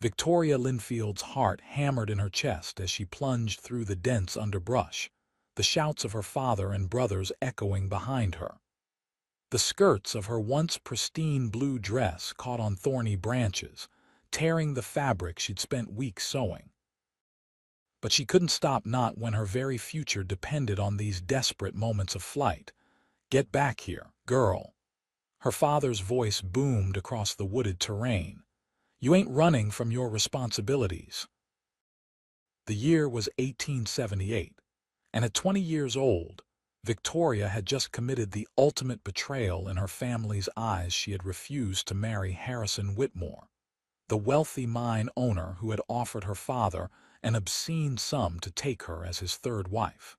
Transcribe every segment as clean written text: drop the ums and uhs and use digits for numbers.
Victoria Linfield's heart hammered in her chest as she plunged through the dense underbrush, the shouts of her father and brothers echoing behind her. The skirts of her once pristine blue dress caught on thorny branches, tearing the fabric she'd spent weeks sewing. But she couldn't stop, not when her very future depended on these desperate moments of flight. "Get back here, girl." Her father's voice boomed across the wooded terrain. "You ain't running from your responsibilities." The year was 1878, and at 20 years old, Victoria had just committed the ultimate betrayal in her family's eyes. She had refused to marry Harrison Whitmore, the wealthy mine owner who had offered her father an obscene sum to take her as his third wife.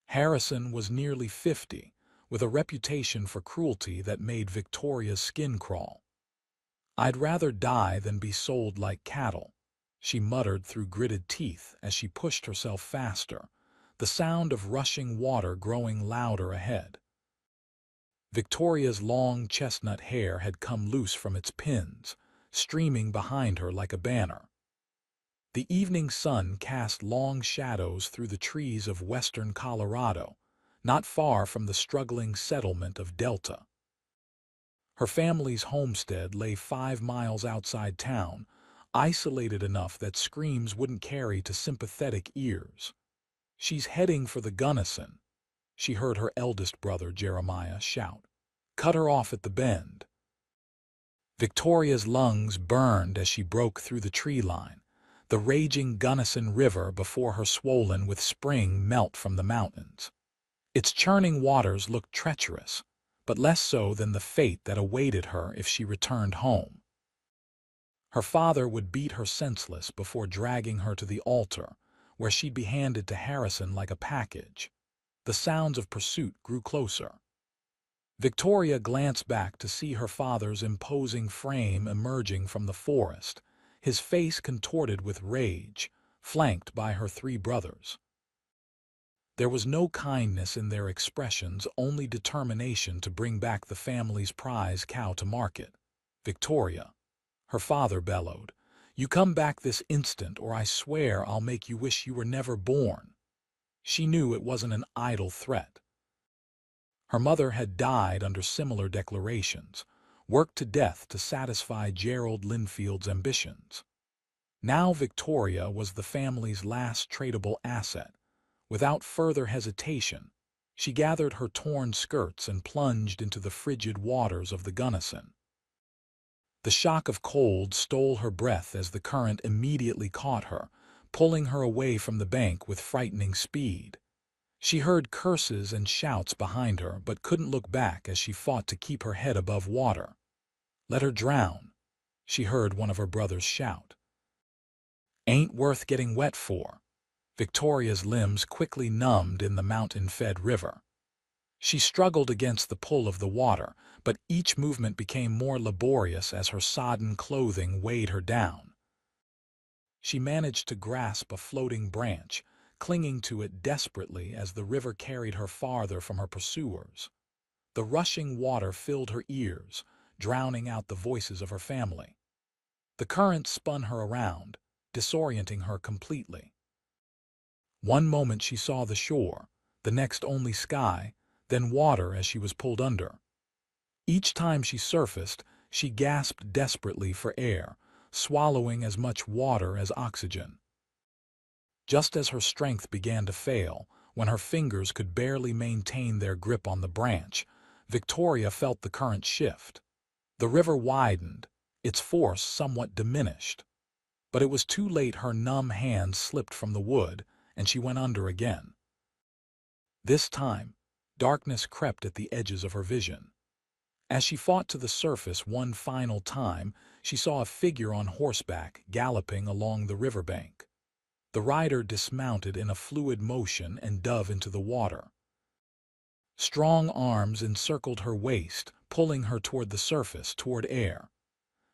Harrison was nearly 50, with a reputation for cruelty that made Victoria's skin crawl. "I'd rather die than be sold like cattle," she muttered through gritted teeth as she pushed herself faster, the sound of rushing water growing louder ahead. Victoria's long chestnut hair had come loose from its pins, streaming behind her like a banner. The evening sun cast long shadows through the trees of western Colorado, not far from the struggling settlement of Delta. Her family's homestead lay 5 miles outside town, isolated enough that screams wouldn't carry to sympathetic ears. "She's heading for the Gunnison," she heard her eldest brother Jeremiah shout. "Cut her off at the bend." Victoria's lungs burned as she broke through the tree line, the raging Gunnison River before her swollen with spring melt from the mountains. Its churning waters looked treacherous, but less so than the fate that awaited her if she returned home. Her father would beat her senseless before dragging her to the altar, where she'd be handed to Harrison like a package. The sounds of pursuit grew closer. Victoria glanced back to see her father's imposing frame emerging from the forest, his face contorted with rage, flanked by her 3 brothers. There was no kindness in their expressions, only determination to bring back the family's prize cow to market. "Victoria," her father bellowed, "you come back this instant or I swear I'll make you wish you were never born." She knew it wasn't an idle threat. Her mother had died under similar declarations, worked to death to satisfy Gerald Linfield's ambitions. Now Victoria was the family's last tradable asset. Without further hesitation, she gathered her torn skirts and plunged into the frigid waters of the Gunnison. The shock of cold stole her breath as the current immediately caught her, pulling her away from the bank with frightening speed. She heard curses and shouts behind her, but couldn't look back as she fought to keep her head above water. "Let her drown," she heard one of her brothers shout. "Ain't worth getting wet for." Victoria's limbs quickly numbed in the mountain-fed river. She struggled against the pull of the water, but each movement became more laborious as her sodden clothing weighed her down. She managed to grasp a floating branch, clinging to it desperately as the river carried her farther from her pursuers. The rushing water filled her ears, drowning out the voices of her family. The current spun her around, disorienting her completely. One moment she saw the shore, the next only sky, then water as she was pulled under. Each time she surfaced, she gasped desperately for air, swallowing as much water as oxygen. Just as her strength began to fail, when her fingers could barely maintain their grip on the branch, Victoria felt the current shift. The river widened, its force somewhat diminished. But it was too late. Her numb hands slipped from the wood, and she went under again. This time, darkness crept at the edges of her vision. As she fought to the surface one final time, she saw a figure on horseback galloping along the riverbank. The rider dismounted in a fluid motion and dove into the water. Strong arms encircled her waist, pulling her toward the surface, toward air.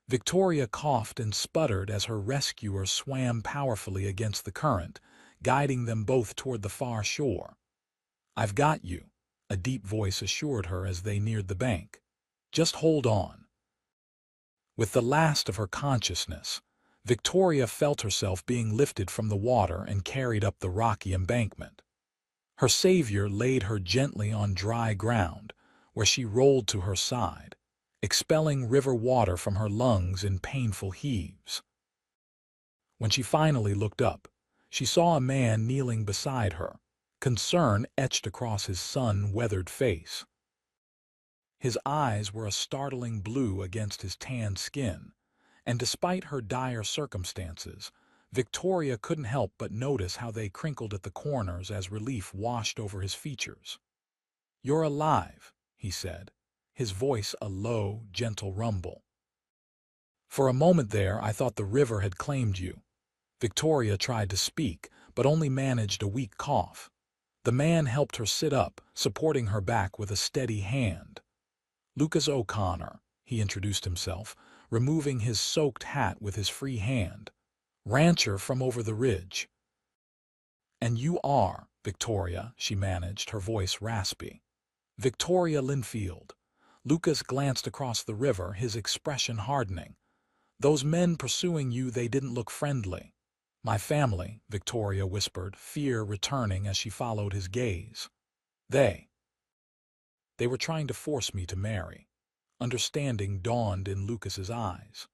Victoria coughed and sputtered as her rescuer swam powerfully against the current, guiding them both toward the far shore. "I've got you," a deep voice assured her as they neared the bank. "Just hold on." With the last of her consciousness, Victoria felt herself being lifted from the water and carried up the rocky embankment. Her savior laid her gently on dry ground, where she rolled to her side, expelling river water from her lungs in painful heaves. When she finally looked up, she saw a man kneeling beside her, concern etched across his sun-weathered face. His eyes were a startling blue against his tanned skin, and despite her dire circumstances, Victoria couldn't help but notice how they crinkled at the corners as relief washed over his features. "You're alive," he said, his voice a low, gentle rumble. "For a moment there I thought the river had claimed you." Victoria tried to speak, but only managed a weak cough. The man helped her sit up, supporting her back with a steady hand. "Lucas O'Connor," he introduced himself, removing his soaked hat with his free hand. "Rancher from over the ridge." "And you are, Victoria," she managed, her voice raspy. "Victoria Linfield." Lucas glanced across the river, his expression hardening. "Those men pursuing you, they didn't look friendly." "My family," Victoria whispered, fear returning as she followed his gaze. They were trying to force me to marry." Understanding dawned in Lucas's eyes.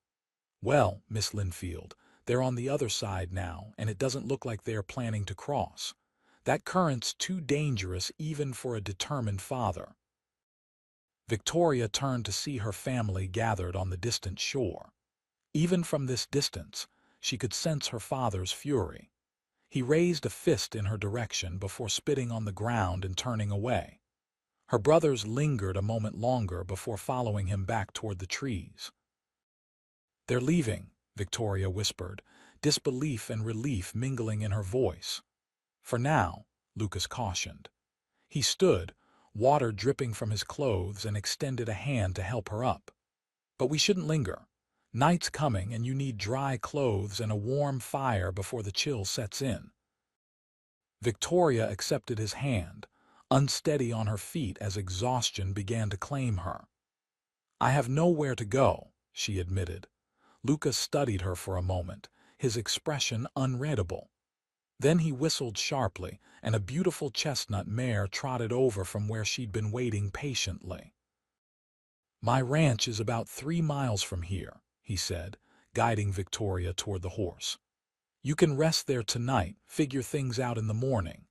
"Well, Miss Linfield, they're on the other side now, and it doesn't look like they're planning to cross. That current's too dangerous even for a determined father." Victoria turned to see her family gathered on the distant shore. Even from this distance, she could sense her father's fury. He raised a fist in her direction before spitting on the ground and turning away. Her brothers lingered a moment longer before following him back toward the trees. "They're leaving," Victoria whispered, disbelief and relief mingling in her voice. "For now," Lucas cautioned. He stood, water dripping from his clothes, and extended a hand to help her up. "But we shouldn't linger. Night's coming and you need dry clothes and a warm fire before the chill sets in." Victoria accepted his hand, unsteady on her feet as exhaustion began to claim her. "I have nowhere to go," she admitted. Lucas studied her for a moment, his expression unreadable. Then he whistled sharply, and a beautiful chestnut mare trotted over from where she'd been waiting patiently. "My ranch is about 3 miles from here," he said, guiding Victoria toward the horse. "You can rest there tonight, figure things out in the morning."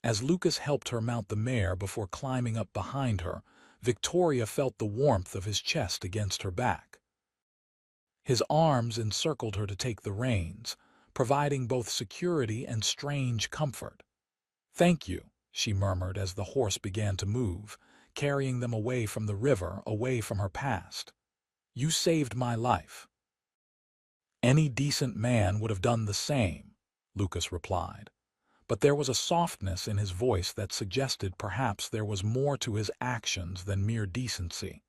As Lucas helped her mount the mare before climbing up behind her, Victoria felt the warmth of his chest against her back. His arms encircled her to take the reins, providing both security and strange comfort. "Thank you," she murmured as the horse began to move, carrying them away from the river, away from her past. "You saved my life." "Any decent man would have done the same," Lucas replied. But there was a softness in his voice that suggested perhaps there was more to his actions than mere decency.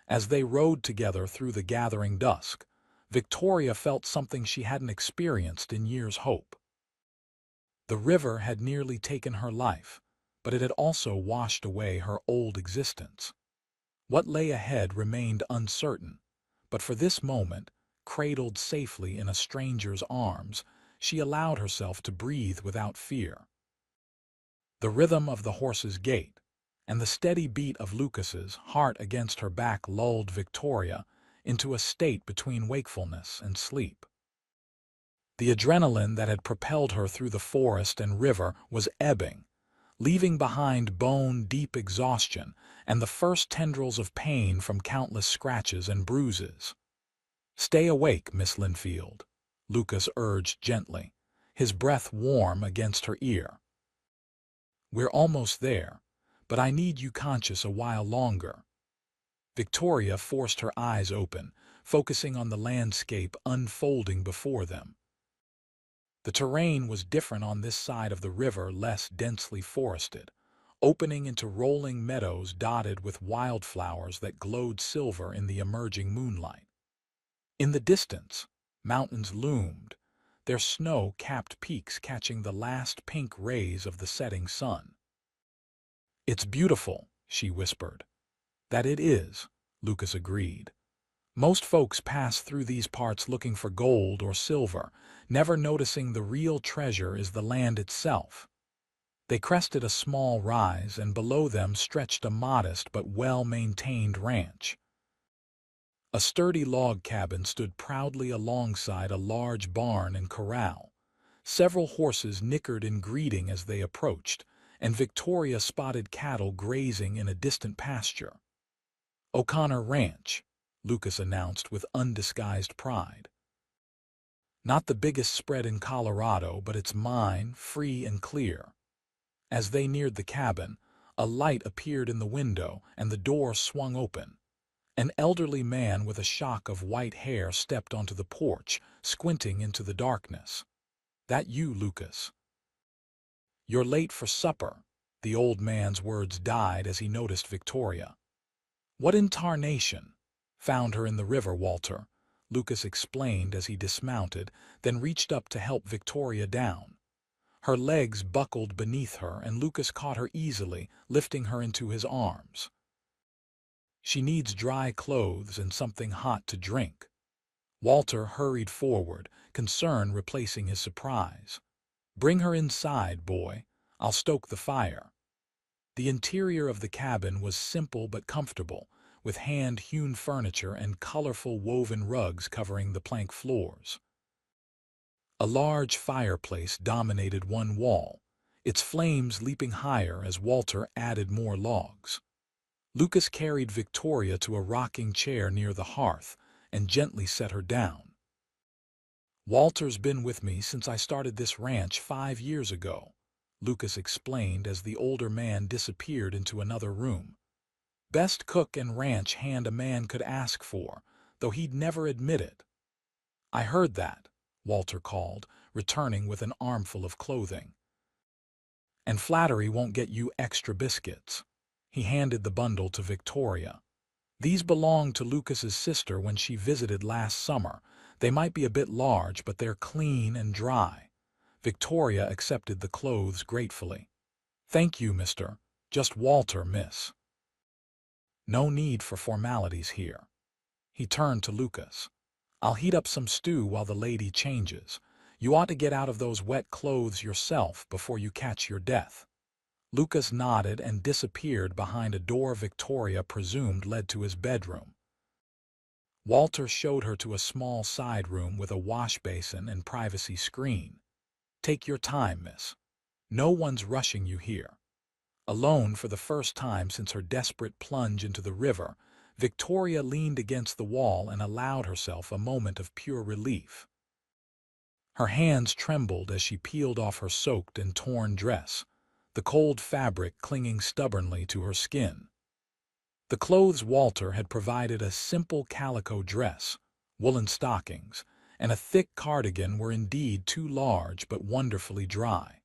As they rode together through the gathering dusk, Victoria felt something she hadn't experienced in years' hope. The river had nearly taken her life, but it had also washed away her old existence. What lay ahead remained uncertain, but for this moment, cradled safely in a stranger's arms, she allowed herself to breathe without fear. The rhythm of the horse's gait and the steady beat of Lucas's heart against her back lulled Victoria into a state between wakefulness and sleep. The adrenaline that had propelled her through the forest and river was ebbing, leaving behind bone-deep exhaustion and the first tendrils of pain from countless scratches and bruises. "Stay awake, Miss Linfield," Lucas urged gently, his breath warm against her ear. "We're almost there, but I need you conscious a while longer." Victoria forced her eyes open, focusing on the landscape unfolding before them. The terrain was different on this side of the river, less densely forested, opening into rolling meadows dotted with wildflowers that glowed silver in the emerging moonlight. In the distance, mountains loomed, their snow-capped peaks catching the last pink rays of the setting sun. "It's beautiful," she whispered. "That it is," Lucas agreed. Most folks pass through these parts looking for gold or silver, never noticing the real treasure is the land itself. They crested a small rise, and below them stretched a modest but well-maintained ranch. A sturdy log cabin stood proudly alongside a large barn and corral. Several horses nickered in greeting as they approached, and Victoria spotted cattle grazing in a distant pasture. "O'Connor Ranch," Lucas announced with undisguised pride. "Not the biggest spread in Colorado, but it's mine, free and clear." As they neared the cabin, a light appeared in the window and the door swung open. An elderly man with a shock of white hair stepped onto the porch, squinting into the darkness. "That you, Lucas?" "You're late for supper." The old man's words died as he noticed Victoria. "What in tarnation?" "Found her in the river, Walter," Lucas explained as he dismounted, then reached up to help Victoria down. Her legs buckled beneath her, and Lucas caught her easily, lifting her into his arms. "She needs dry clothes and something hot to drink." Walter hurried forward, concern replacing his surprise. "Bring her inside, boy. I'll stoke the fire." The interior of the cabin was simple but comfortable, with hand-hewn furniture and colorful woven rugs covering the plank floors. A large fireplace dominated one wall, its flames leaping higher as Walter added more logs. Lucas carried Victoria to a rocking chair near the hearth and gently set her down. "Walter's been with me since I started this ranch 5 years ago," Lucas explained as the older man disappeared into another room. "Best cook and ranch hand a man could ask for, though he'd never admit it." "I heard that," Walter called, returning with an armful of clothing. "And flattery won't get you extra biscuits." He handed the bundle to Victoria. "These belonged to Lucas's sister when she visited last summer. They might be a bit large, but they're clean and dry." Victoria accepted the clothes gratefully. "Thank you, Mr. Just Walter, miss." "No need for formalities here." He turned to Lucas. "I'll heat up some stew while the lady changes. You ought to get out of those wet clothes yourself before you catch your death." Lucas nodded and disappeared behind a door Victoria presumed led to his bedroom. Walter showed her to a small side room with a wash basin and privacy screen. "Take your time, miss. No one's rushing you here." Alone for the first time since her desperate plunge into the river, Victoria leaned against the wall and allowed herself a moment of pure relief. Her hands trembled as she peeled off her soaked and torn dress, the cold fabric clinging stubbornly to her skin. The clothes Walter had provided, a simple calico dress, woolen stockings, and a thick cardigan, were indeed too large but wonderfully dry.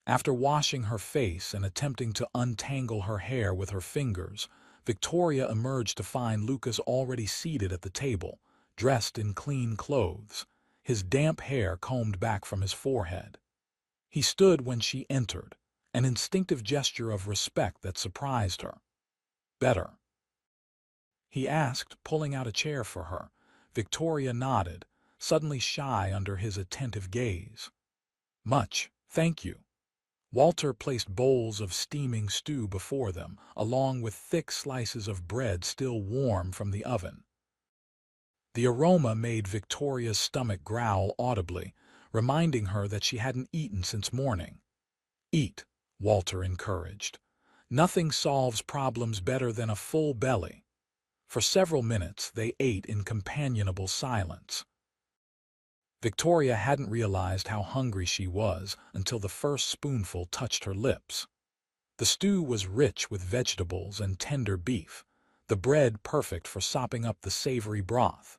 After washing her face and attempting to untangle her hair with her fingers, Victoria emerged to find Lucas already seated at the table, dressed in clean clothes, his damp hair combed back from his forehead. He stood when she entered, an instinctive gesture of respect that surprised her. "Better?" he asked, pulling out a chair for her. Victoria nodded, suddenly shy under his attentive gaze. "Much, thank you." Walter placed bowls of steaming stew before them, along with thick slices of bread still warm from the oven. The aroma made Victoria's stomach growl audibly, reminding her that she hadn't eaten since morning. "Eat," Walter encouraged. "Nothing solves problems better than a full belly." For several minutes they ate in companionable silence. Victoria hadn't realized how hungry she was until the first spoonful touched her lips. The stew was rich with vegetables and tender beef, the bread perfect for sopping up the savory broth.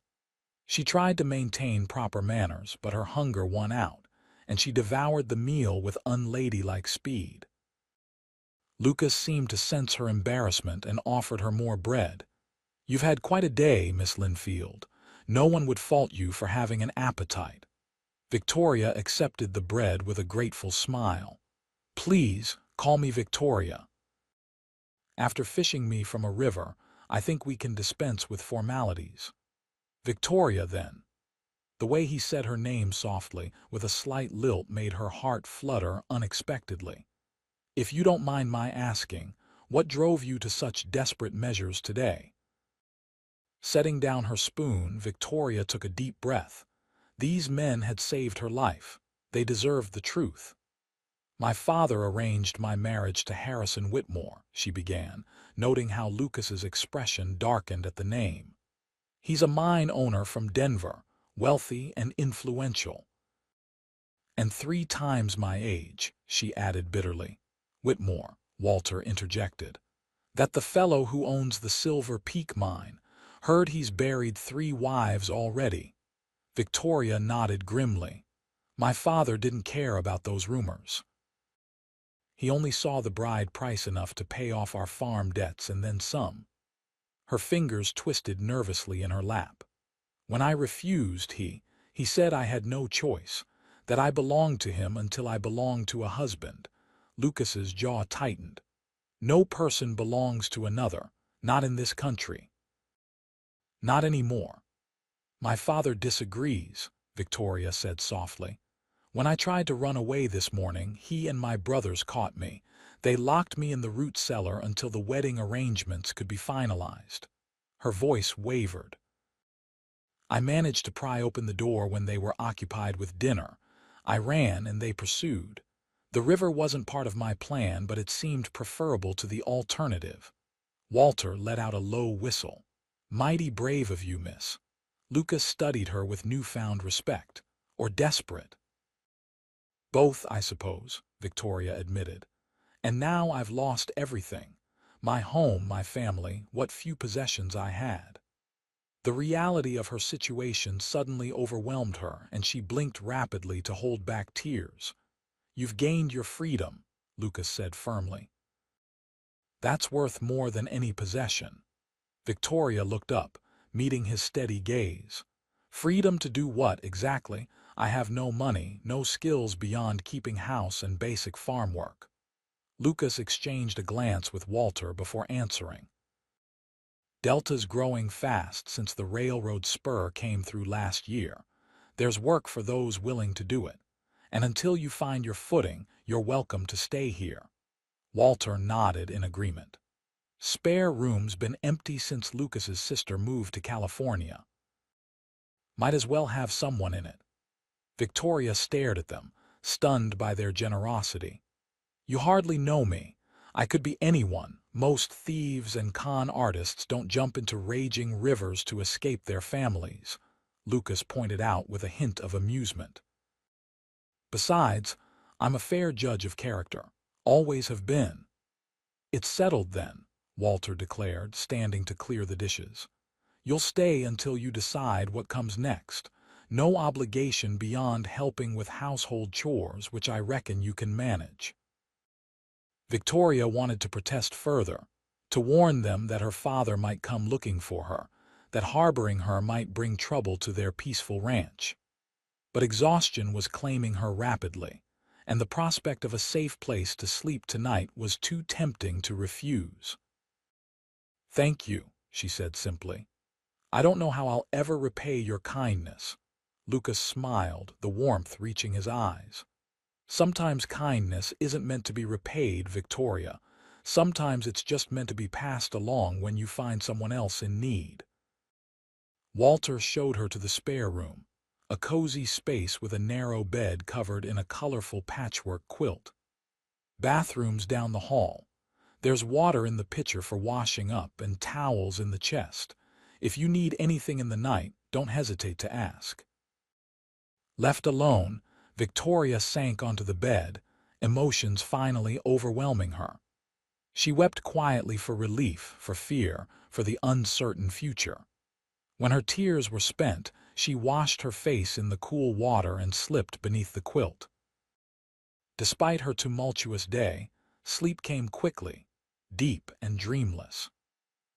She tried to maintain proper manners, but her hunger won out, and she devoured the meal with unladylike speed. Lucas seemed to sense her embarrassment and offered her more bread. "You've had quite a day, Miss Linfield. No one would fault you for having an appetite." Victoria accepted the bread with a grateful smile. "Please, call me Victoria. After fishing me from a river, I think we can dispense with formalities." "Victoria, then." The way he said her name softly, with a slight lilt, made her heart flutter unexpectedly. "If you don't mind my asking, what drove you to such desperate measures today?" Setting down her spoon, Victoria took a deep breath. These men had saved her life. They deserved the truth. "My father arranged my marriage to Harrison Whitmore," she began, noting how Lucas's expression darkened at the name. "He's a mine owner from Denver, wealthy and influential." "And 3 times my age," she added bitterly. "Whitmore," Walter interjected. "That the fellow who owns the Silver Peak mine. Heard he's buried 3 wives already." Victoria nodded grimly. "My father didn't care about those rumors. He only saw the bride price enough to pay off our farm debts and then some." Her fingers twisted nervously in her lap. "When I refused, he said I had no choice, that I belonged to him until I belonged to a husband." Lucas's jaw tightened. "No person belongs to another, not in this country." "Not anymore." "My father disagrees," Victoria said softly. "When I tried to run away this morning, he and my brothers caught me. They locked me in the root cellar until the wedding arrangements could be finalized." Her voice wavered. "I managed to pry open the door when they were occupied with dinner. I ran and they pursued. The river wasn't part of my plan, but it seemed preferable to the alternative." Walter let out a low whistle. "Mighty brave of you, miss." Lucas studied her with newfound respect. "Or desperate?" "Both, I suppose," Victoria admitted. "And now I've lost everything. My home, my family, what few possessions I had." The reality of her situation suddenly overwhelmed her, and she blinked rapidly to hold back tears. "You've gained your freedom," Lucas said firmly. "That's worth more than any possession." Victoria looked up, meeting his steady gaze. "Freedom to do what, exactly? I have no money, no skills beyond keeping house and basic farm work." Lucas exchanged a glance with Walter before answering. "Delta's growing fast since the railroad spur came through last year. There's work for those willing to do it. And until you find your footing, you're welcome to stay here." Walter nodded in agreement. "Spare room's been empty since Lucas's sister moved to California. Might as well have someone in it." Victoria stared at them, stunned by their generosity. "You hardly know me. I could be anyone. Most thieves and con artists don't jump into raging rivers to escape their families," Lucas pointed out with a hint of amusement. "Besides, I'm a fair judge of character. Always have been." "It's settled then," Walter declared, standing to clear the dishes. "You'll stay until you decide what comes next. No obligation beyond helping with household chores, which I reckon you can manage." Victoria wanted to protest further, to warn them that her father might come looking for her, that harboring her might bring trouble to their peaceful ranch. But exhaustion was claiming her rapidly, and the prospect of a safe place to sleep tonight was too tempting to refuse. "Thank you," she said simply. "I don't know how I'll ever repay your kindness." Lucas smiled, the warmth reaching his eyes. "Sometimes kindness isn't meant to be repaid, Victoria. Sometimes it's just meant to be passed along when you find someone else in need." Walter showed her to the spare room, a cozy space with a narrow bed covered in a colorful patchwork quilt. "Bathrooms down the hall. There's water in the pitcher for washing up and towels in the chest. If you need anything in the night, don't hesitate to ask." Left alone, Victoria sank onto the bed, emotions finally overwhelming her. She wept quietly for relief, for fear, for the uncertain future. When her tears were spent, she washed her face in the cool water and slipped beneath the quilt. Despite her tumultuous day, sleep came quickly, deep and dreamless.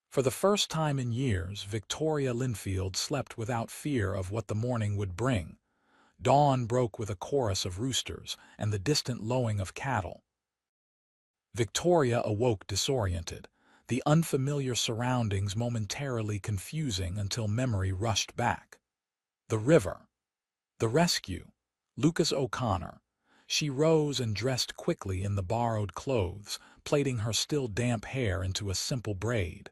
For the first time in years, Victoria Linfield slept without fear of what the morning would bring. Dawn broke with a chorus of roosters and the distant lowing of cattle. Victoria awoke disoriented, the unfamiliar surroundings momentarily confusing until memory rushed back. The river. The rescue. Lucas O'Connor. She rose and dressed quickly in the borrowed clothes, plaiting her still damp hair into a simple braid.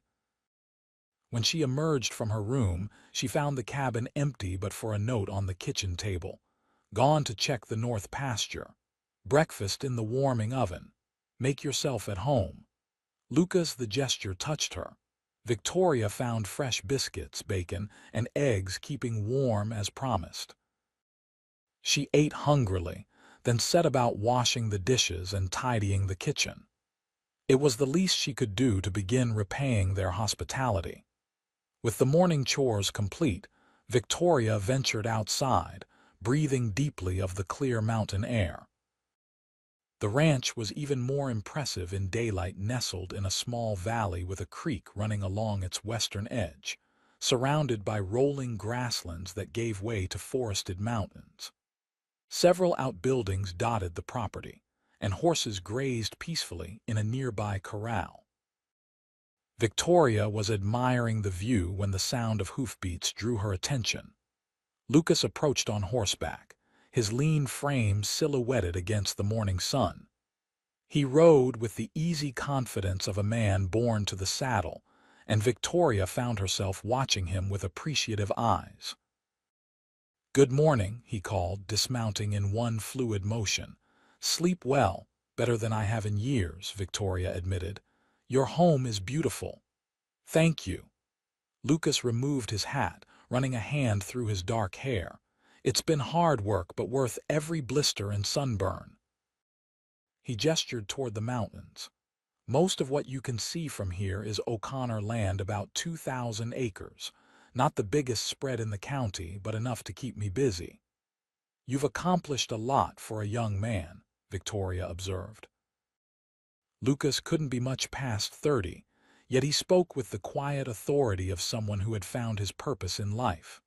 When she emerged from her room, she found the cabin empty but for a note on the kitchen table. Gone to check the north pasture. Breakfast in the warming oven. Make yourself at home. Lucas, the gesture touched her. Victoria found fresh biscuits, bacon, and eggs keeping warm as promised. She ate hungrily, then set about washing the dishes and tidying the kitchen. It was the least she could do to begin repaying their hospitality. With the morning chores complete, Victoria ventured outside, breathing deeply of the clear mountain air. The ranch was even more impressive in daylight, nestled in a small valley with a creek running along its western edge, surrounded by rolling grasslands that gave way to forested mountains. Several outbuildings dotted the property, and horses grazed peacefully in a nearby corral. Victoria was admiring the view when the sound of hoofbeats drew her attention. Lucas approached on horseback, his lean frame silhouetted against the morning sun. He rode with the easy confidence of a man born to the saddle, and Victoria found herself watching him with appreciative eyes. "Good morning," he called, dismounting in one fluid motion. "Sleep well, better than I have in years," Victoria admitted. "Your home is beautiful." "Thank you." Lucas removed his hat, running a hand through his dark hair. "It's been hard work, but worth every blister and sunburn." He gestured toward the mountains. "Most of what you can see from here is O'Connor land, about 2,000 acres. Not the biggest spread in the county, but enough to keep me busy." "You've accomplished a lot for a young man," Victoria observed. Lucas couldn't be much past 30, yet he spoke with the quiet authority of someone who had found his purpose in life.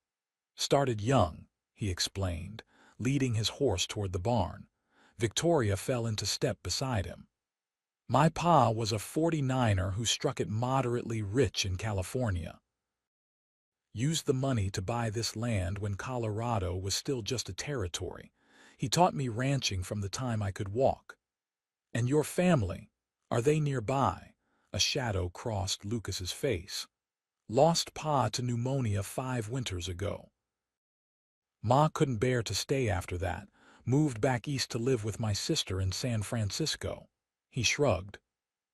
"Started young," he explained, leading his horse toward the barn. Victoria fell into step beside him. "My pa was a 49er who struck it moderately rich in California. Used the money to buy this land when Colorado was still just a territory. He taught me ranching from the time I could walk." "And your family, are they nearby?" A shadow crossed Lucas's face. "Lost pa to pneumonia 5 winters ago. Ma couldn't bear to stay after that, moved back east to live with my sister in San Francisco." He shrugged.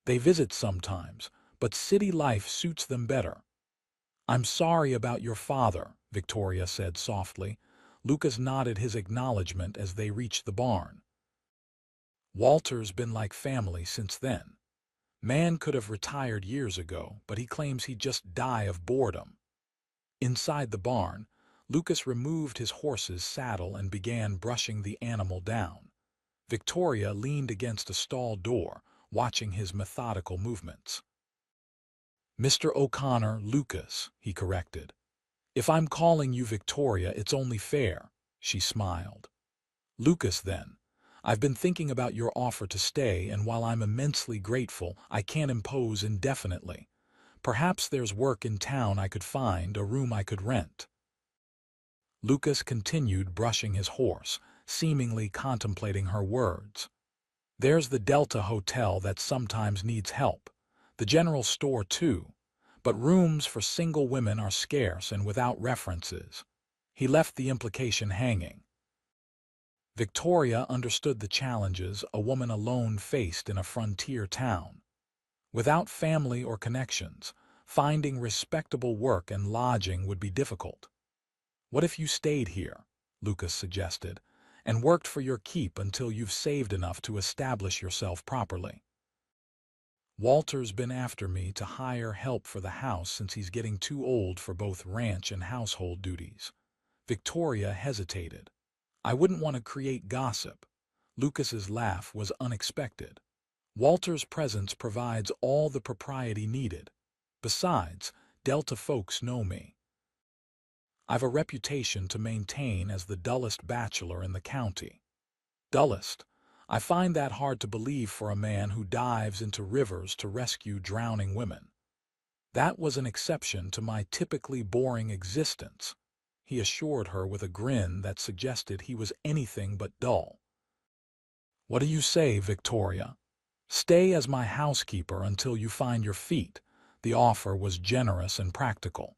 "They visit sometimes, but city life suits them better." "I'm sorry about your father," Victoria said softly. Lucas nodded his acknowledgement as they reached the barn. "Walter's been like family since then. Man could have retired years ago, but he claims he'd just die of boredom." Inside the barn, Lucas removed his horse's saddle and began brushing the animal down. Victoria leaned against a stall door, watching his methodical movements. "Mr. O'Connor, Lucas," he corrected. "If I'm calling you Victoria, it's only fair," she smiled. "Lucas, then. I've been thinking about your offer to stay, and while I'm immensely grateful, I can't impose indefinitely. Perhaps there's work in town I could find, a room I could rent." Lucas continued brushing his horse, seemingly contemplating her words. "There's the Delta Hotel that sometimes needs help. The general store, too. But rooms for single women are scarce and without references." He left the implication hanging. Victoria understood the challenges a woman alone faced in a frontier town. Without family or connections, finding respectable work and lodging would be difficult. "What if you stayed here," Lucas suggested, "and worked for your keep until you've saved enough to establish yourself properly?" "Walter's been after me to hire help for the house since he's getting too old for both ranch and household duties." Victoria hesitated. "I wouldn't want to create gossip." Lucas's laugh was unexpected. "Walter's presence provides all the propriety needed. Besides, Delta folks know me. I've a reputation to maintain as the dullest bachelor in the county." "Dullest? I find that hard to believe for a man who dives into rivers to rescue drowning women. That was an exception to my typically boring existence, he assured her with a grin that suggested he was anything but dull. What do you say, Victoria? Stay as my housekeeper until you find your feet. The offer was generous and practical.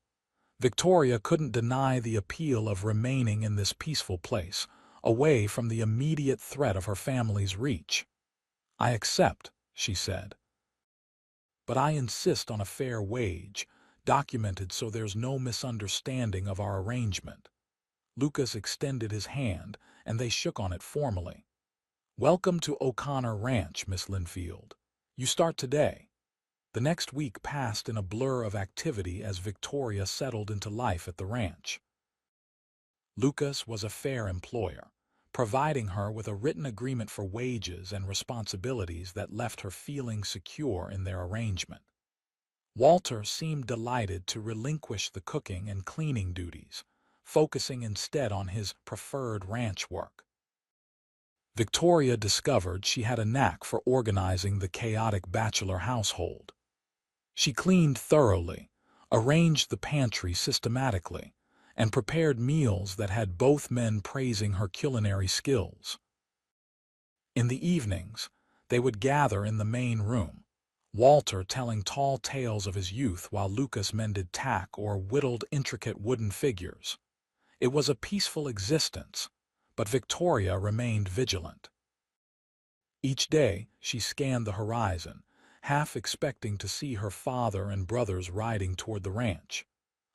Victoria couldn't deny the appeal of remaining in this peaceful place, away from the immediate threat of her family's reach. I accept, she said. But I insist on a fair wage, documented so there's no misunderstanding of our arrangement. Lucas extended his hand, and they shook on it formally. Welcome to O'Connor Ranch, Miss Linfield. You start today. The next week passed in a blur of activity as Victoria settled into life at the ranch. Lucas was a fair employer, providing her with a written agreement for wages and responsibilities that left her feeling secure in their arrangement. Walter seemed delighted to relinquish the cooking and cleaning duties, focusing instead on his preferred ranch work. Victoria discovered she had a knack for organizing the chaotic bachelor household. She cleaned thoroughly, arranged the pantry systematically, and prepared meals that had both men praising her culinary skills. In the evenings, they would gather in the main room, Walter telling tall tales of his youth while Lucas mended tack or whittled intricate wooden figures. It was a peaceful existence, but Victoria remained vigilant. Each day, she scanned the horizon, half expecting to see her father and brothers riding toward the ranch.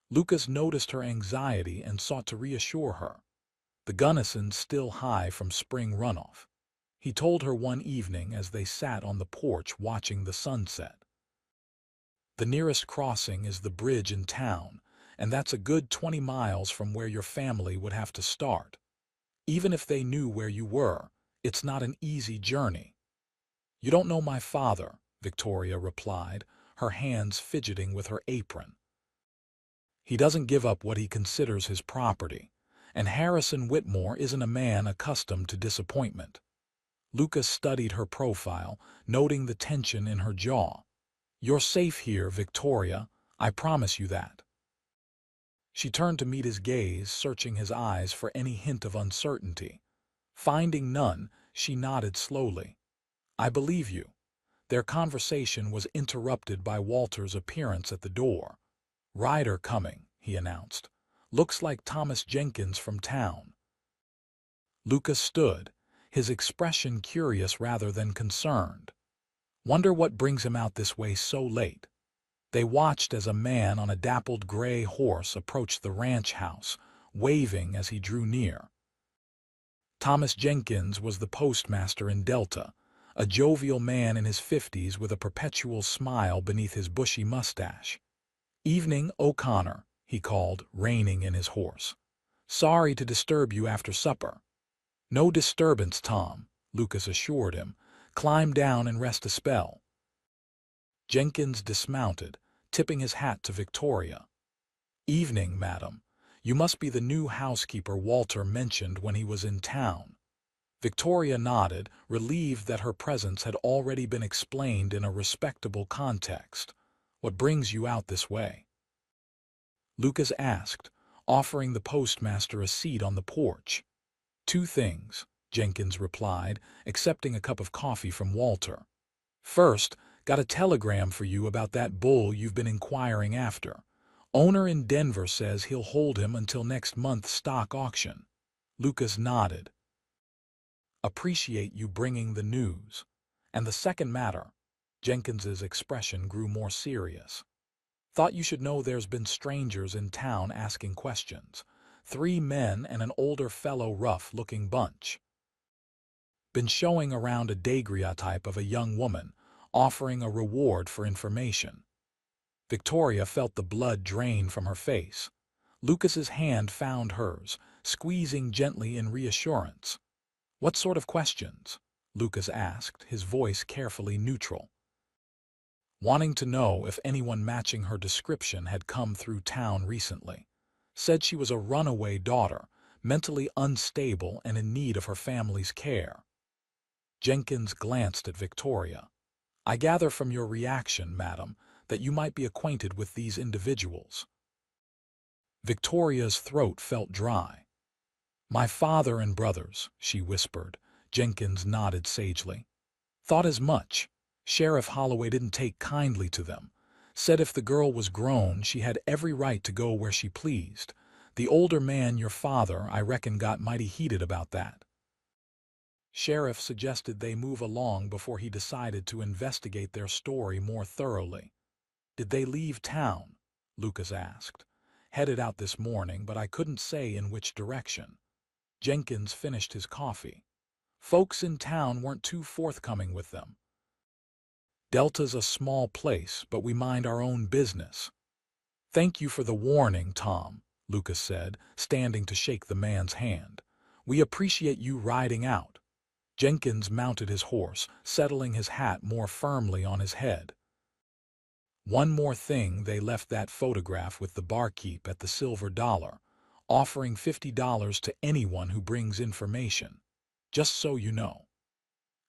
Lucas noticed her anxiety and sought to reassure her. The Gunnison's still high from spring runoff, he told her one evening as they sat on the porch watching the sunset. The nearest crossing is the bridge in town, and that's a good 20 miles from where your family would have to start. Even if they knew where you were, it's not an easy journey. You don't know my father, Victoria replied, her hands fidgeting with her apron. He doesn't give up what he considers his property, and Harrison Whitmore isn't a man accustomed to disappointment. Lucas studied her profile, noting the tension in her jaw. You're safe here, Victoria, I promise you that. She turned to meet his gaze, searching his eyes for any hint of uncertainty. Finding none, she nodded slowly. I believe you. Their conversation was interrupted by Walter's appearance at the door. Rider coming, he announced. Looks like Thomas Jenkins from town. Lucas stood, his expression curious rather than concerned. Wonder what brings him out this way so late. They watched as a man on a dappled gray horse approached the ranch house, waving as he drew near. Thomas Jenkins was the postmaster in Delta, a jovial man in his 50s with a perpetual smile beneath his bushy mustache. Evening, O'Connor, he called, reining in his horse. Sorry to disturb you after supper. No disturbance, Tom, Lucas assured him. Climb down and rest a spell. Jenkins dismounted, tipping his hat to Victoria. Evening, madam. You must be the new housekeeper Walter mentioned when he was in town. Victoria nodded, relieved that her presence had already been explained in a respectable context. What brings you out this way? Lucas asked, offering the postmaster a seat on the porch. Two things, Jenkins replied, accepting a cup of coffee from Walter. First, got a telegram for you about that bull you've been inquiring after. Owner in Denver says he'll hold him until next month's stock auction. Lucas nodded. Appreciate you bringing the news. And the second matter, Jenkins's expression grew more serious. Thought you should know there's been strangers in town asking questions. 3 men and an older fellow rough-looking bunch. Been showing around a daguerreotype of a young woman, offering a reward for information. Victoria felt the blood drain from her face. Lucas's hand found hers, squeezing gently in reassurance. What sort of questions? Lucas asked, his voice carefully neutral. Wanting to know if anyone matching her description had come through town recently. Said she was a runaway daughter, mentally unstable and in need of her family's care. Jenkins glanced at Victoria. "I gather from your reaction, madam, that you might be acquainted with these individuals." Victoria's throat felt dry. "My father and brothers," she whispered. Jenkins nodded sagely. "Thought as much. Sheriff Holloway didn't take kindly to them. Said if the girl was grown, she had every right to go where she pleased. The older man, your father, I reckon got mighty heated about that. Sheriff suggested they move along before he decided to investigate their story more thoroughly." "Did they leave town?" Lucas asked. "Headed out this morning, but I couldn't say in which direction." Jenkins finished his coffee. "Folks in town weren't too forthcoming with them. Delta's a small place, but we mind our own business." "Thank you for the warning, Tom," Lucas said, standing to shake the man's hand. "We appreciate you riding out." Jenkins mounted his horse, settling his hat more firmly on his head. "One more thing, they left that photograph with the barkeep at the Silver Dollar, offering $50 to anyone who brings information. Just so you know."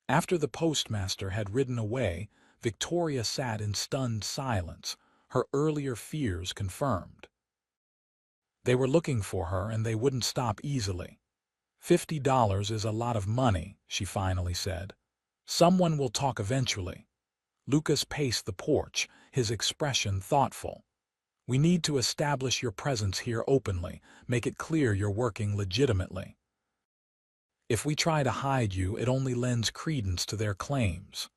After the postmaster had ridden away, Victoria sat in stunned silence, her earlier fears confirmed. They were looking for her, and they wouldn't stop easily. $50 is a lot of money," she finally said. "Someone will talk eventually." Lucas paced the porch, his expression thoughtful. "We need to establish your presence here openly, make it clear you're working legitimately. If we try to hide you, it only lends credence to their claims."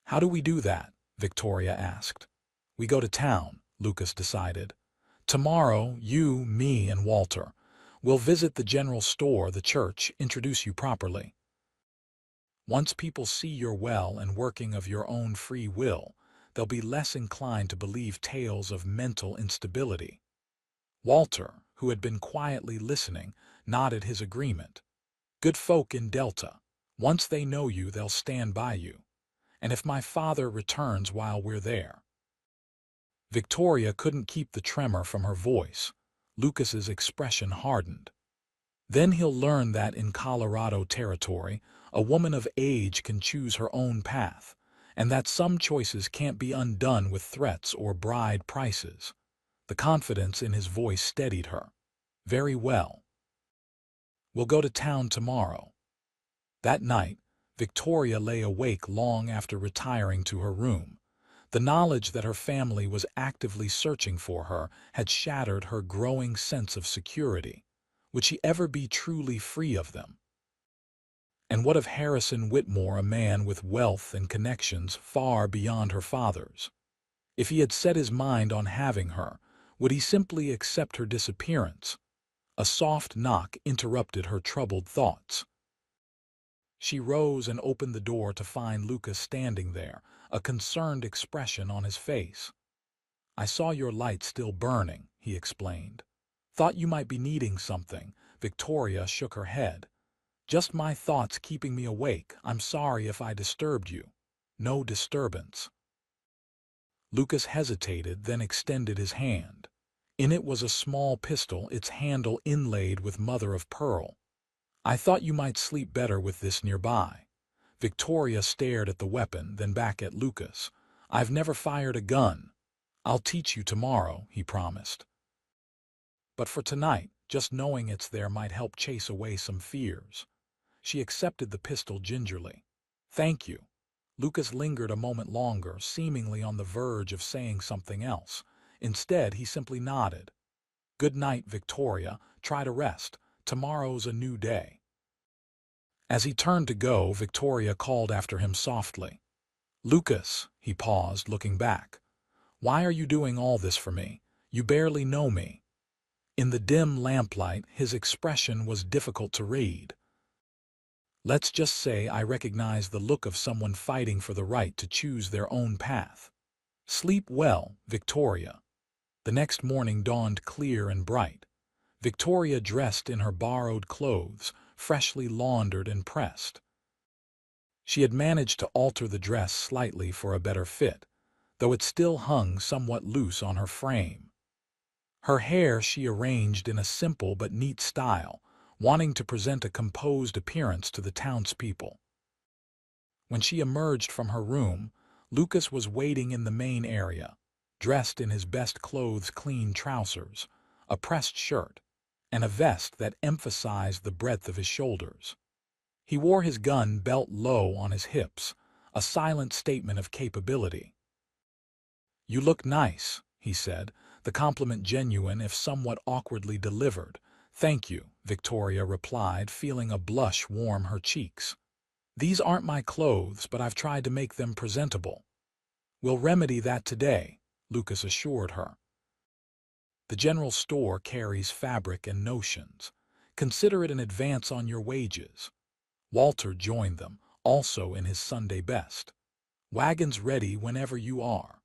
"How do we do that?" Victoria asked. "We go to town," Lucas decided. "Tomorrow, you, me, and Walter. We'll visit the general store, the church, introduce you properly. Once people see you're well and working of your own free will, they'll be less inclined to believe tales of mental instability." Walter, who had been quietly listening, nodded his agreement. "Good folk in Delta. Once they know you, they'll stand by you. And if my father returns while we're there—" Victoria couldn't keep the tremor from her voice. Lucas's expression hardened. "Then he'll learn that in Colorado territory, a woman of age can choose her own path, and that some choices can't be undone with threats or bride prices." The confidence in his voice steadied her. "Very well. We'll go to town tomorrow." That night, Victoria lay awake long after retiring to her room. The knowledge that her family was actively searching for her had shattered her growing sense of security. Would she ever be truly free of them? And what of Harrison Whitmore, a man with wealth and connections far beyond her father's? If he had set his mind on having her, would he simply accept her disappearance? A soft knock interrupted her troubled thoughts. She rose and opened the door to find Lucas standing there, a concerned expression on his face. "I saw your light still burning," he explained. "Thought you might be needing something." Victoria shook her head. "Just my thoughts keeping me awake. I'm sorry if I disturbed you." "No disturbance." Lucas hesitated, then extended his hand. In it was a small pistol, its handle inlaid with mother-of-pearl. "I thought you might sleep better with this nearby." Victoria stared at the weapon, then back at Lucas. "I've never fired a gun." "I'll teach you tomorrow," he promised. "But for tonight, just knowing it's there might help chase away some fears." She accepted the pistol gingerly. "Thank you." Lucas lingered a moment longer, seemingly on the verge of saying something else. Instead, he simply nodded. "Good night, Victoria. Try to rest. Tomorrow's a new day." As he turned to go, Victoria called after him softly. "Lucas," he paused, looking back. "Why are you doing all this for me? You barely know me." In the dim lamplight, his expression was difficult to read. "Let's just say I recognize the look of someone fighting for the right to choose their own path. Sleep well, Victoria." The next morning dawned clear and bright. Victoria dressed in her borrowed clothes, freshly laundered and pressed. She had managed to alter the dress slightly for a better fit, though it still hung somewhat loose on her frame. Her hair she arranged in a simple but neat style, wanting to present a composed appearance to the townspeople. When she emerged from her room, Lucas was waiting in the main area, dressed in his best clothes, clean trousers, a pressed shirt, and a vest that emphasized the breadth of his shoulders. He wore his gun belt low on his hips, a silent statement of capability. "You look nice," he said, the compliment genuine if somewhat awkwardly delivered. "Thank you," Victoria replied, feeling a blush warm her cheeks. "These aren't my clothes, but I've tried to make them presentable." "We'll remedy that today," Lucas assured her. "The general store carries fabric and notions. Consider it an advance on your wages." Walter joined them, also in his Sunday best. "Wagon's ready whenever you are."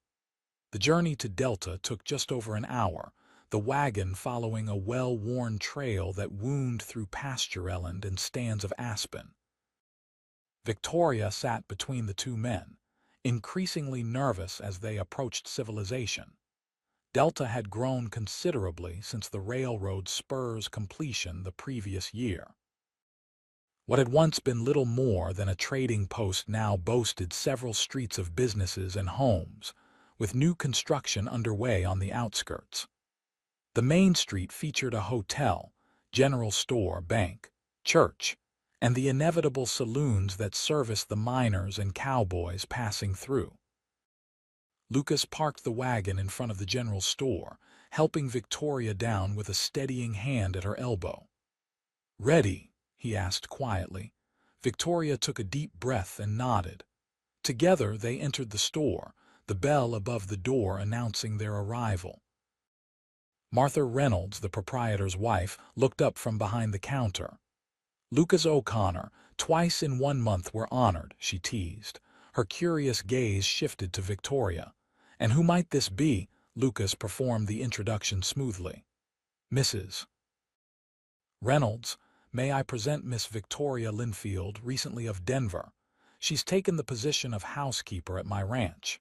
The journey to Delta took just over an hour, the wagon following a well-worn trail that wound through pastureland and stands of aspen. Victoria sat between the two men, increasingly nervous as they approached civilization. Delta had grown considerably since the railroad spur's completion the previous year. What had once been little more than a trading post now boasted several streets of businesses and homes, with new construction underway on the outskirts. The main street featured a hotel, general store, bank, church, and the inevitable saloons that serviced the miners and cowboys passing through. Lucas parked the wagon in front of the general store, helping Victoria down with a steadying hand at her elbow. "Ready?" he asked quietly. Victoria took a deep breath and nodded. Together they entered the store, the bell above the door announcing their arrival. Martha Reynolds, the proprietor's wife, looked up from behind the counter. "Lucas O'Connor, twice in 1 month we're honored," she teased. Her curious gaze shifted to Victoria. "And who might this be?" Lucas performed the introduction smoothly. "Mrs. Reynolds, may I present Miss Victoria Linfield, recently of Denver. She's taken the position of housekeeper at my ranch."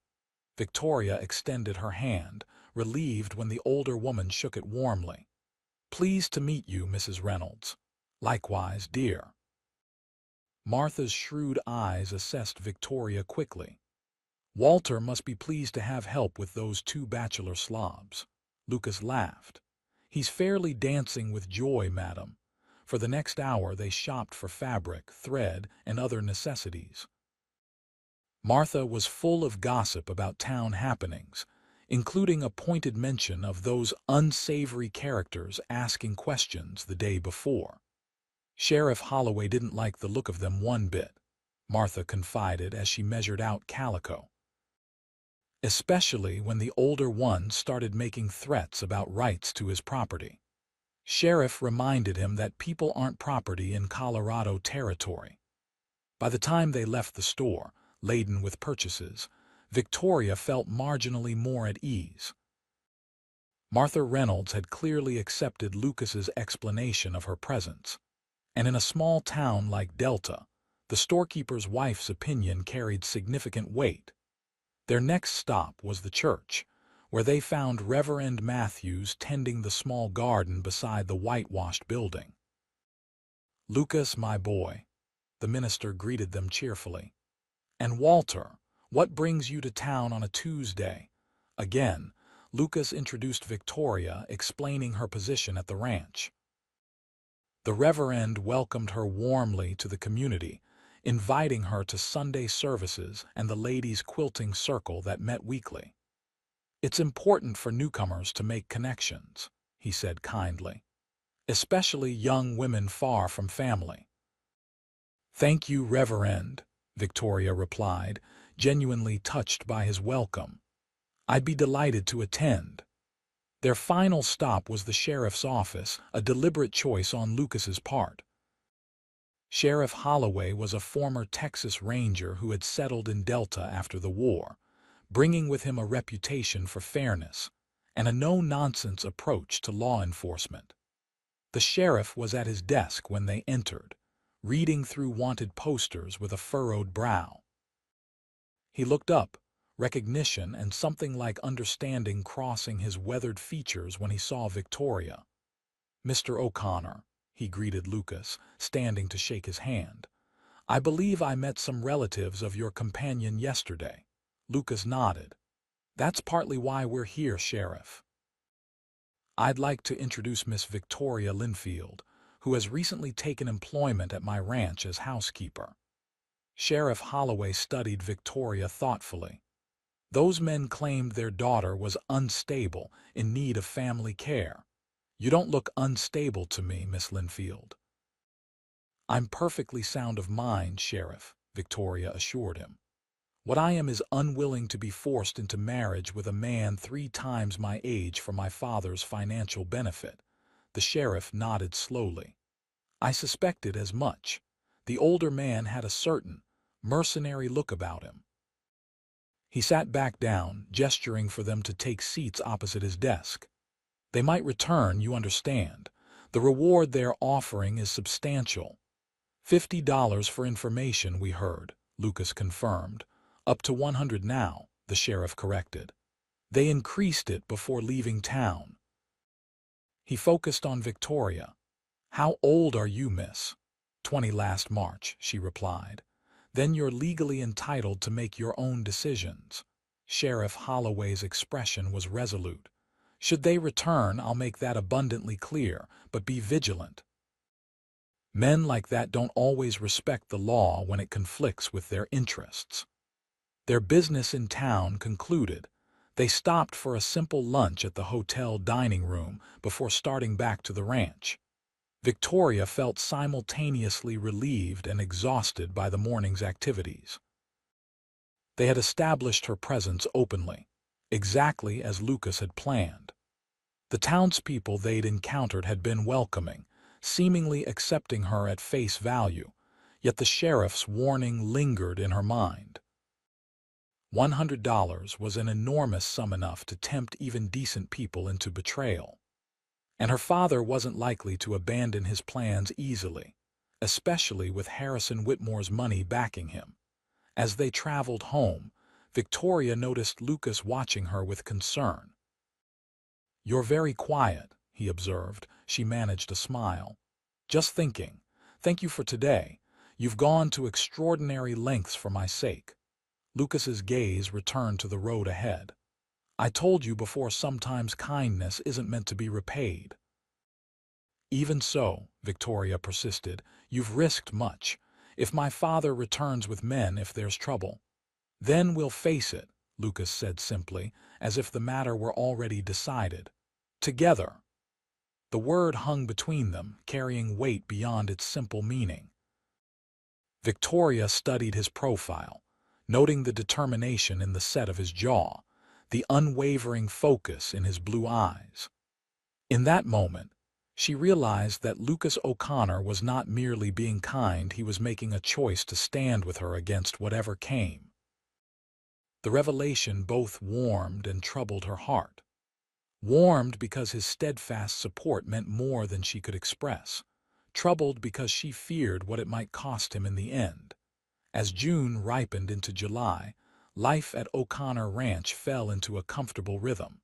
Victoria extended her hand, relieved when the older woman shook it warmly. "Pleased to meet you, Mrs. Reynolds." "Likewise, dear." Martha's shrewd eyes assessed Victoria quickly. "Walter must be pleased to have help with those 2 bachelor slobs." Lucas laughed. "He's fairly dancing with joy, madam." For the next hour they shopped for fabric, thread, and other necessities. Martha was full of gossip about town happenings, including a pointed mention of those unsavory characters asking questions the day before. "Sheriff Holloway didn't like the look of them one bit," Martha confided as she measured out calico. "Especially when the older one started making threats about rights to his property. Sheriff reminded him that people aren't property in Colorado territory." By the time they left the store, laden with purchases, Victoria felt marginally more at ease. Martha Reynolds had clearly accepted Lucas's explanation of her presence, and in a small town like Delta, the storekeeper's wife's opinion carried significant weight. Their next stop was the church, where they found Reverend Matthews tending the small garden beside the whitewashed building. "Lucas, my boy," the minister greeted them cheerfully. "And Walter, what brings you to town on a Tuesday?" Again, Lucas introduced Victoria, explaining her position at the ranch. The Reverend welcomed her warmly to the community, inviting her to Sunday services and the ladies' quilting circle that met weekly. "It's important for newcomers to make connections," he said kindly, "especially young women far from family." "Thank you, Reverend," Victoria replied, genuinely touched by his welcome. "I'd be delighted to attend." Their final stop was the sheriff's office, a deliberate choice on Lucas's part. Sheriff Holloway was a former Texas Ranger who had settled in Delta after the war, bringing with him a reputation for fairness and a no-nonsense approach to law enforcement. The sheriff was at his desk when they entered, reading through wanted posters with a furrowed brow. He looked up, recognition and something like understanding crossing his weathered features when he saw Victoria. "Mr. O'Connor," he greeted Lucas, standing to shake his hand. I believe I met some relatives of your companion yesterday. Lucas nodded. That's partly why we're here, Sheriff. I'd like to introduce Miss Victoria Linfield, who has recently taken employment at my ranch as housekeeper. Sheriff Holloway studied Victoria thoughtfully. Those men claimed their daughter was unstable, in need of family care. You don't look unstable to me, Miss Linfield. I'm perfectly sound of mind, Sheriff, Victoria assured him. What I am is unwilling to be forced into marriage with a man 3 times my age for my father's financial benefit. The sheriff nodded slowly. I suspected as much. The older man had a certain, mercenary look about him. He sat back down, gesturing for them to take seats opposite his desk. They might return, you understand. The reward they're offering is substantial. $50 for information, we heard, Lucas confirmed. Up to 100 now, the sheriff corrected. They increased it before leaving town. He focused on Victoria. How old are you, miss? 20 last March, she replied. Then you're legally entitled to make your own decisions. Sheriff Holloway's expression was resolute. Should they return, I'll make that abundantly clear, but be vigilant. Men like that don't always respect the law when it conflicts with their interests. Their business in town concluded. They stopped for a simple lunch at the hotel dining room before starting back to the ranch. Victoria felt simultaneously relieved and exhausted by the morning's activities. They had established her presence openly, exactly as Lucas had planned. The townspeople they'd encountered had been welcoming, seemingly accepting her at face value, yet the sheriff's warning lingered in her mind. $100 was an enormous sum, enough to tempt even decent people into betrayal. And her father wasn't likely to abandon his plans easily, especially with Harrison Whitmore's money backing him. As they traveled home, Victoria noticed Lucas watching her with concern. You're very quiet, he observed. She managed a smile. Just thinking. Thank you for today. You've gone to extraordinary lengths for my sake. Lucas's gaze returned to the road ahead. I told you before, sometimes kindness isn't meant to be repaid. Even so, Victoria persisted, you've risked much. If my father returns with men, if there's trouble, then we'll face it, Lucas said simply, as if the matter were already decided. Together. The word hung between them, carrying weight beyond its simple meaning. Victoria studied his profile, noting the determination in the set of his jaw, the unwavering focus in his blue eyes. In that moment, she realized that Lucas O'Connor was not merely being kind, he was making a choice to stand with her against whatever came. The revelation both warmed and troubled her heart. Warmed because his steadfast support meant more than she could express. Troubled because she feared what it might cost him in the end. As June ripened into July, life at O'Connor Ranch fell into a comfortable rhythm.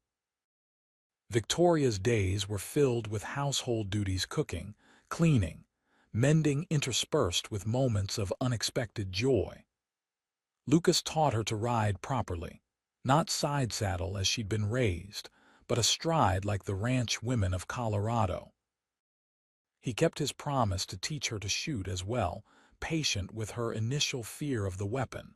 Victoria's days were filled with household duties, cooking, cleaning, mending, interspersed with moments of unexpected joy. Lucas taught her to ride properly, not side saddle as she'd been raised, but astride like the ranch women of Colorado. He kept his promise to teach her to shoot as well, patient with her initial fear of the weapon.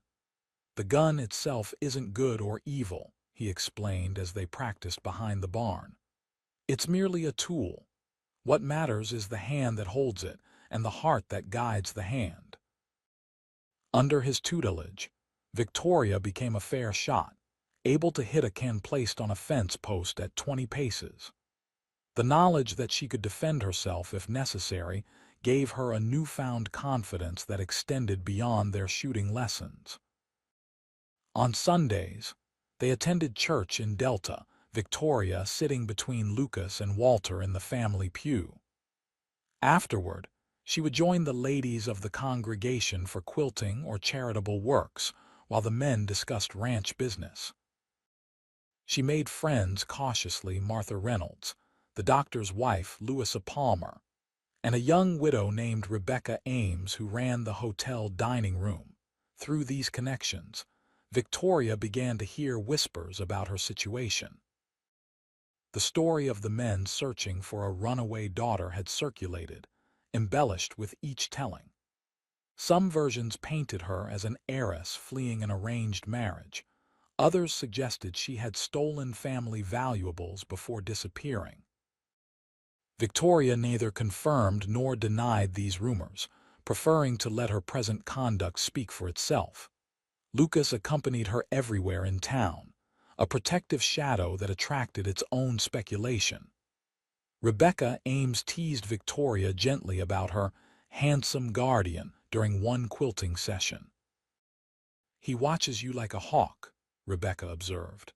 The gun itself isn't good or evil, he explained as they practiced behind the barn. It's merely a tool. What matters is the hand that holds it and the heart that guides the hand. Under his tutelage, Victoria became a fair shot, able to hit a can placed on a fence post at 20 paces. The knowledge that she could defend herself if necessary gave her a newfound confidence that extended beyond their shooting lessons. On Sundays, they attended church in Delta, Victoria sitting between Lucas and Walter in the family pew. Afterward, she would join the ladies of the congregation for quilting or charitable works, while the men discussed ranch business. She made friends cautiously, Martha Reynolds, the doctor's wife, Louisa Palmer, and a young widow named Rebecca Ames who ran the hotel dining room. Through these connections, Victoria began to hear whispers about her situation. The story of the men searching for a runaway daughter had circulated, embellished with each telling. Some versions painted her as an heiress fleeing an arranged marriage. Others suggested she had stolen family valuables before disappearing. Victoria neither confirmed nor denied these rumors, preferring to let her present conduct speak for itself. Lucas accompanied her everywhere in town, a protective shadow that attracted its own speculation. Rebecca Ames teased Victoria gently about her handsome guardian during one quilting session. "He watches you like a hawk," Rebecca observed.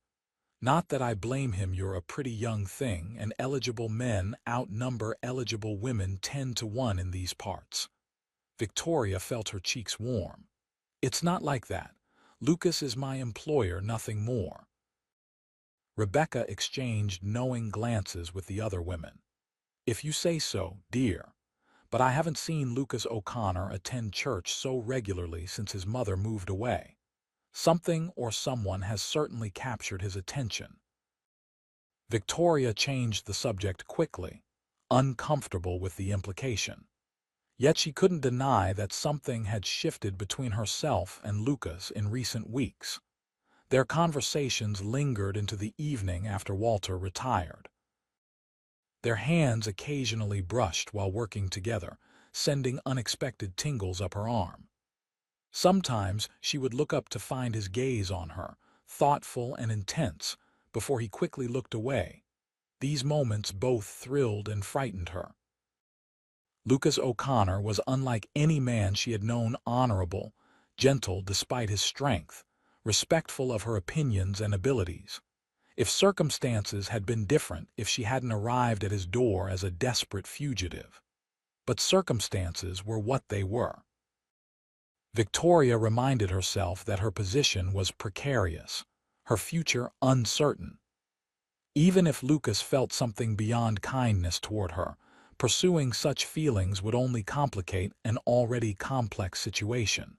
"Not that I blame him, you're a pretty young thing, and eligible men outnumber eligible women 10 to 1 in these parts." Victoria felt her cheeks warm. "It's not like that. Lucas is my employer, nothing more." Rebecca exchanged knowing glances with the other women. "If you say so, dear. But I haven't seen Lucas O'Connor attend church so regularly since his mother moved away. Something or someone has certainly captured his attention." Victoria changed the subject quickly, uncomfortable with the implication. Yet she couldn't deny that something had shifted between herself and Lucas in recent weeks. Their conversations lingered into the evening after Walter retired. Their hands occasionally brushed while working together, sending unexpected tingles up her arm. Sometimes she would look up to find his gaze on her, thoughtful and intense, before he quickly looked away. These moments both thrilled and frightened her. Lucas O'Connor was unlike any man she had known, honorable, gentle despite his strength, respectful of her opinions and abilities. If circumstances had been different, if she hadn't arrived at his door as a desperate fugitive. But circumstances were what they were. Victoria reminded herself that her position was precarious, her future uncertain. Even if Lucas felt something beyond kindness toward her, pursuing such feelings would only complicate an already complex situation.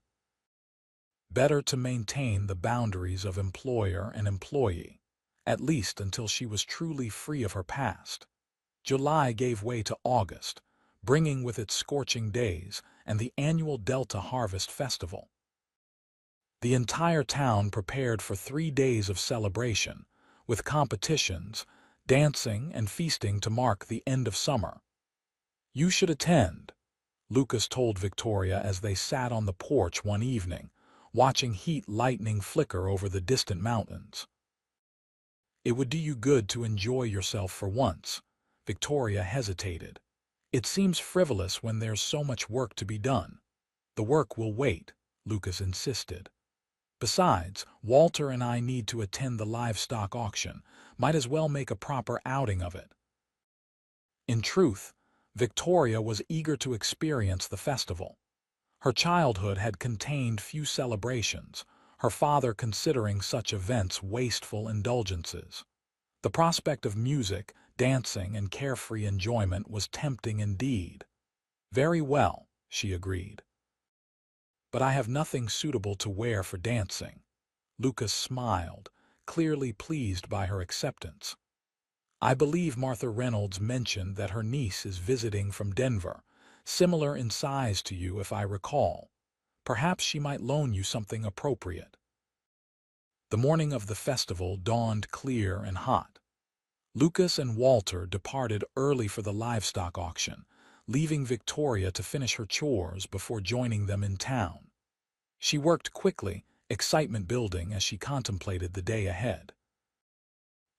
Better to maintain the boundaries of employer and employee, at least until she was truly free of her past. July gave way to August, bringing with it scorching days and the annual Delta Harvest Festival. The entire town prepared for 3 days of celebration, with competitions, dancing, and feasting to mark the end of summer. "You should attend," Lucas told Victoria as they sat on the porch one evening, watching heat lightning flicker over the distant mountains. "It would do you good to enjoy yourself for once." Victoria hesitated. "It seems frivolous when there's so much work to be done." "The work will wait," Lucas insisted. "Besides, Walter and I need to attend the livestock auction. Might as well make a proper outing of it." In truth, Victoria was eager to experience the festival. Her childhood had contained few celebrations, her father considering such events wasteful indulgences. The prospect of music, dancing, and carefree enjoyment was tempting indeed. "Very well," she agreed. "But I have nothing suitable to wear for dancing." Lucas smiled, clearly pleased by her acceptance. "I believe Martha Reynolds mentioned that her niece is visiting from Denver, similar in size to you if I recall. Perhaps she might loan you something appropriate." The morning of the festival dawned clear and hot. Lucas and Walter departed early for the livestock auction, leaving Victoria to finish her chores before joining them in town. She worked quickly, excitement building as she contemplated the day ahead.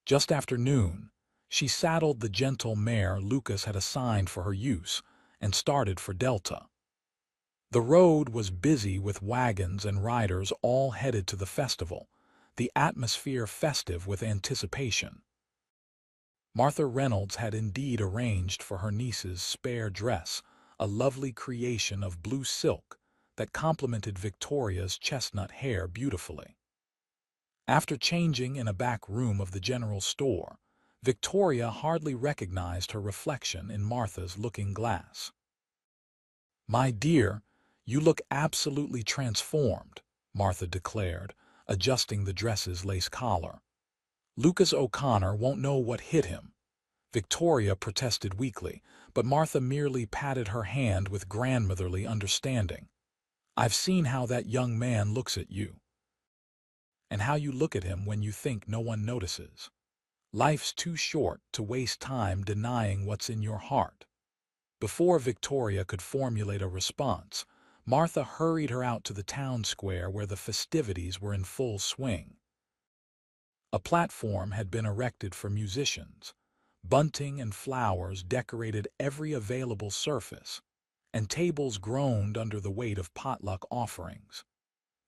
Just after noon, she saddled the gentle mare Lucas had assigned for her use and started for Delta. The road was busy with wagons and riders all headed to the festival, the atmosphere festive with anticipation. Martha Reynolds had indeed arranged for her niece's spare dress, a lovely creation of blue silk that complemented Victoria's chestnut hair beautifully. After changing in a back room of the general store, Victoria hardly recognized her reflection in Martha's looking glass. "My dear, you look absolutely transformed," Martha declared, adjusting the dress's lace collar. "Lucas O'Connor won't know what hit him." Victoria protested weakly, but Martha merely patted her hand with grandmotherly understanding. "I've seen how that young man looks at you, and how you look at him when you think no one notices. Life's too short to waste time denying what's in your heart." Before Victoria could formulate a response, Martha hurried her out to the town square where the festivities were in full swing. A platform had been erected for musicians. Bunting and flowers decorated every available surface, and tables groaned under the weight of potluck offerings.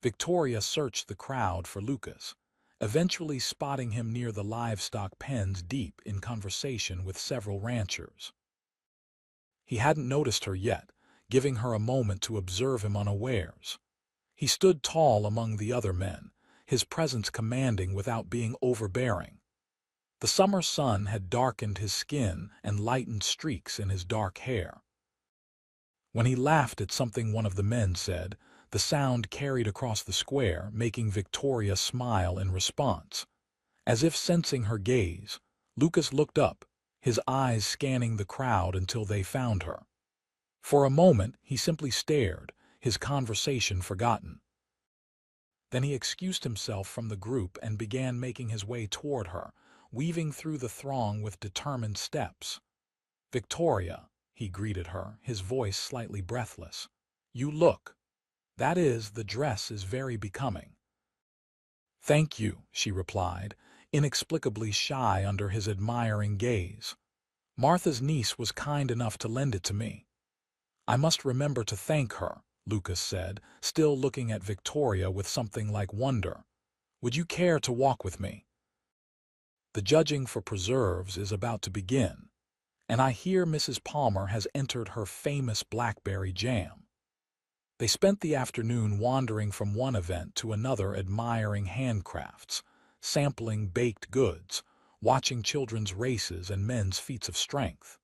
Victoria searched the crowd for Lucas, eventually spotting him near the livestock pens deep in conversation with several ranchers. He hadn't noticed her yet, giving her a moment to observe him unawares. He stood tall among the other men, his presence commanding without being overbearing. The summer sun had darkened his skin and lightened streaks in his dark hair. When he laughed at something one of the men said, the sound carried across the square, making Victoria smile in response. As if sensing her gaze, Lucas looked up, his eyes scanning the crowd until they found her. For a moment, he simply stared, his conversation forgotten. Then he excused himself from the group and began making his way toward her, weaving through the throng with determined steps. "Victoria," he greeted her, his voice slightly breathless. "You look. That is, the dress is very becoming." "Thank you," she replied, inexplicably shy under his admiring gaze. "Martha's niece was kind enough to lend it to me." "I must remember to thank her," Lucas said, still looking at Victoria with something like wonder. "Would you care to walk with me? The judging for preserves is about to begin, and I hear Mrs. Palmer has entered her famous blackberry jam." They spent the afternoon wandering from one event to another, admiring handcrafts, sampling baked goods, watching children's races and men's feats of strength.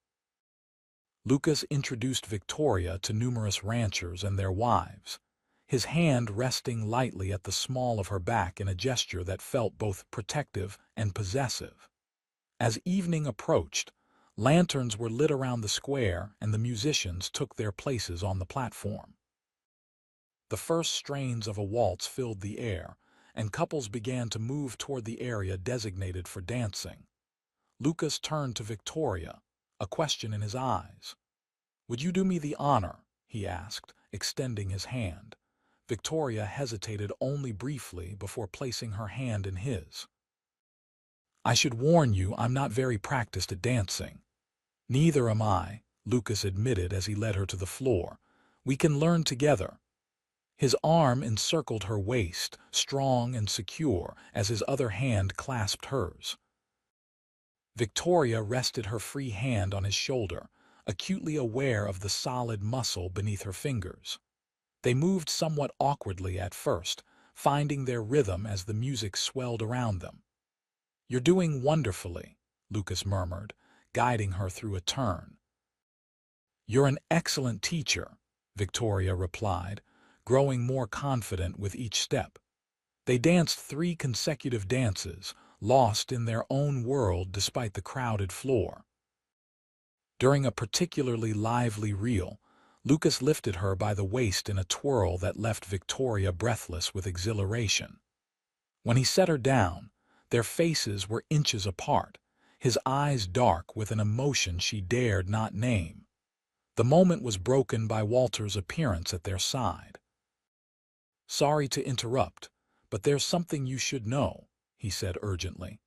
Lucas introduced Victoria to numerous ranchers and their wives, his hand resting lightly at the small of her back in a gesture that felt both protective and possessive. As evening approached, lanterns were lit around the square and the musicians took their places on the platform. The first strains of a waltz filled the air, and couples began to move toward the area designated for dancing. Lucas turned to Victoria, a question in his eyes. "Would you do me the honor?" he asked, extending his hand. Victoria hesitated only briefly before placing her hand in his. "I should warn you I'm not very practiced at dancing." "Neither am I," Lucas admitted as he led her to the floor. "We can learn together." His arm encircled her waist, strong and secure, as his other hand clasped hers. Victoria rested her free hand on his shoulder, acutely aware of the solid muscle beneath her fingers. They moved somewhat awkwardly at first, finding their rhythm as the music swelled around them. "You're doing wonderfully," Lucas murmured, guiding her through a turn. "You're an excellent teacher," Victoria replied, growing more confident with each step. They danced 3 consecutive dances, lost in their own world despite the crowded floor. During a particularly lively reel, Lucas lifted her by the waist in a twirl that left Victoria breathless with exhilaration. When he set her down, their faces were inches apart, his eyes dark with an emotion she dared not name. The moment was broken by Walter's appearance at their side. "Sorry to interrupt, but there's something you should know," he said urgently.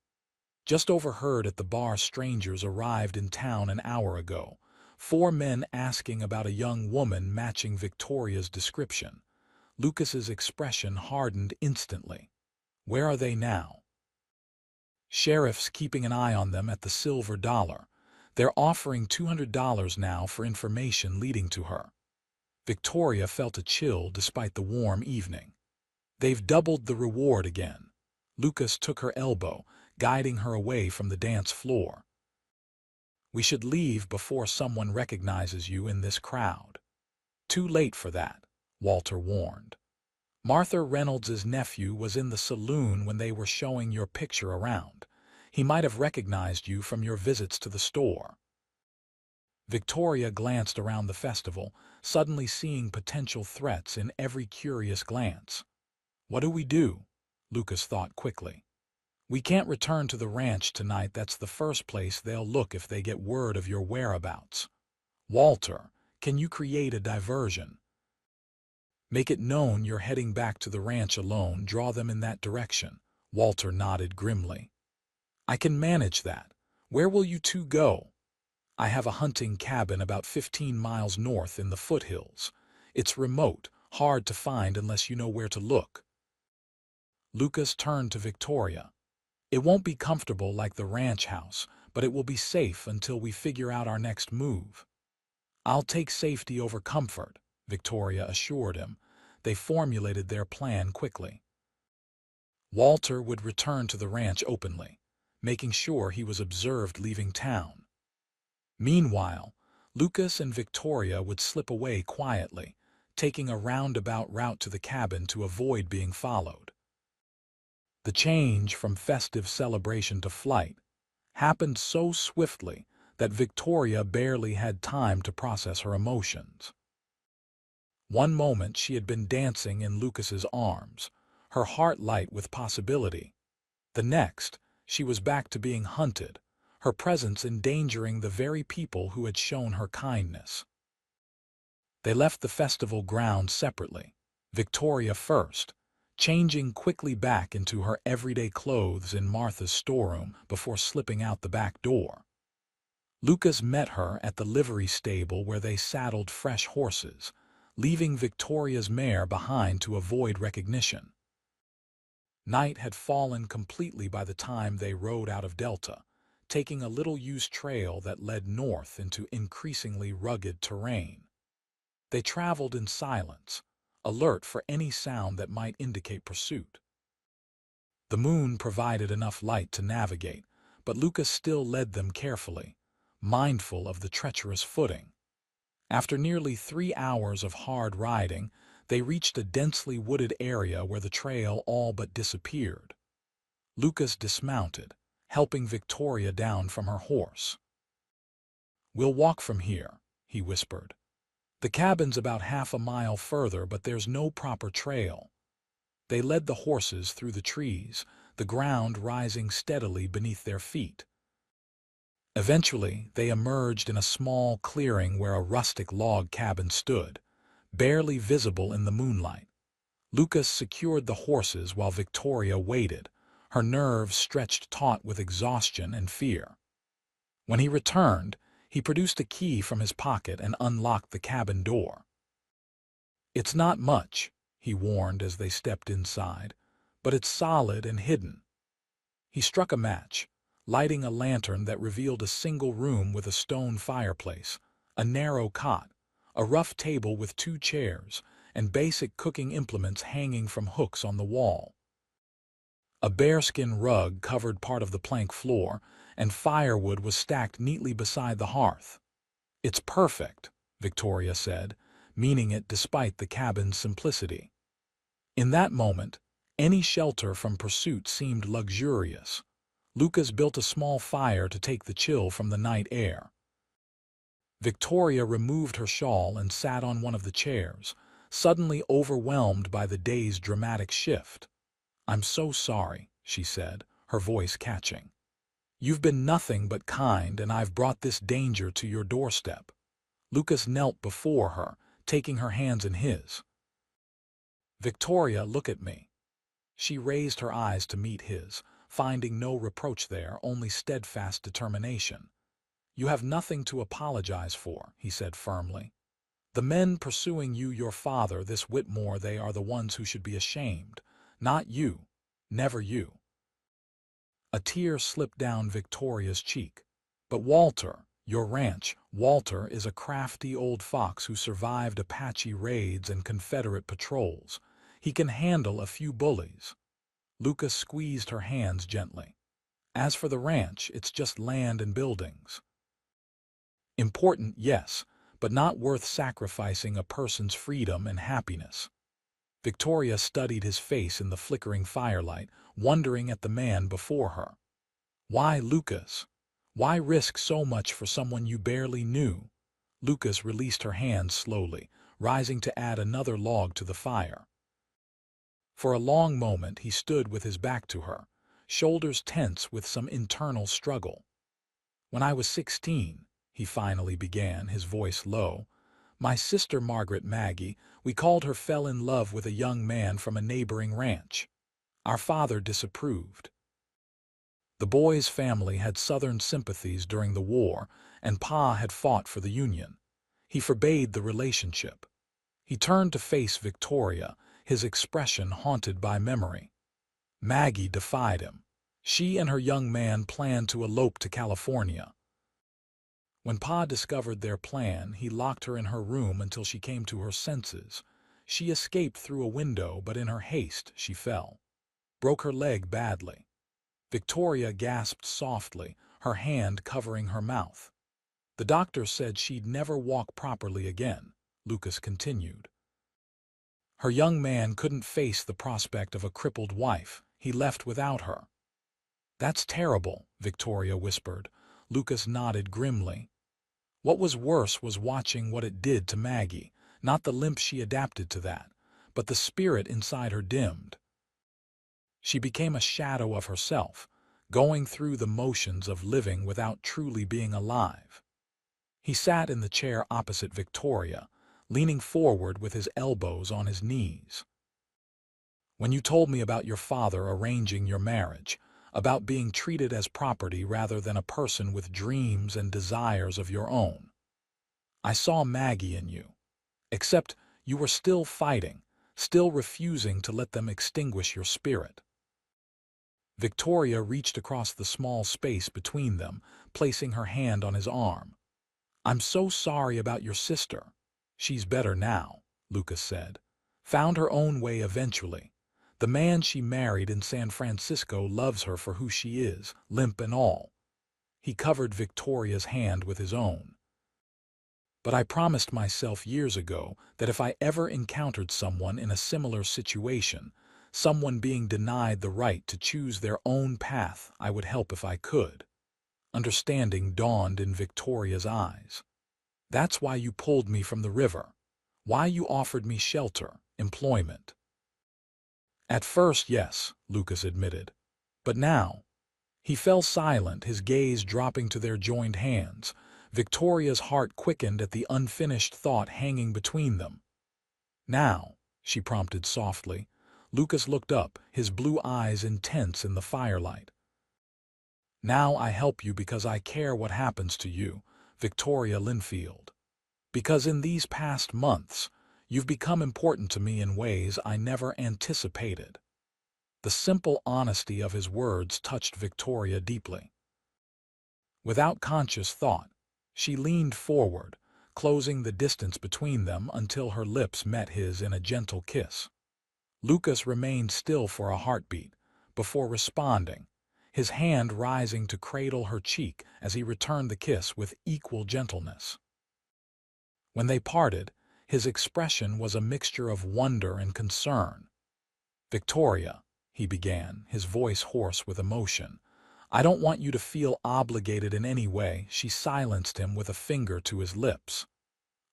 "Just overheard at the bar strangers arrived in town an hour ago, 4 men asking about a young woman matching Victoria's description." Lucas's expression hardened instantly. "Where are they now?" "Sheriff's keeping an eye on them at the Silver Dollar. They're offering $200 now for information leading to her." Victoria felt a chill despite the warm evening. "They've doubled the reward again." Lucas took her elbow, guiding her away from the dance floor. "We should leave before someone recognizes you in this crowd." Too late for that, Walter warned. Martha Reynolds's nephew was in the saloon when they were showing your picture around. He might have recognized you from your visits to the store. Victoria glanced around the festival, suddenly seeing potential threats in every curious glance. What do we do? Lucas thought quickly. We can't return to the ranch tonight. That's the first place they'll look if they get word of your whereabouts. Walter, can you create a diversion? Make it known you're heading back to the ranch alone. Draw them in that direction. Walter nodded grimly. I can manage that. Where will you two go? I have a hunting cabin about 15 miles north in the foothills. It's remote, hard to find unless you know where to look. Lucas turned to Victoria. It won't be comfortable like the ranch house, but it will be safe until we figure out our next move. I'll take safety over comfort, Victoria assured him. They formulated their plan quickly. Walter would return to the ranch openly, making sure he was observed leaving town. Meanwhile, Lucas and Victoria would slip away quietly, taking a roundabout route to the cabin to avoid being followed. The change from festive celebration to flight happened so swiftly that Victoria barely had time to process her emotions. One moment she had been dancing in Lucas's arms, her heart light with possibility. The next, she was back to being hunted, her presence endangering the very people who had shown her kindness. They left the festival grounds separately, Victoria first, changing quickly back into her everyday clothes in Martha's storeroom before slipping out the back door. Lucas met her at the livery stable where they saddled fresh horses, leaving Victoria's mare behind to avoid recognition. Night had fallen completely by the time they rode out of Delta, taking a little-used trail that led north into increasingly rugged terrain. They traveled in silence, alert for any sound that might indicate pursuit. The moon provided enough light to navigate, but Lucas still led them carefully, mindful of the treacherous footing. After nearly 3 hours of hard riding, they reached a densely wooded area where the trail all but disappeared. Lucas dismounted, helping Victoria down from her horse. "We'll walk from here," he whispered. "The cabin's about half a mile further, but there's no proper trail." They led the horses through the trees, the ground rising steadily beneath their feet. Eventually, they emerged in a small clearing where a rustic log cabin stood, barely visible in the moonlight. Lucas secured the horses while Victoria waited, her nerves stretched taut with exhaustion and fear. When he returned, he produced a key from his pocket and unlocked the cabin door. "It's not much," he warned as they stepped inside, "but it's solid and hidden." He struck a match, lighting a lantern that revealed a single room with a stone fireplace, a narrow cot, a rough table with 2 chairs, and basic cooking implements hanging from hooks on the wall. A bearskin rug covered part of the plank floor, and firewood was stacked neatly beside the hearth. "It's perfect," Victoria said, meaning it despite the cabin's simplicity. In that moment, any shelter from pursuit seemed luxurious. Lucas built a small fire to take the chill from the night air. Victoria removed her shawl and sat on one of the chairs, suddenly overwhelmed by the day's dramatic shift. "I'm so sorry," she said, her voice catching. "You've been nothing but kind, and I've brought this danger to your doorstep." Lucas knelt before her, taking her hands in his. "Victoria, look at me." She raised her eyes to meet his, finding no reproach there, only steadfast determination. "You have nothing to apologize for," he said firmly. "The men pursuing you, your father, this Whitmore, they are the ones who should be ashamed. Not you. Never you." A tear slipped down Victoria's cheek. "But Walter, your ranch, Walter is a crafty old fox who survived Apache raids and Confederate patrols. He can handle a few bullies." Lucas squeezed her hands gently. "As for the ranch, it's just land and buildings. Important, yes, but not worth sacrificing a person's freedom and happiness. Victoria studied his face in the flickering firelight, wondering at the man before her. Why, Lucas? Why risk so much for someone you barely knew? Lucas released her hand slowly, rising to add another log to the fire. For a long moment he stood with his back to her, shoulders tense with some internal struggle. When I was 16, he finally began, his voice low, my sister Margaret Maggie, we called her, fell in love with a young man from a neighboring ranch. Our father disapproved. The boy's family had Southern sympathies during the war, and Pa had fought for the Union. He forbade the relationship. He turned to face Victoria, his expression haunted by memory. Maggie defied him. She and her young man planned to elope to California. When Pa discovered their plan, he locked her in her room until she came to her senses. She escaped through a window, but in her haste she fell. Broke her leg badly. Victoria gasped softly, her hand covering her mouth. The doctor said she'd never walk properly again, Lucas continued. Her young man couldn't face the prospect of a crippled wife. He left without her. That's terrible, Victoria whispered. Lucas nodded grimly. What was worse was watching what it did to Maggie, not the limp she adapted to that, but the spirit inside her dimmed. She became a shadow of herself, going through the motions of living without truly being alive. He sat in the chair opposite Victoria, leaning forward with his elbows on his knees. When you told me about your father arranging your marriage, about being treated as property rather than a person with dreams and desires of your own, I saw Maggie in you. Except you were still fighting, still refusing to let them extinguish your spirit. Victoria reached across the small space between them, placing her hand on his arm. I'm so sorry about your sister. She's better now, Lucas said. Found her own way eventually. The man she married in San Francisco loves her for who she is, limp and all. He covered Victoria's hand with his own. But I promised myself years ago that if I ever encountered someone in a similar situation, someone being denied the right to choose their own path, I would help if I could. Understanding dawned in Victoria's eyes. That's why you pulled me from the river. Why you offered me shelter, employment. At first, yes, Lucas admitted. But now, he fell silent, his gaze dropping to their joined hands. Victoria's heart quickened at the unfinished thought hanging between them. Now, she prompted softly. Lucas looked up, his blue eyes intense in the firelight. Now I help you because I care what happens to you, Victoria Linfield. Because in these past months, you've become important to me in ways I never anticipated. The simple honesty of his words touched Victoria deeply. Without conscious thought, she leaned forward, closing the distance between them until her lips met his in a gentle kiss. Lucas remained still for a heartbeat, before responding, his hand rising to cradle her cheek as he returned the kiss with equal gentleness. When they parted, his expression was a mixture of wonder and concern. Victoria, he began, his voice hoarse with emotion, I don't want you to feel obligated in any way. She silenced him with a finger to his lips.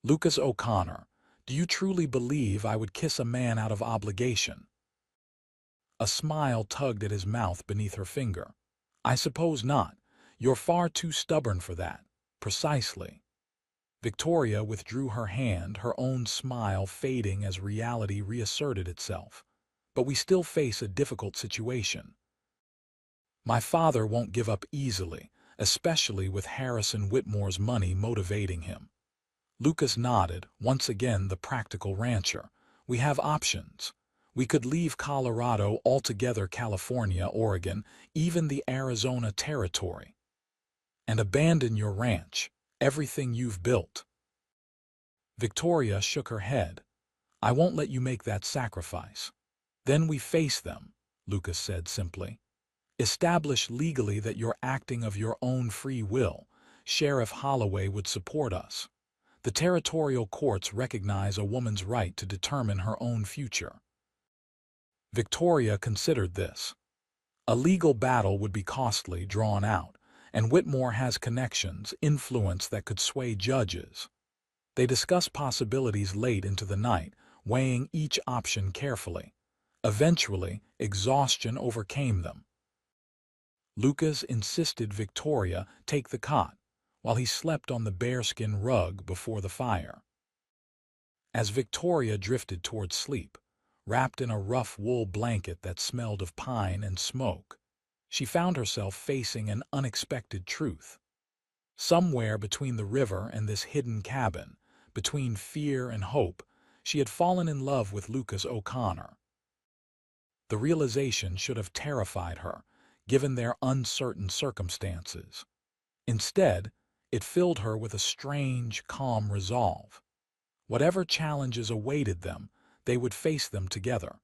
Lucas O'Connor, do you truly believe I would kiss a man out of obligation? A smile tugged at his mouth beneath her finger. I suppose not. You're far too stubborn for that. Precisely. Victoria withdrew her hand, her own smile fading as reality reasserted itself. But we still face a difficult situation. My father won't give up easily, especially with Harrison Whitmore's money motivating him. Lucas nodded, once again the practical rancher. We have options. We could leave Colorado altogether, California, Oregon, even the Arizona territory. And abandon your ranch, everything you've built. Victoria shook her head. I won't let you make that sacrifice. Then we face them, Lucas said simply. Establish legally that you're acting of your own free will. Sheriff Holloway would support us. The territorial courts recognize a woman's right to determine her own future. Victoria considered this. A legal battle would be costly, drawn out, and Whitmore has connections, influence that could sway judges. They discussed possibilities late into the night, weighing each option carefully. Eventually, exhaustion overcame them. Lucas insisted Victoria take the cot, while he slept on the bearskin rug before the fire. As Victoria drifted toward sleep, wrapped in a rough wool blanket that smelled of pine and smoke, she found herself facing an unexpected truth. Somewhere between the river and this hidden cabin, between fear and hope, she had fallen in love with Lucas O'Connor. The realization should have terrified her, given their uncertain circumstances. Instead, it filled her with a strange, calm resolve. Whatever challenges awaited them, they would face them together.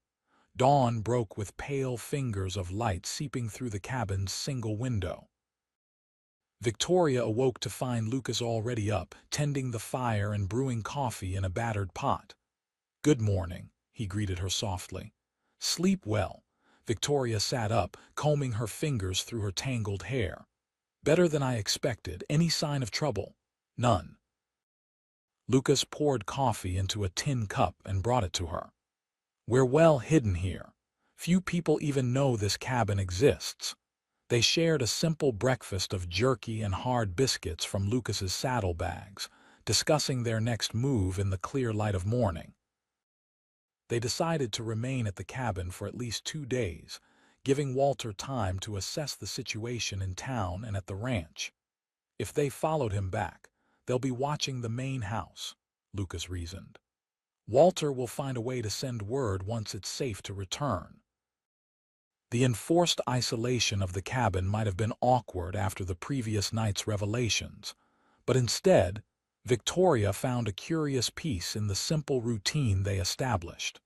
Dawn broke with pale fingers of light seeping through the cabin's single window. Victoria awoke to find Lucas already up, tending the fire and brewing coffee in a battered pot. "Good morning," he greeted her softly. "Sleep well." Victoria sat up, combing her fingers through her tangled hair. "Better than I expected. Any sign of trouble?" "None." Lucas poured coffee into a tin cup and brought it to her. "We're well hidden here. Few people even know this cabin exists." They shared a simple breakfast of jerky and hard biscuits from Lucas's saddlebags, discussing their next move in the clear light of morning. They decided to remain at the cabin for at least 2 days, giving Walter time to assess the situation in town and at the ranch. If they followed him back, they'll be watching the main house, Lucas reasoned. Walter will find a way to send word once it's safe to return. The enforced isolation of the cabin might have been awkward after the previous night's revelations, but instead, Victoria found a curious peace in the simple routine they established.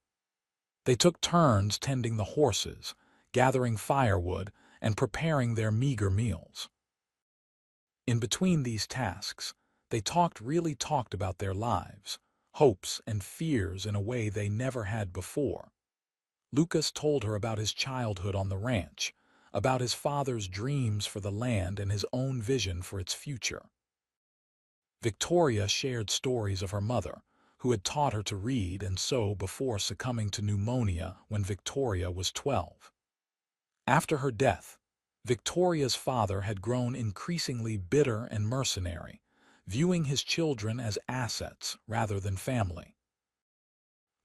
They took turns tending the horses, gathering firewood, and preparing their meager meals. In between these tasks, they really talked about their lives, hopes and fears in a way they never had before. Lucas told her about his childhood on the ranch, about his father's dreams for the land and his own vision for its future. Victoria shared stories of her mother, who had taught her to read and sew before succumbing to pneumonia when Victoria was 12. After her death, Victoria's father had grown increasingly bitter and mercenary, viewing his children as assets rather than family.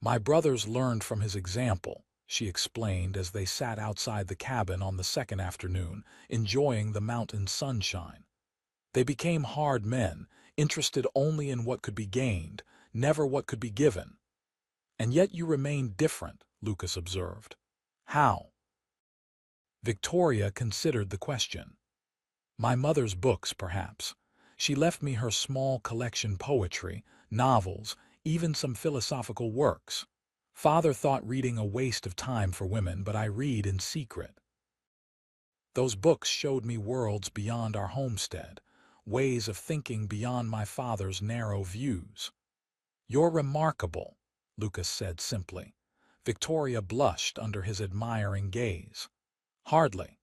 "My brothers learned from his example," she explained as they sat outside the cabin on the second afternoon, enjoying the mountain sunshine. "They became hard men, interested only in what could be gained, never what could be given." "And yet you remained different," Lucas observed. "How?" Victoria considered the question. "My mother's books, perhaps. She left me her small collection poetry, novels, even some philosophical works. Father thought reading a waste of time for women, but I read in secret. Those books showed me worlds beyond our homestead, ways of thinking beyond my father's narrow views." "You're remarkable," Lucas said simply. Victoria blushed under his admiring gaze. "Hardly.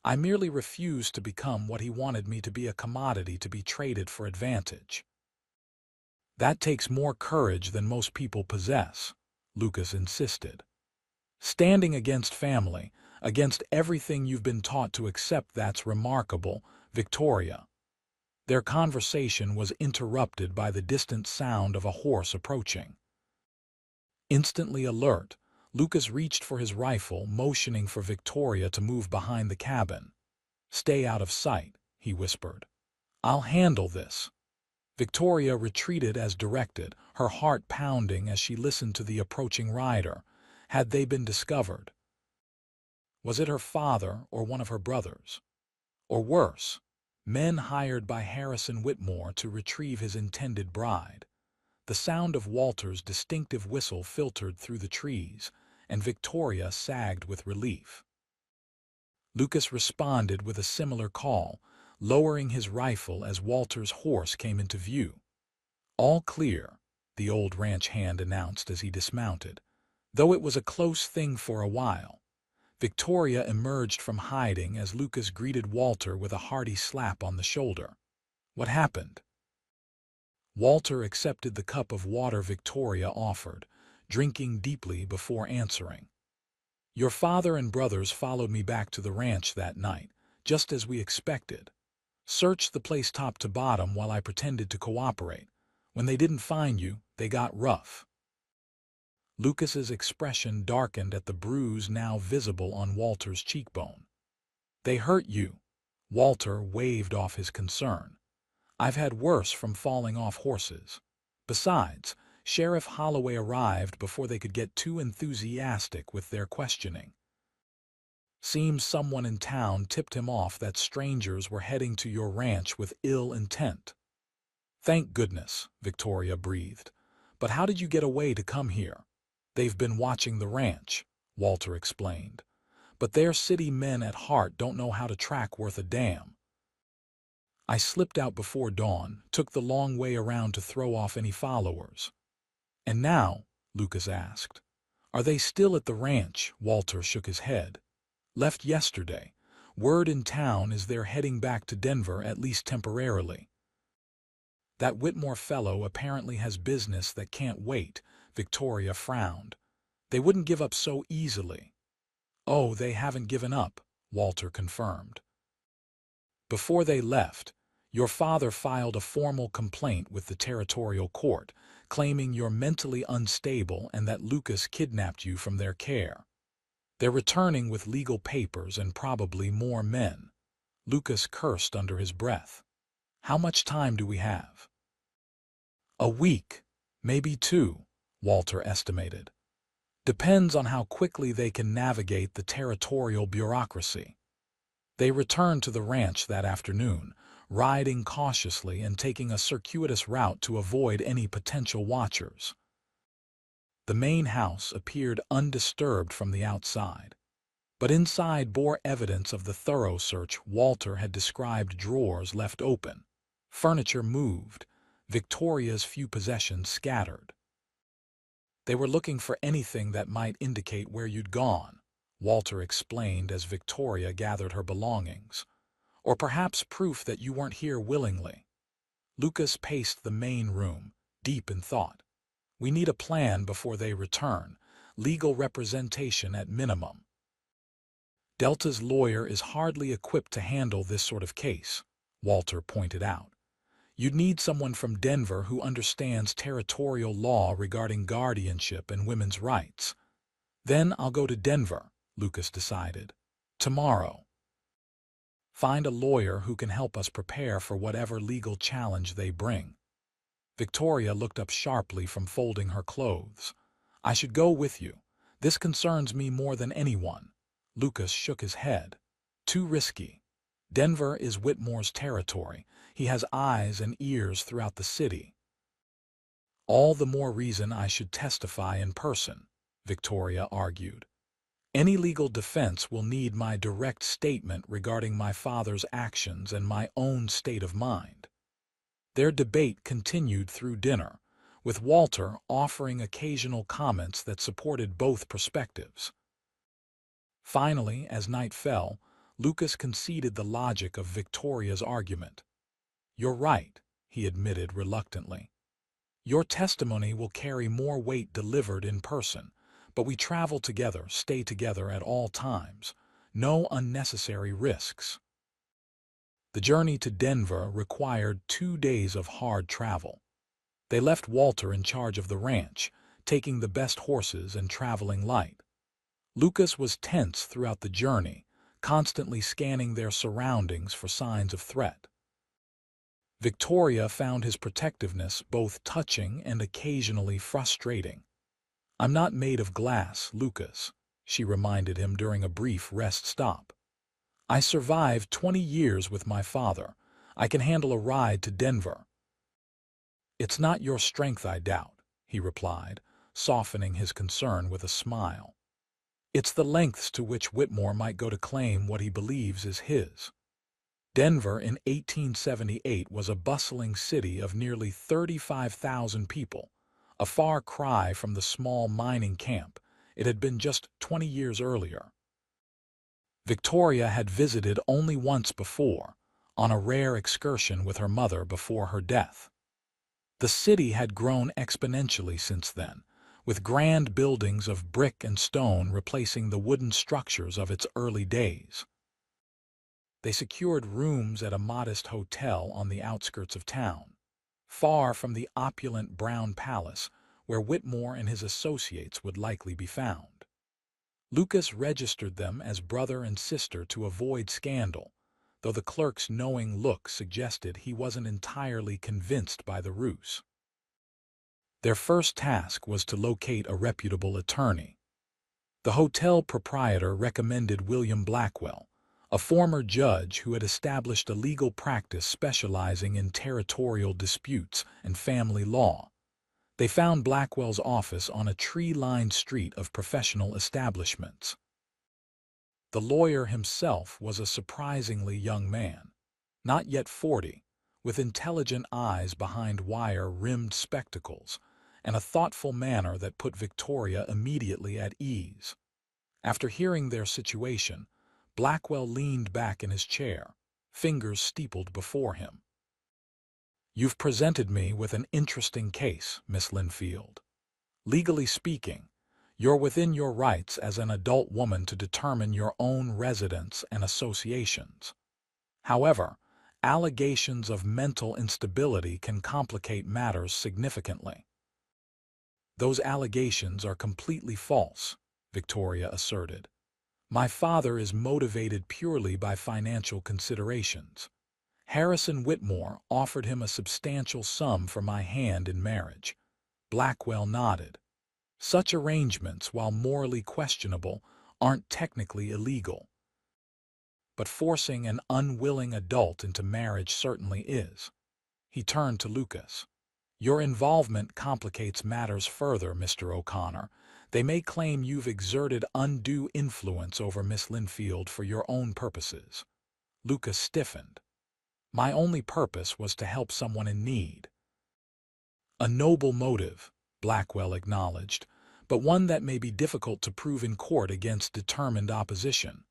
I merely refused to become what he wanted me to be, a commodity to be traded for advantage." "That takes more courage than most people possess," Lucas insisted. "Standing against family, against everything you've been taught to accept, that's remarkable, Victoria." Their conversation was interrupted by the distant sound of a horse approaching. Instantly alert, Lucas reached for his rifle, motioning for Victoria to move behind the cabin. "Stay out of sight," he whispered. "I'll handle this." Victoria retreated as directed, her heart pounding as she listened to the approaching rider. Had they been discovered? Was it her father or one of her brothers? Or worse, men hired by Harrison Whitmore to retrieve his intended bride? The sound of Walter's distinctive whistle filtered through the trees, and Victoria sagged with relief. Lucas responded with a similar call, lowering his rifle as Walter's horse came into view. All clear, the old ranch hand announced as he dismounted. Though it was a close thing for a while, Victoria emerged from hiding as Lucas greeted Walter with a hearty slap on the shoulder. What happened? Walter accepted the cup of water Victoria offered, drinking deeply before answering. Your father and brothers followed me back to the ranch that night, just as we expected. Searched the place top to bottom while I pretended to cooperate. When they didn't find you, they got rough. Lucas's expression darkened at the bruise now visible on Walter's cheekbone. They hurt you. Walter waved off his concern. I've had worse from falling off horses. Besides, Sheriff Holloway arrived before they could get too enthusiastic with their questioning. Seems someone in town tipped him off that strangers were heading to your ranch with ill intent. Thank goodness, Victoria breathed. But how did you get away to come here? They've been watching the ranch, Walter explained. But their city men at heart don't know how to track worth a damn. I slipped out before dawn, took the long way around to throw off any followers. And now, Lucas asked, are they still at the ranch? Walter shook his head. Left yesterday. Word in town is they're heading back to Denver, at least temporarily. That Whitmore fellow apparently has business that can't wait, Victoria frowned. They wouldn't give up so easily. Oh, they haven't given up, Walter confirmed. Before they left, your father filed a formal complaint with the territorial court, claiming you're mentally unstable and that Lucas kidnapped you from their care. They're returning with legal papers and probably more men. Lucas cursed under his breath. How much time do we have? A week, maybe 2, Walter estimated. Depends on how quickly they can navigate the territorial bureaucracy. They returned to the ranch that afternoon, riding cautiously and taking a circuitous route to avoid any potential watchers. The main house appeared undisturbed from the outside, but inside bore evidence of the thorough search Walter had described: drawers left open, furniture moved, Victoria's few possessions scattered. They were looking for anything that might indicate where you'd gone, Walter explained as Victoria gathered her belongings. Or perhaps proof that you weren't here willingly. Lucas paced the main room, deep in thought. We need a plan before they return, legal representation at minimum. Delta's lawyer is hardly equipped to handle this sort of case, Walter pointed out. You'd need someone from Denver who understands territorial law regarding guardianship and women's rights. Then I'll go to Denver, Lucas decided. Tomorrow. Find a lawyer who can help us prepare for whatever legal challenge they bring. Victoria looked up sharply from folding her clothes. I should go with you. This concerns me more than anyone. Lucas shook his head. Too risky. Denver is Whitmore's territory. He has eyes and ears throughout the city. All the more reason I should testify in person, Victoria argued. Any legal defense will need my direct statement regarding my father's actions and my own state of mind. Their debate continued through dinner, with Walter offering occasional comments that supported both perspectives. Finally, as night fell, Lucas conceded the logic of Victoria's argument. You're right, he admitted reluctantly. Your testimony will carry more weight delivered in person, but we travel together, stay together at all times. No unnecessary risks. The journey to Denver required 2 days of hard travel. They left Walter in charge of the ranch, taking the best horses and traveling light. Lucas was tense throughout the journey, constantly scanning their surroundings for signs of threat. Victoria found his protectiveness both touching and occasionally frustrating. I'm not made of glass, Lucas, she reminded him during a brief rest stop. I survived 20 years with my father. I can handle a ride to Denver. It's not your strength I doubt, he replied, softening his concern with a smile. It's the lengths to which Whitmore might go to claim what he believes is his. Denver in 1878 was a bustling city of nearly 35,000 people, a far cry from the small mining camp it had been just 20 years earlier. Victoria had visited only once before, on a rare excursion with her mother before her death. The city had grown exponentially since then, with grand buildings of brick and stone replacing the wooden structures of its early days. They secured rooms at a modest hotel on the outskirts of town, far from the opulent Brown Palace where Whitmore and his associates would likely be found. Lucas registered them as brother and sister to avoid scandal, though the clerk's knowing look suggested he wasn't entirely convinced by the ruse. Their first task was to locate a reputable attorney. The hotel proprietor recommended William Blackwell, a former judge who had established a legal practice specializing in territorial disputes and family law. They found Blackwell's office on a tree-lined street of professional establishments. The lawyer himself was a surprisingly young man, not yet 40, with intelligent eyes behind wire-rimmed spectacles and a thoughtful manner that put Victoria immediately at ease. After hearing their situation, Blackwell leaned back in his chair, fingers steepled before him. "You've presented me with an interesting case, Miss Linfield. Legally speaking, you're within your rights as an adult woman to determine your own residence and associations. However, allegations of mental instability can complicate matters significantly." "Those allegations are completely false," Victoria asserted. "My father is motivated purely by financial considerations. Harrison Whitmore offered him a substantial sum for my hand in marriage." Blackwell nodded. "Such arrangements, while morally questionable, aren't technically illegal. But forcing an unwilling adult into marriage certainly is." He turned to Lucas. "Your involvement complicates matters further, Mr. O'Connor. They may claim you've exerted undue influence over Miss Linfield for your own purposes." Lucas stiffened. "My only purpose was to help someone in need." "A noble motive," Blackwell acknowledged, "but one that may be difficult to prove in court against determined opposition.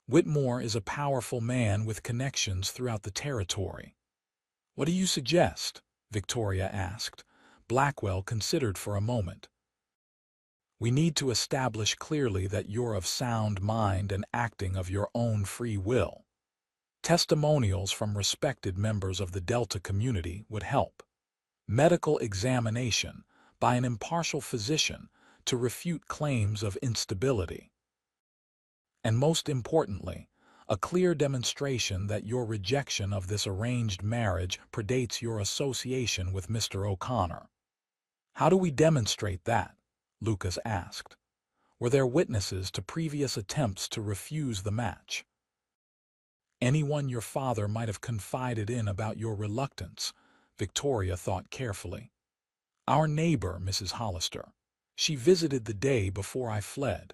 Whitmore is a powerful man with connections throughout the territory." "What do you suggest?" Victoria asked. Blackwell considered for a moment. "We need to establish clearly that you're of sound mind and acting of your own free will. Testimonials from respected members of the Delta community would help. Medical examination by an impartial physician to refute claims of instability. And most importantly, a clear demonstration that your rejection of this arranged marriage predates your association with Mr. O'Connor." "How do we demonstrate that?" Lucas asked. "Were there witnesses to previous attempts to refuse the match?" "Anyone your father might have confided in about your reluctance," Victoria thought carefully. "Our neighbor, Mrs. Hollister. She visited the day before I fled.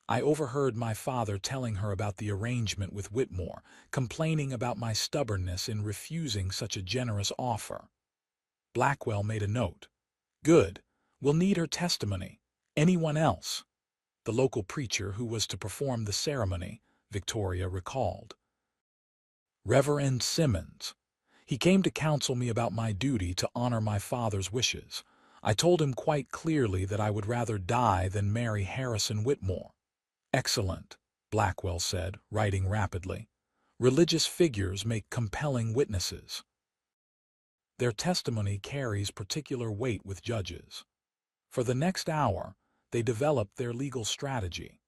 I overheard my father telling her about the arrangement with Whitmore, complaining about my stubbornness in refusing such a generous offer." Blackwell made a note. "Good. We'll need her testimony. Anyone else?" "The local preacher who was to perform the ceremony," Victoria recalled. "Reverend Simmons. He came to counsel me about my duty to honor my father's wishes. I told him quite clearly that I would rather die than marry Harrison Whitmore." "Excellent," Blackwell said, writing rapidly. "Religious figures make compelling witnesses. Their testimony carries particular weight with judges." For the next hour, they developed their legal strategy.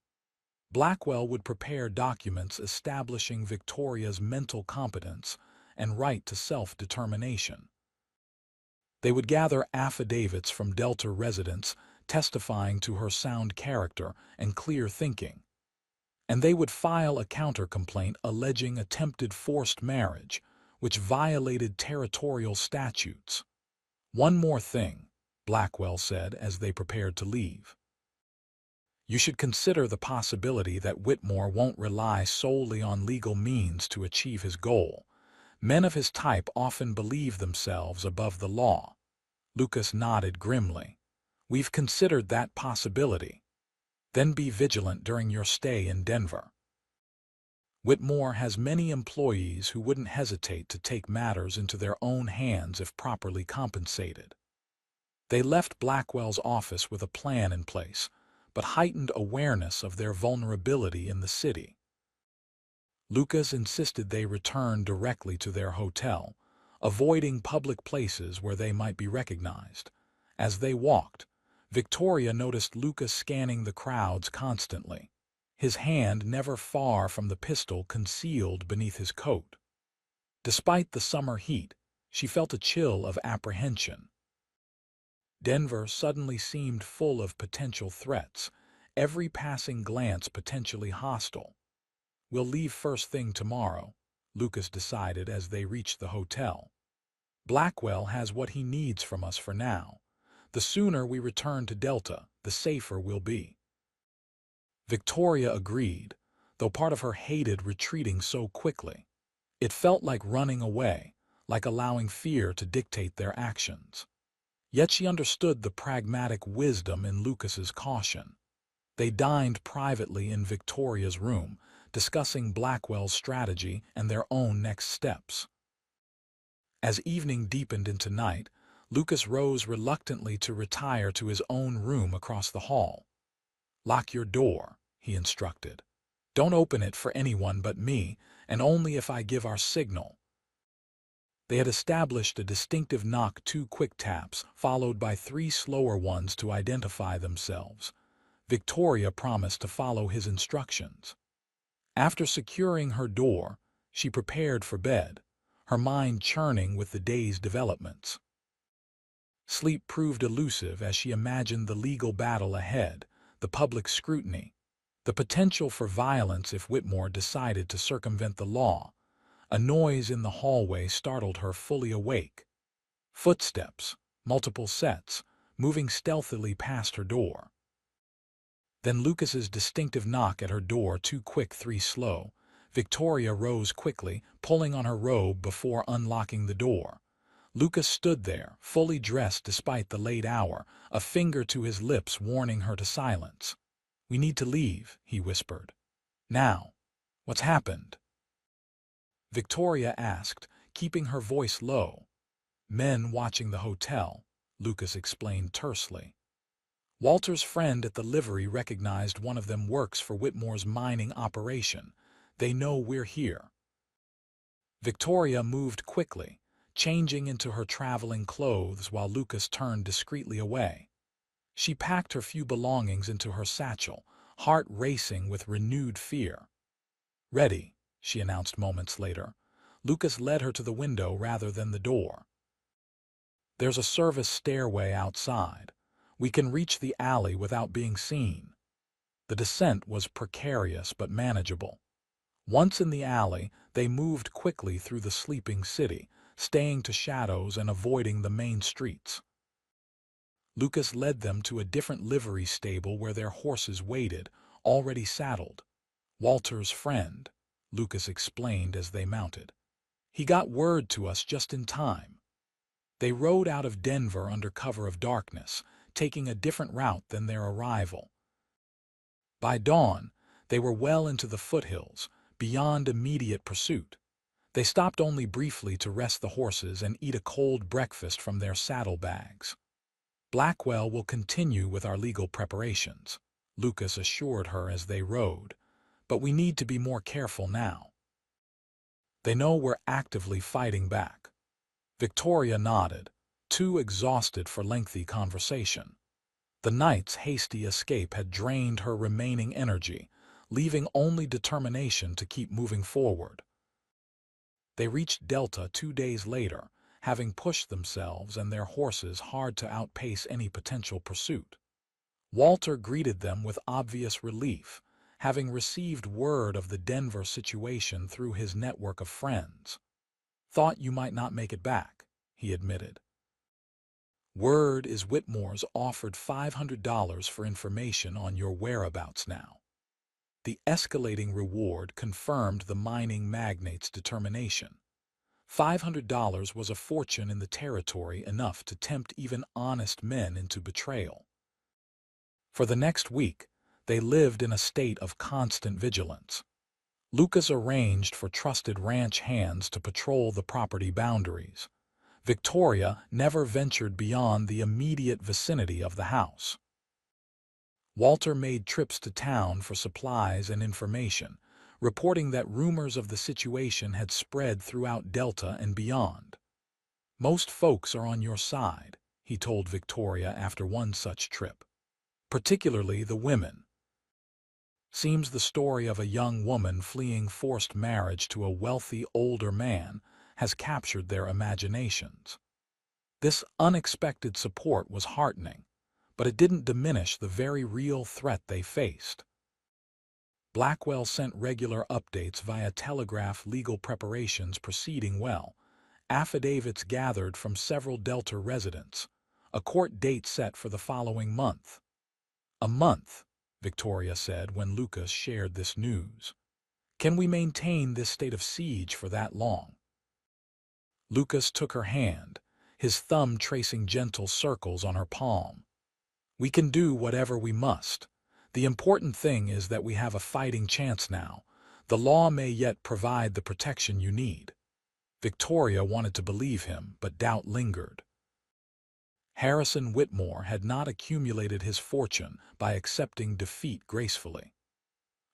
Blackwell would prepare documents establishing Victoria's mental competence and right to self-determination. They would gather affidavits from Delta residents testifying to her sound character and clear thinking. And they would file a counter-complaint alleging attempted forced marriage, which violated territorial statutes. "One more thing," Blackwell said as they prepared to leave. You should consider the possibility that Whitmore won't rely solely on legal means to achieve his goal. Men of his type often believe themselves above the law. Lucas nodded grimly. We've considered that possibility. Then be vigilant during your stay in Denver. Whitmore has many employees who wouldn't hesitate to take matters into their own hands if properly compensated. They left Blackwell's office with a plan in place, but heightened awareness of their vulnerability in the city. Lucas insisted they return directly to their hotel, avoiding public places where they might be recognized. As they walked, Victoria noticed Lucas scanning the crowds constantly, his hand never far from the pistol concealed beneath his coat. Despite the summer heat, she felt a chill of apprehension. Denver suddenly seemed full of potential threats, every passing glance potentially hostile. We'll leave first thing tomorrow, Lucas decided as they reached the hotel. Blackwell has what he needs from us for now. The sooner we return to Delta, the safer we'll be. Victoria agreed, though part of her hated retreating so quickly. It felt like running away, like allowing fear to dictate their actions. Yet she understood the pragmatic wisdom in Lucas's caution. They dined privately in Victoria's room, discussing Blackwell's strategy and their own next steps. As evening deepened into night, Lucas rose reluctantly to retire to his own room across the hall. "Lock your door," he instructed. "Don't open it for anyone but me, and only if I give our signal." They had established a distinctive knock, 2 quick taps, followed by 3 slower ones to identify themselves. Victoria promised to follow his instructions. After securing her door, she prepared for bed, her mind churning with the day's developments. Sleep proved elusive as she imagined the legal battle ahead, the public scrutiny, the potential for violence if Whitmore decided to circumvent the law. A noise in the hallway startled her fully awake. Footsteps, multiple sets, moving stealthily past her door. Then Lucas's distinctive knock at her door, 2 quick, 3 slow. Victoria rose quickly, pulling on her robe before unlocking the door. Lucas stood there, fully dressed despite the late hour, a finger to his lips warning her to silence. "We need to leave," he whispered. "Now. What's happened?" Victoria asked, keeping her voice low. "Men watching the hotel," Lucas explained tersely. "Walter's friend at the livery recognized one of them works for Whitmore's mining operation. They know we're here." Victoria moved quickly, changing into her traveling clothes while Lucas turned discreetly away. She packed her few belongings into her satchel, heart racing with renewed fear. "Ready," she announced moments later. Lucas led her to the window rather than the door. "There's a service stairway outside. We can reach the alley without being seen." The descent was precarious but manageable. Once in the alley, they moved quickly through the sleeping city, staying to shadows and avoiding the main streets. Lucas led them to a different livery stable where their horses waited, already saddled. "Walter's friend," Lucas explained as they mounted. "He got word to us just in time." They rode out of Denver under cover of darkness, taking a different route than their arrival. By dawn, they were well into the foothills, beyond immediate pursuit. They stopped only briefly to rest the horses and eat a cold breakfast from their saddlebags. "Blackwell will continue with our legal preparations," Lucas assured her as they rode, "but we need to be more careful now. They know we're actively fighting back." Victoria nodded, too exhausted for lengthy conversation. The night's hasty escape had drained her remaining energy, leaving only determination to keep moving forward. They reached Delta 2 days later, having pushed themselves and their horses hard to outpace any potential pursuit. Walter greeted them with obvious relief, having received word of the Denver situation through his network of friends. "Thought you might not make it back," he admitted. Word is Whitmore's offered $500 for information on your whereabouts now. The escalating reward confirmed the mining magnate's determination. $500 was a fortune in the territory, enough to tempt even honest men into betrayal. For the next week, they lived in a state of constant vigilance. Lucas arranged for trusted ranch hands to patrol the property boundaries. Victoria never ventured beyond the immediate vicinity of the house. Walter made trips to town for supplies and information, reporting that rumors of the situation had spread throughout Delta and beyond. "Most folks are on your side," he told Victoria after one such trip. "Particularly the women. Seems the story of a young woman fleeing forced marriage to a wealthy older man has captured their imaginations." This unexpected support was heartening, but it didn't diminish the very real threat they faced. Blackwell sent regular updates via telegraph, legal preparations proceeding well, affidavits gathered from several Delta residents, a court date set for the following month. "A month," Victoria said when Lucas shared this news. "Can we maintain this state of siege for that long?" Lucas took her hand, his thumb tracing gentle circles on her palm. "We can do whatever we must. The important thing is that we have a fighting chance now. The law may yet provide the protection you need." Victoria wanted to believe him, but doubt lingered. Harrison Whitmore had not accumulated his fortune by accepting defeat gracefully.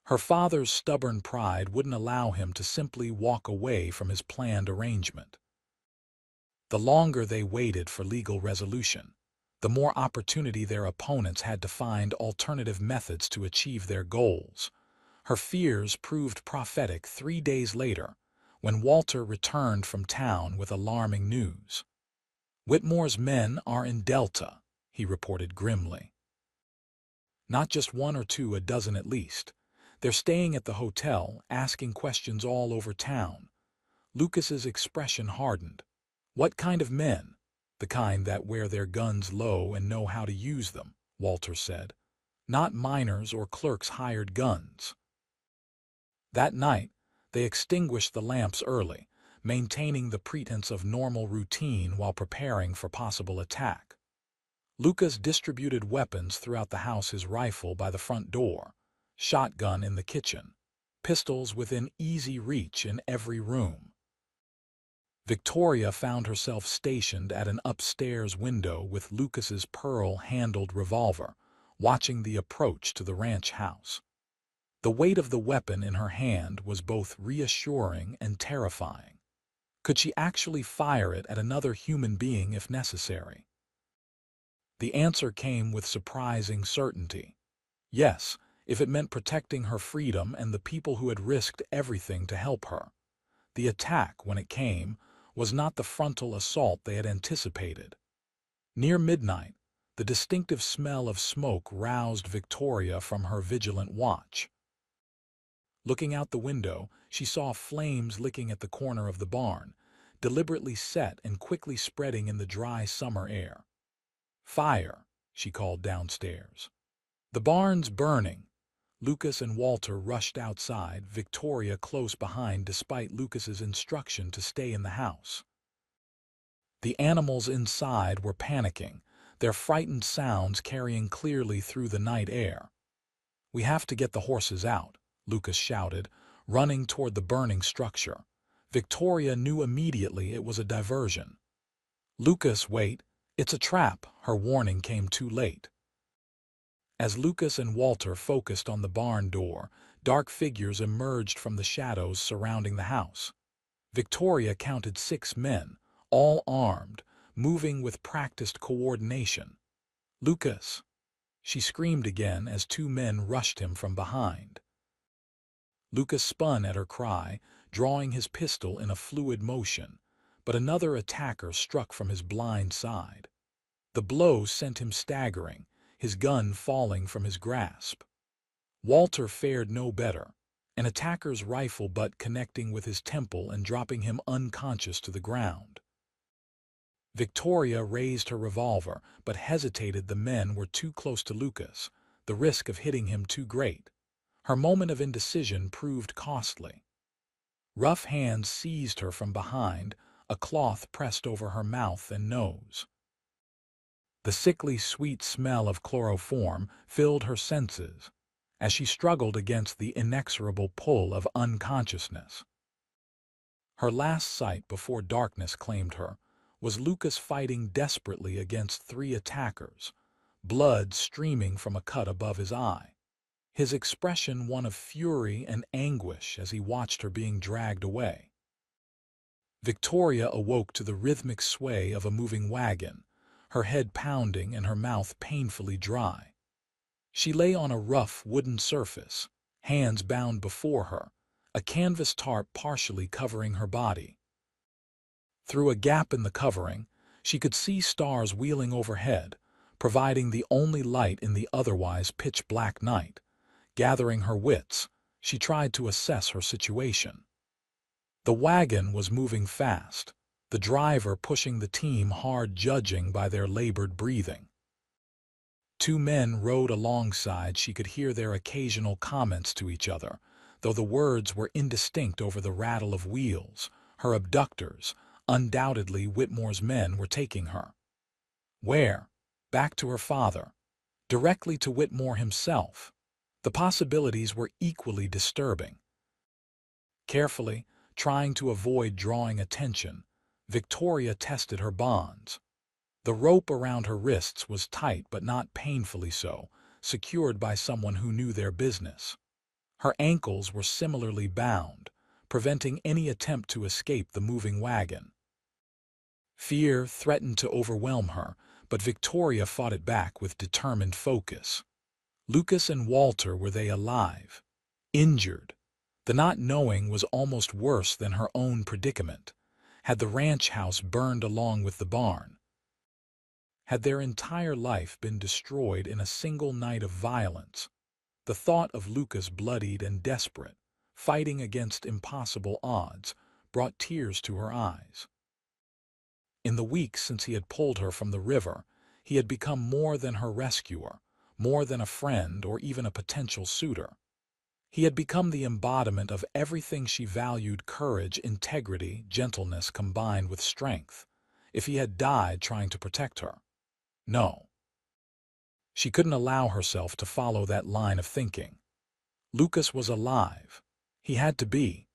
Her father's stubborn pride wouldn't allow him to simply walk away from his planned arrangement. The longer they waited for legal resolution, the more opportunity their opponents had to find alternative methods to achieve their goals. Her fears proved prophetic 3 days later, when Walter returned from town with alarming news. "Whitmore's men are in Delta," he reported grimly. "Not just one or two, a dozen at least. They're staying at the hotel, asking questions all over town." Lucas's expression hardened. "What kind of men?" "The kind that wear their guns low and know how to use them," Walter said. "Not miners or clerks' hired guns." That night, they extinguished the lamps early, maintaining the pretense of normal routine while preparing for possible attack. Lucas distributed weapons throughout the house, his rifle by the front door, shotgun in the kitchen, pistols within easy reach in every room. Victoria found herself stationed at an upstairs window with Lucas's pearl-handled revolver, watching the approach to the ranch house. The weight of the weapon in her hand was both reassuring and terrifying. Could she actually fire it at another human being if necessary? The answer came with surprising certainty. Yes, if it meant protecting her freedom and the people who had risked everything to help her. The attack, when it came, was not the frontal assault they had anticipated. Near midnight, the distinctive smell of smoke roused Victoria from her vigilant watch. Looking out the window, she saw flames licking at the corner of the barn, deliberately set and quickly spreading in the dry summer air. "Fire," she called downstairs. "The barn's burning." Lucas and Walter rushed outside, Victoria close behind despite Lucas's instruction to stay in the house. The animals inside were panicking, their frightened sounds carrying clearly through the night air. "We have to get the horses out," Lucas shouted, running toward the burning structure. Victoria knew immediately it was a diversion. "Lucas, wait! It's a trap!" Her warning came too late. As Lucas and Walter focused on the barn door, dark figures emerged from the shadows surrounding the house. Victoria counted 6 men, all armed, moving with practiced coordination. "Lucas!" she screamed again as 2 men rushed him from behind. Lucas spun at her cry, drawing his pistol in a fluid motion, but another attacker struck from his blind side. The blow sent him staggering, his gun falling from his grasp. Walter fared no better, an attacker's rifle butt connecting with his temple and dropping him unconscious to the ground. Victoria raised her revolver, but hesitated. The men were too close to Lucas, the risk of hitting him too great. Her moment of indecision proved costly. Rough hands seized her from behind, a cloth pressed over her mouth and nose. The sickly sweet smell of chloroform filled her senses as she struggled against the inexorable pull of unconsciousness. Her last sight before darkness claimed her was Lucas fighting desperately against three attackers, blood streaming from a cut above his eye. His expression one of fury and anguish as he watched her being dragged away. Victoria awoke to the rhythmic sway of a moving wagon, her head pounding and her mouth painfully dry. She lay on a rough wooden surface, hands bound before her, a canvas tarp partially covering her body. Through a gap in the covering, she could see stars wheeling overhead, providing the only light in the otherwise pitch-black night. Gathering her wits, she tried to assess her situation. The wagon was moving fast, the driver pushing the team hard, judging by their labored breathing. Two men rode alongside. She could hear their occasional comments to each other, though the words were indistinct over the rattle of wheels. Her abductors, undoubtedly Whitmore's men, were taking her. Where? Back to her father. Directly to Whitmore himself. The possibilities were equally disturbing. Carefully, trying to avoid drawing attention, Victoria tested her bonds. The rope around her wrists was tight but not painfully so, secured by someone who knew their business. Her ankles were similarly bound, preventing any attempt to escape the moving wagon. Fear threatened to overwhelm her, but Victoria fought it back with determined focus. Lucas and Walter, were they alive? Injured? The not knowing was almost worse than her own predicament. Had the ranch house burned along with the barn? Had their entire life been destroyed in a single night of violence? The thought of Lucas, bloodied and desperate, fighting against impossible odds, brought tears to her eyes. In the weeks since he had pulled her from the river, he had become more than her rescuer, more than a friend or even a potential suitor. He had become the embodiment of everything she valued: courage, integrity, gentleness combined with strength. If he had died trying to protect her, no. She couldn't allow herself to follow that line of thinking. Lucas was alive. He had to be.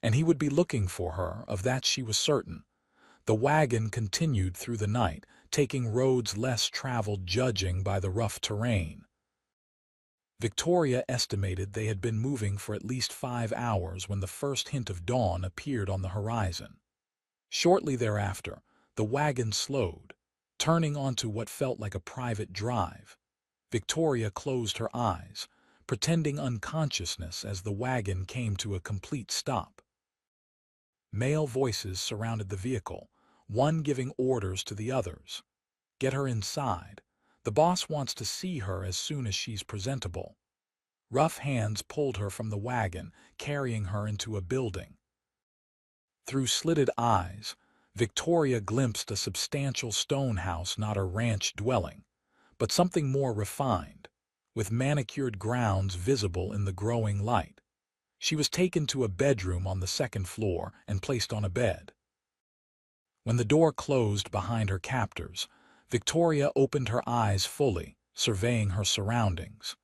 And he would be looking for her, of that she was certain. The wagon continued through the night, taking roads less traveled, judging by the rough terrain. Victoria estimated they had been moving for at least 5 hours when the first hint of dawn appeared on the horizon. Shortly thereafter, the wagon slowed, turning onto what felt like a private drive. Victoria closed her eyes, pretending unconsciousness as the wagon came to a complete stop. Male voices surrounded the vehicle, one giving orders to the others. Get her inside. The boss wants to see her as soon as she's presentable. Rough hands pulled her from the wagon, carrying her into a building. Through slitted eyes, Victoria glimpsed a substantial stone house, not a ranch dwelling, but something more refined, with manicured grounds visible in the growing light. She was taken to a bedroom on the second floor and placed on a bed. When the door closed behind her captors, Victoria opened her eyes fully, surveying her surroundings.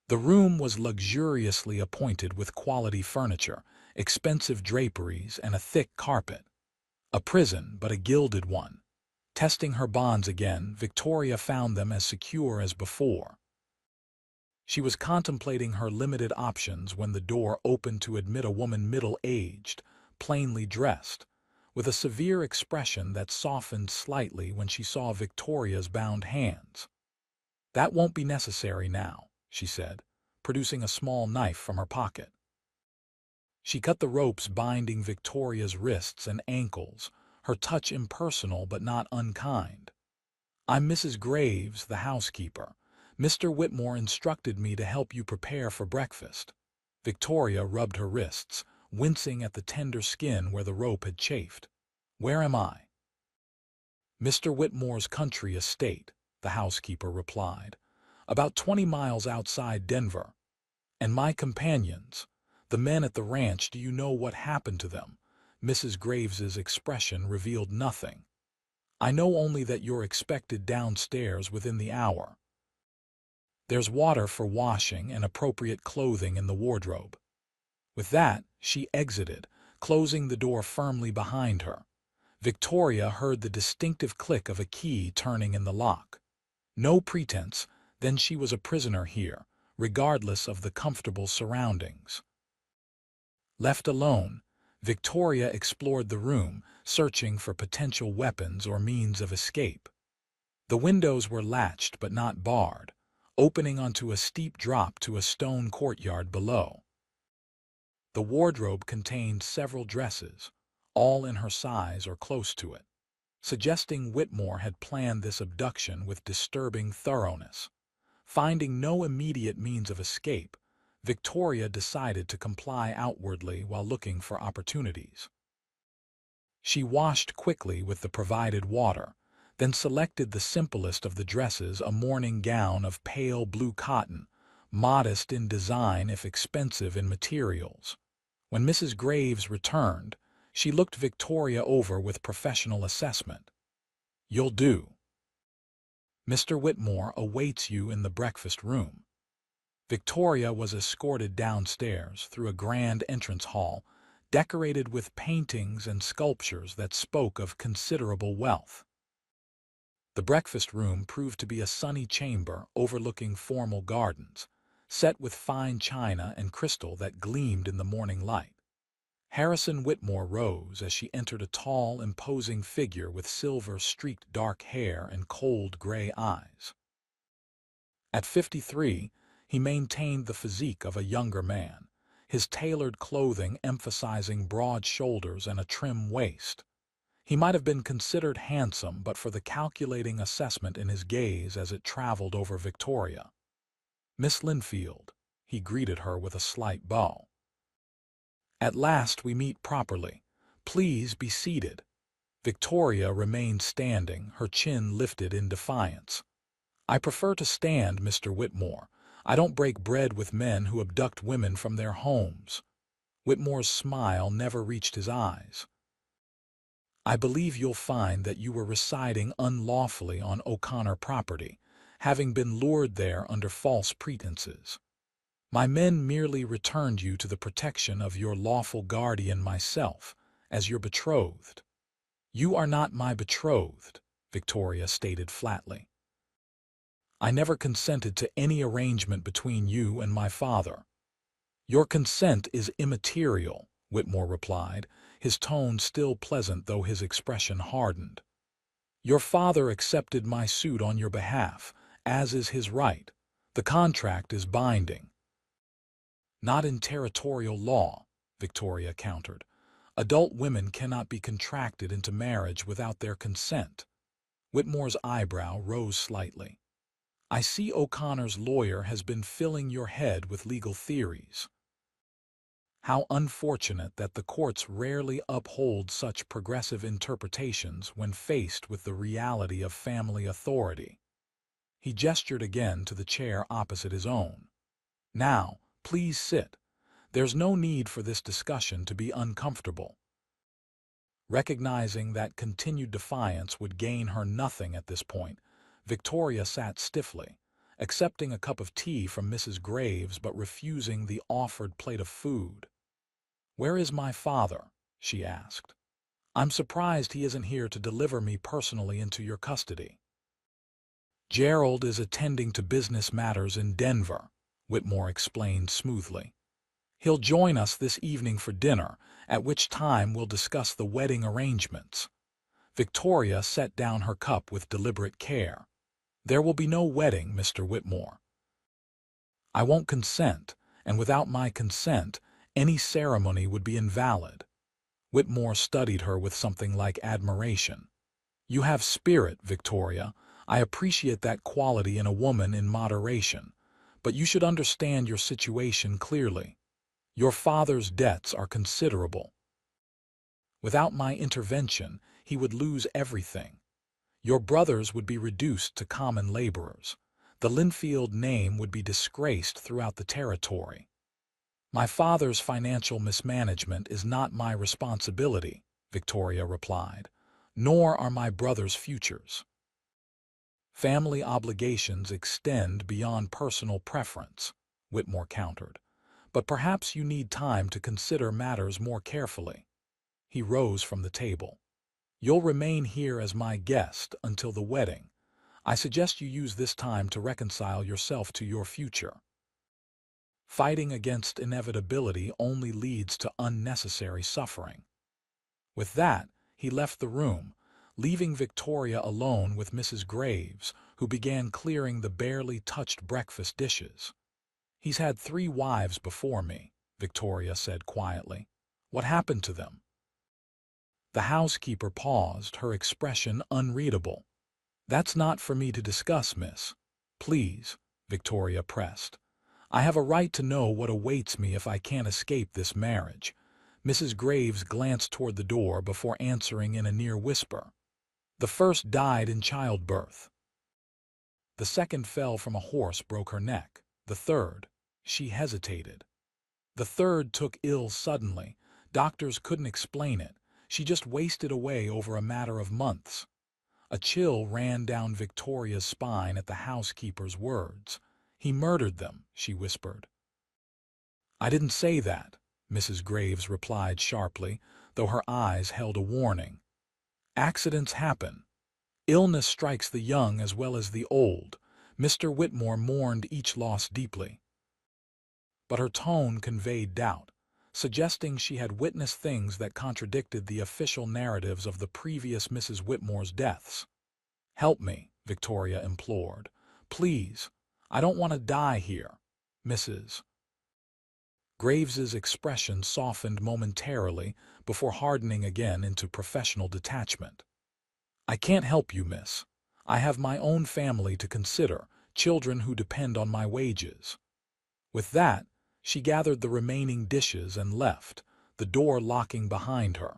The room was luxuriously appointed with quality furniture, expensive draperies, and a thick carpet. A prison, but a gilded one. Testing her bonds again, Victoria found them as secure as before. She was contemplating her limited options when the door opened to admit a woman middle-aged, plainly dressed, with a severe expression that softened slightly when she saw Victoria's bound hands. "That won't be necessary now," she said, producing a small knife from her pocket. She cut the ropes binding Victoria's wrists and ankles, her touch impersonal but not unkind. "I'm Mrs. Graves, the housekeeper. Mr. Whitmore instructed me to help you prepare for breakfast." Victoria rubbed her wrists, wincing at the tender skin where the rope had chafed. "Where am I?" Mr. Whitmore's country estate, the housekeeper replied, about 20 miles outside Denver. And my companions, the men at the ranch, do you know what happened to them? Mrs. Graves's expression revealed nothing. I know only that you're expected downstairs within the hour. There's water for washing and appropriate clothing in the wardrobe. With that, she exited, closing the door firmly behind her. Victoria heard the distinctive click of a key turning in the lock. No pretense, then she was a prisoner here, regardless of the comfortable surroundings. Left alone, Victoria explored the room, searching for potential weapons or means of escape. The windows were latched but not barred, opening onto a steep drop to a stone courtyard below. The wardrobe contained several dresses, all in her size or close to it, suggesting Whitmore had planned this abduction with disturbing thoroughness. Finding no immediate means of escape, Victoria decided to comply outwardly while looking for opportunities. She washed quickly with the provided water, then selected the simplest of the dresses, a morning gown of pale blue cotton, modest in design if expensive in materials. When Mrs. Graves returned, she looked Victoria over with professional assessment. "You'll do. Mr. Whitmore awaits you in the breakfast room." Victoria was escorted downstairs through a grand entrance hall, decorated with paintings and sculptures that spoke of considerable wealth. The breakfast room proved to be a sunny chamber overlooking formal gardens, set with fine china and crystal that gleamed in the morning light. Harrison Whitmore rose as she entered, a tall, imposing figure with silver-streaked dark hair and cold gray eyes. At 53, he maintained the physique of a younger man, his tailored clothing emphasizing broad shoulders and a trim waist. He might have been considered handsome but for the calculating assessment in his gaze as it traveled over Victoria. "Miss Linfield," he greeted her with a slight bow. "At last we meet properly. Please be seated." Victoria remained standing, her chin lifted in defiance. "I prefer to stand, Mr. Whitmore. I don't break bread with men who abduct women from their homes." Whitmore's smile never reached his eyes. "I believe you'll find that you were residing unlawfully on O'Connor property, having been lured there under false pretenses. My men merely returned you to the protection of your lawful guardian, myself, as your betrothed." "You are not my betrothed," Victoria stated flatly. "I never consented to any arrangement between you and my father." "Your consent is immaterial," Whitmore replied, his tone still pleasant though his expression hardened. "Your father accepted my suit on your behalf, as is his right. The contract is binding." "Not in territorial law," Victoria countered. "Adult women cannot be contracted into marriage without their consent." Whitmore's eyebrow rose slightly. "I see O'Connor's lawyer has been filling your head with legal theories." How unfortunate that the courts rarely uphold such progressive interpretations when faced with the reality of family authority. He gestured again to the chair opposite his own. "Now, please sit. There's no need for this discussion to be uncomfortable." Recognizing that continued defiance would gain her nothing at this point, Victoria sat stiffly, accepting a cup of tea from Mrs. Graves but refusing the offered plate of food. "Where is my father?" she asked. "I'm surprised he isn't here to deliver me personally into your custody." "Gerald is attending to business matters in Denver," Whitmore explained smoothly. "He'll join us this evening for dinner, at which time we'll discuss the wedding arrangements." Victoria set down her cup with deliberate care. "There will be no wedding, Mr. Whitmore." "I won't consent, and without my consent, any ceremony would be invalid." Whitmore studied her with something like admiration. "You have spirit, Victoria. I appreciate that quality in a woman in moderation, but you should understand your situation clearly. Your father's debts are considerable. Without my intervention, he would lose everything. Your brothers would be reduced to common laborers. The Linfield name would be disgraced throughout the territory. My father's financial mismanagement is not my responsibility, Victoria replied, nor are my brothers' futures. Family obligations extend beyond personal preference, Whitmore countered, but perhaps you need time to consider matters more carefully. He rose from the table. You'll remain here as my guest until the wedding. I suggest you use this time to reconcile yourself to your future. Fighting against inevitability only leads to unnecessary suffering. With that, he left the room, leaving Victoria alone with Mrs. Graves, who began clearing the barely touched breakfast dishes. He's had 3 wives before me, Victoria said quietly. What happened to them? The housekeeper paused, her expression unreadable. That's not for me to discuss, miss. Please, Victoria pressed. I have a right to know what awaits me if I can't escape this marriage. Mrs. Graves glanced toward the door before answering in a near whisper. The first died in childbirth. The second fell from a horse, broke her neck. The third, she hesitated. The third took ill suddenly. Doctors couldn't explain it. She just wasted away over a matter of months. A chill ran down Victoria's spine at the housekeeper's words. He murdered them, she whispered. I didn't say that, Mrs. Graves replied sharply, though her eyes held a warning. Accidents happen. Illness strikes the young as well as the old. Mr. Whitmore mourned each loss deeply. But her tone conveyed doubt, suggesting she had witnessed things that contradicted the official narratives of the previous Mrs. Whitmore's deaths. Help me, Victoria implored. Please, I don't want to die here, Mrs. Graves's expression softened momentarily before hardening again into professional detachment. I can't help you, miss. I have my own family to consider, children who depend on my wages. With that, she gathered the remaining dishes and left, the door locking behind her.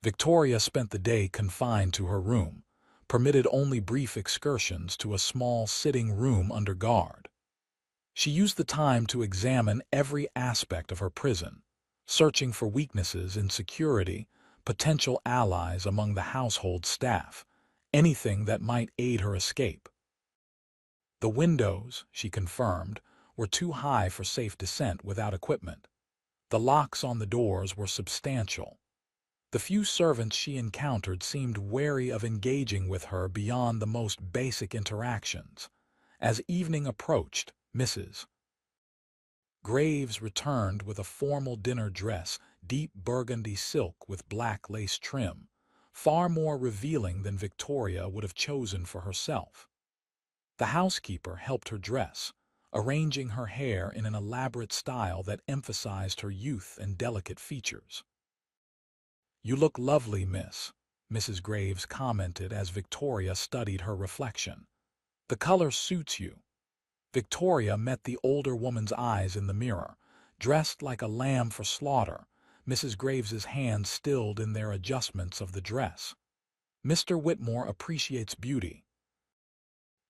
Victoria spent the day confined to her room, permitted only brief excursions to a small sitting room under guard. She used the time to examine every aspect of her prison, searching for weaknesses in security, potential allies among the household staff, anything that might aid her escape. The windows, she confirmed, were too high for safe descent without equipment. The locks on the doors were substantial. The few servants she encountered seemed wary of engaging with her beyond the most basic interactions. As evening approached, Mrs. Graves returned with a formal dinner dress, deep burgundy silk with black lace trim, far more revealing than Victoria would have chosen for herself. The housekeeper helped her dress, arranging her hair in an elaborate style that emphasized her youth and delicate features. You look lovely, miss, Mrs. Graves commented as Victoria studied her reflection. The color suits you. Victoria met the older woman's eyes in the mirror, dressed like a lamb for slaughter, Mrs. Graves's hands stilled in their adjustments of the dress. Mr. Whitmore appreciates beauty.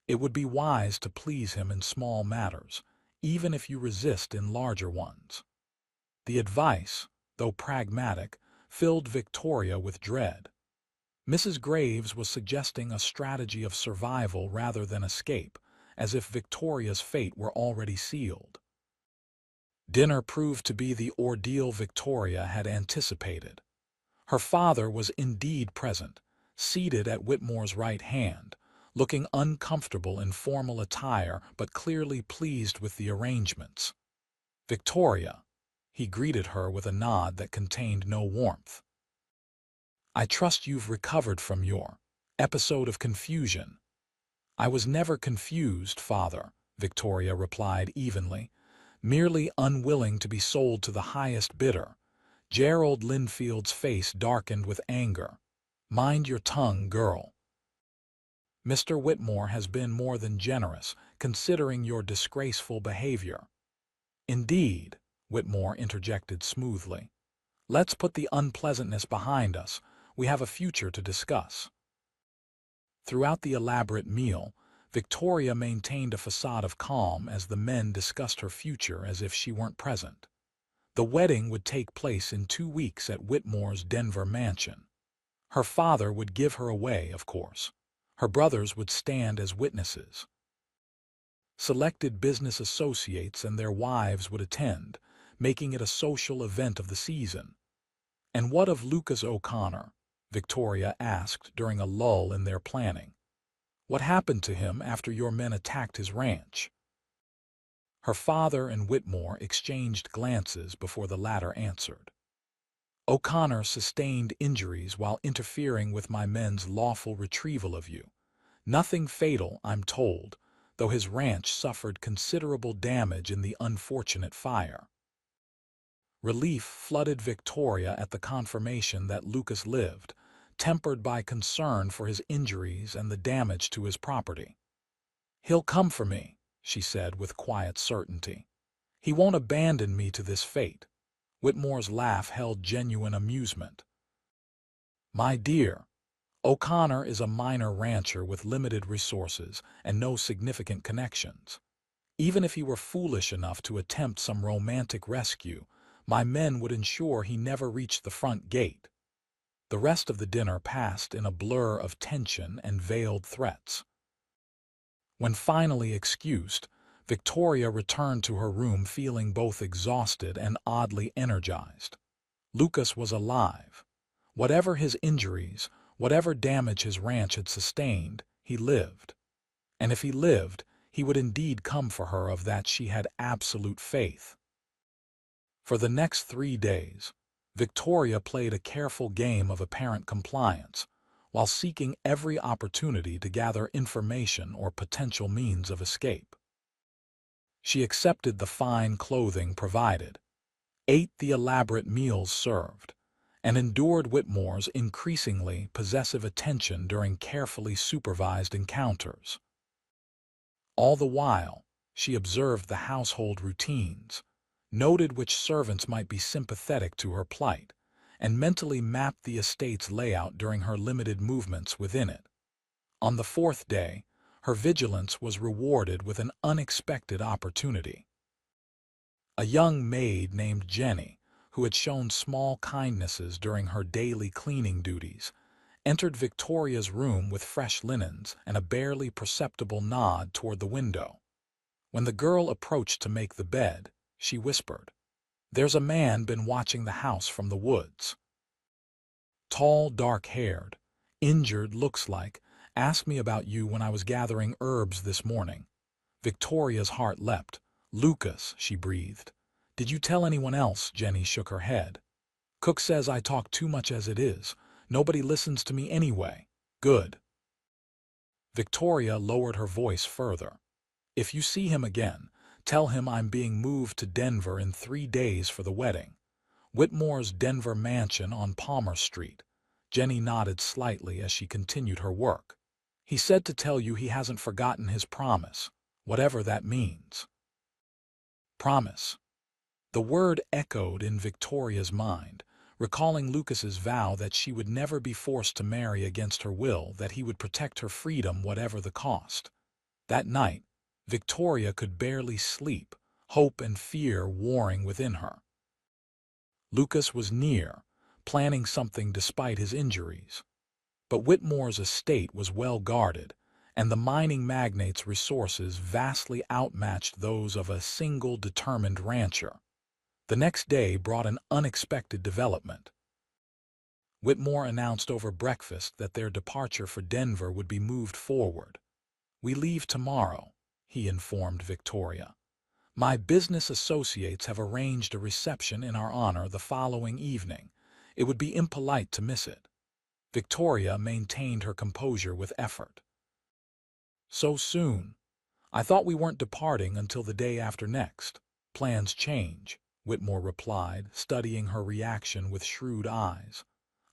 It would be wise to please him in small matters, even if you resist in larger ones. The advice, though pragmatic, filled Victoria with dread. Mrs. Graves was suggesting a strategy of survival rather than escape, as if Victoria's fate were already sealed. Dinner proved to be the ordeal Victoria had anticipated. Her father was indeed present, seated at Whitmore's right hand, looking uncomfortable in formal attire but clearly pleased with the arrangements. Victoria, he greeted her with a nod that contained no warmth. I trust you've recovered from your episode of confusion. I was never confused, father, Victoria replied evenly, merely unwilling to be sold to the highest bidder. Gerald Linfield's face darkened with anger. Mind your tongue, girl. Mr. Whitmore has been more than generous, considering your disgraceful behavior. Indeed, Whitmore interjected smoothly. Let's put the unpleasantness behind us. We have a future to discuss. Throughout the elaborate meal, Victoria maintained a facade of calm as the men discussed her future as if she weren't present. The wedding would take place in 2 weeks at Whitmore's Denver mansion. Her father would give her away, of course. Her brothers would stand as witnesses. Selected business associates and their wives would attend, making it a social event of the season. "And what of Lucas O'Connor?" Victoria asked during a lull in their planning. "What happened to him after your men attacked his ranch?" Her father and Whitmore exchanged glances before the latter answered. "O'Connor sustained injuries while interfering with my men's lawful retrieval of you. Nothing fatal, I'm told, though his ranch suffered considerable damage in the unfortunate fire." Relief flooded Victoria at the confirmation that Lucas lived, tempered by concern for his injuries and the damage to his property. "He'll come for me," she said with quiet certainty. "He won't abandon me to this fate." Whitmore's laugh held genuine amusement. "My dear, O'Connor is a minor rancher with limited resources and no significant connections. Even if he were foolish enough to attempt some romantic rescue, my men would ensure he never reached the front gate." The rest of the dinner passed in a blur of tension and veiled threats. When finally excused, Victoria returned to her room feeling both exhausted and oddly energized. Lucas was alive. Whatever his injuries, whatever damage his ranch had sustained, he lived. And if he lived, he would indeed come for her, of that she had absolute faith. For the next 3 days, Victoria played a careful game of apparent compliance, while seeking every opportunity to gather information or potential means of escape. She accepted the fine clothing provided, ate the elaborate meals served, and endured Whitmore's increasingly possessive attention during carefully supervised encounters. All the while, she observed the household routines, noted which servants might be sympathetic to her plight, and mentally mapped the estate's layout during her limited movements within it. On the 4th day, her vigilance was rewarded with an unexpected opportunity. A young maid named Jenny, who had shown small kindnesses during her daily cleaning duties, entered Victoria's room with fresh linens and a barely perceptible nod toward the window. When the girl approached to make the bed, she whispered, "There's a man been watching the house from the woods. Tall, dark-haired, injured looks like, asked me about you when I was gathering herbs this morning." Victoria's heart leapt. "Lucas," she breathed. "Did you tell anyone else?" Jenny shook her head. "Cook says I talk too much as it is. Nobody listens to me anyway." "Good." Victoria lowered her voice further. "If you see him again, tell him I'm being moved to Denver in 3 days for the wedding. Whitmore's Denver mansion on Palmer Street." Jenny nodded slightly as she continued her work. "He said to tell you he hasn't forgotten his promise, whatever that means." Promise. The word echoed in Victoria's mind, recalling Lucas's vow that she would never be forced to marry against her will, that he would protect her freedom whatever the cost. That night, Victoria could barely sleep, hope and fear warring within her. Lucas was near, planning something despite his injuries. But Whitmore's estate was well guarded, and the mining magnate's resources vastly outmatched those of a single determined rancher. The next day brought an unexpected development. Whitmore announced over breakfast that their departure for Denver would be moved forward. "We leave tomorrow," he informed Victoria. "My business associates have arranged a reception in our honor the following evening. It would be impolite to miss it." Victoria maintained her composure with effort. "So soon? I thought we weren't departing until the day after next." "Plans change," Whitmore replied, studying her reaction with shrewd eyes.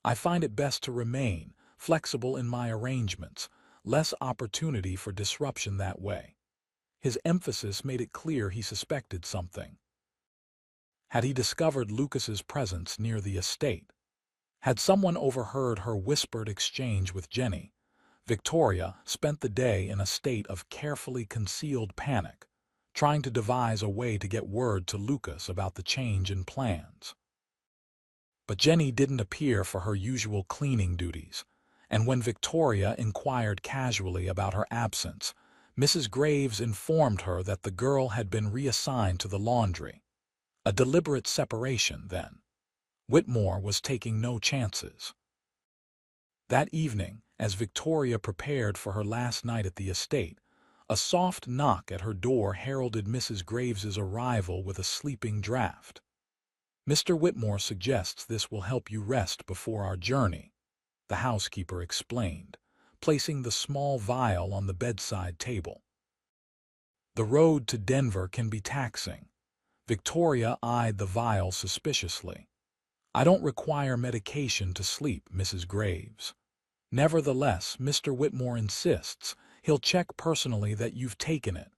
"I find it best to remain flexible in my arrangements, less opportunity for disruption that way." His emphasis made it clear he suspected something. Had he discovered Lucas's presence near the estate? Had someone overheard her whispered exchange with Jenny? Victoria spent the day in a state of carefully concealed panic, trying to devise a way to get word to Lucas about the change in plans. But Jenny didn't appear for her usual cleaning duties, and when Victoria inquired casually about her absence, Mrs. Graves informed her that the girl had been reassigned to the laundry. A deliberate separation, then. Whitmore was taking no chances. That evening, as Victoria prepared for her last night at the estate, a soft knock at her door heralded Mrs. Graves's arrival with a sleeping draft. "Mr. Whitmore suggests this will help you rest before our journey," the housekeeper explained, placing the small vial on the bedside table. "The road to Denver can be taxing." Victoria eyed the vial suspiciously. "I don't require medication to sleep, Mrs. Graves." "Nevertheless, Mr. Whitmore insists he'll check personally that you've taken it."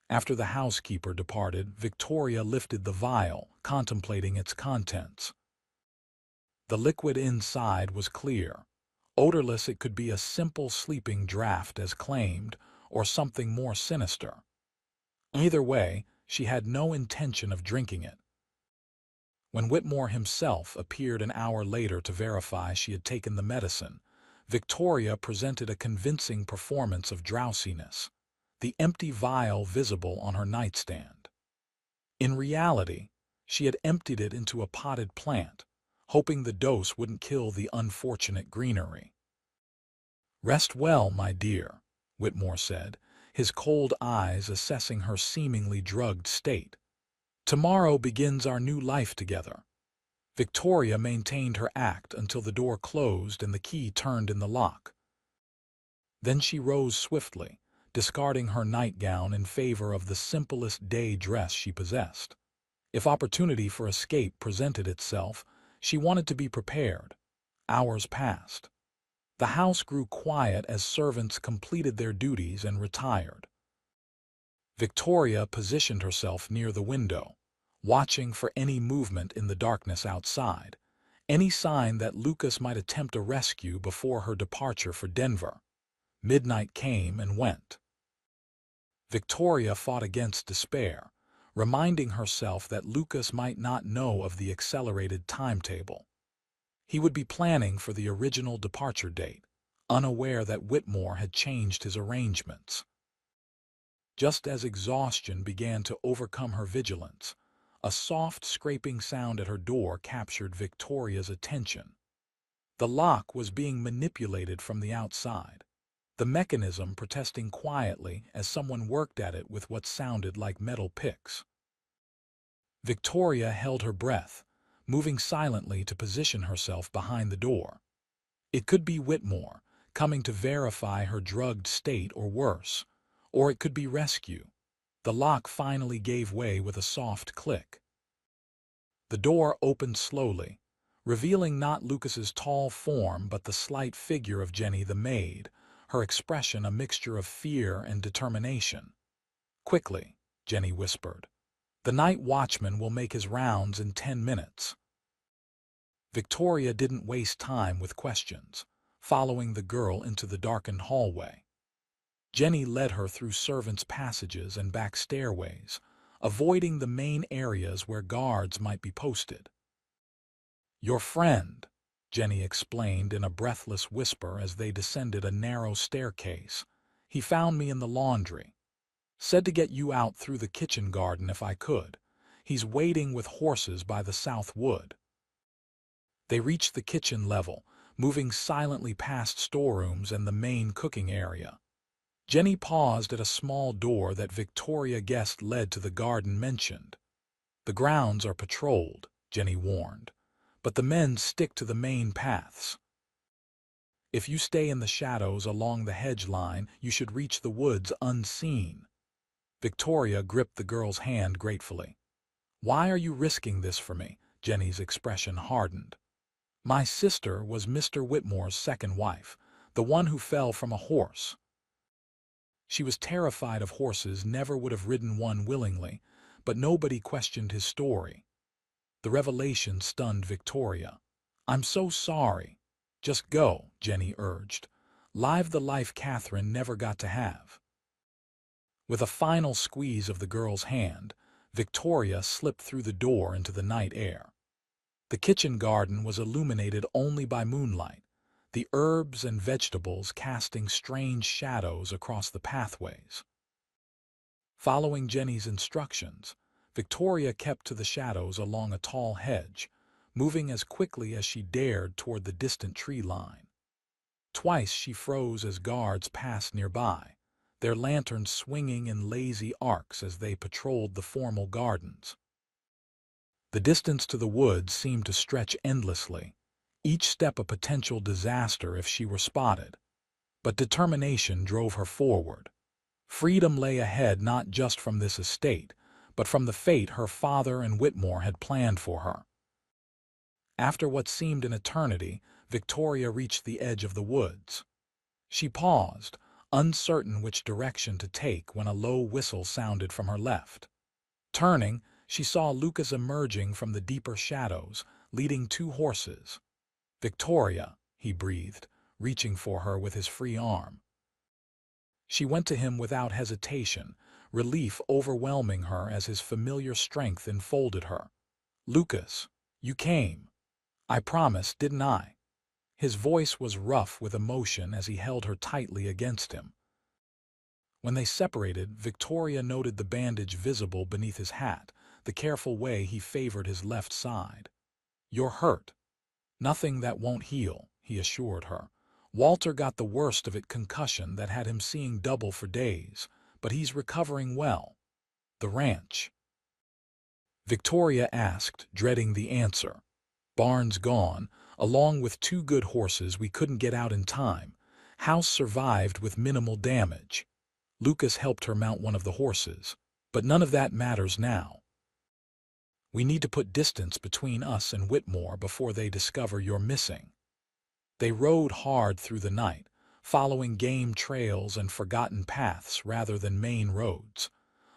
After the housekeeper departed, Victoria lifted the vial, contemplating its contents. The liquid inside was clear. Odorless, it could be a simple sleeping draught as claimed, or something more sinister. Either way, she had no intention of drinking it. When Whitmore himself appeared an hour later to verify she had taken the medicine, Victoria presented a convincing performance of drowsiness, the empty vial visible on her nightstand. In reality, she had emptied it into a potted plant, hoping the dose wouldn't kill the unfortunate greenery. "Rest well, my dear," Whitmore said, his cold eyes assessing her seemingly drugged state. "Tomorrow begins our new life together." Victoria maintained her act until the door closed and the key turned in the lock. Then she rose swiftly, discarding her nightgown in favor of the simplest day dress she possessed. If opportunity for escape presented itself, she wanted to be prepared. Hours passed. The house grew quiet as servants completed their duties and retired. Victoria positioned herself near the window, watching for any movement in the darkness outside, any sign that Lucas might attempt a rescue before her departure for Denver. Midnight came and went. Victoria fought against despair, reminding herself that Lucas might not know of the accelerated timetable. He would be planning for the original departure date, unaware that Whitmore had changed his arrangements. Just as exhaustion began to overcome her vigilance, a soft scraping sound at her door captured Victoria's attention. The lock was being manipulated from the outside, the mechanism protesting quietly as someone worked at it with what sounded like metal picks. Victoria held her breath, moving silently to position herself behind the door. It could be Whitmore, coming to verify her drugged state or worse, or it could be rescue. The lock finally gave way with a soft click. The door opened slowly, revealing not Lucas's tall form but the slight figure of Jenny the maid, her expression a mixture of fear and determination. "Quickly," Jenny whispered. "The night watchman will make his rounds in 10 minutes. Victoria didn't waste time with questions, following the girl into the darkened hallway. Jenny led her through servants' passages and back stairways, avoiding the main areas where guards might be posted. "Your friend," Jenny explained in a breathless whisper as they descended a narrow staircase. "He found me in the laundry. Said to get you out through the kitchen garden if I could. He's waiting with horses by the south wood." They reached the kitchen level, moving silently past storerooms and the main cooking area. Jenny paused at a small door that Victoria guessed led to the garden mentioned. "The grounds are patrolled," Jenny warned, "but the men stick to the main paths. If you stay in the shadows along the hedge line, you should reach the woods unseen." Victoria gripped the girl's hand gratefully. "Why are you risking this for me?" Jenny's expression hardened. "My sister was Mr. Whitmore's second wife, the one who fell from a horse. She was terrified of horses, never would have ridden one willingly, but nobody questioned his story." The revelation stunned Victoria. "I'm so sorry." "Just go," Jenny urged. Live the life Catherine never got to have. With a final squeeze of the girl's hand, Victoria slipped through the door into the night air. The kitchen garden was illuminated only by moonlight, the herbs and vegetables casting strange shadows across the pathways. Following Jenny's instructions, Victoria kept to the shadows along a tall hedge, moving as quickly as she dared toward the distant tree line. Twice she froze as guards passed nearby, their lanterns swinging in lazy arcs as they patrolled the formal gardens. The distance to the woods seemed to stretch endlessly, each step a potential disaster if she were spotted. But determination drove her forward. Freedom lay ahead not just from this estate, but from the fate her father and Whitmore had planned for her. After what seemed an eternity, Victoria reached the edge of the woods. She paused, uncertain which direction to take when a low whistle sounded from her left. Turning, she saw Lucas emerging from the deeper shadows, leading 2 horses. "Victoria," he breathed, reaching for her with his free arm. She went to him without hesitation, relief overwhelming her as his familiar strength enfolded her. "Lucas, you came. I promised, didn't I?" His voice was rough with emotion as he held her tightly against him. When they separated, Victoria noted the bandage visible beneath his hat, the careful way he favored his left side. "You're hurt." "Nothing that won't heal," he assured her. "Walter got the worst of it, concussion that had him seeing double for days, but he's recovering well." "The ranch?" Victoria asked, dreading the answer. "Barn's gone, along with 2 good horses we couldn't get out in time. House survived with minimal damage. Lucas helped her mount one of the horses. But none of that matters now. We need to put distance between us and Whitmore before they discover you're missing." They rode hard through the night, following game trails and forgotten paths rather than main roads.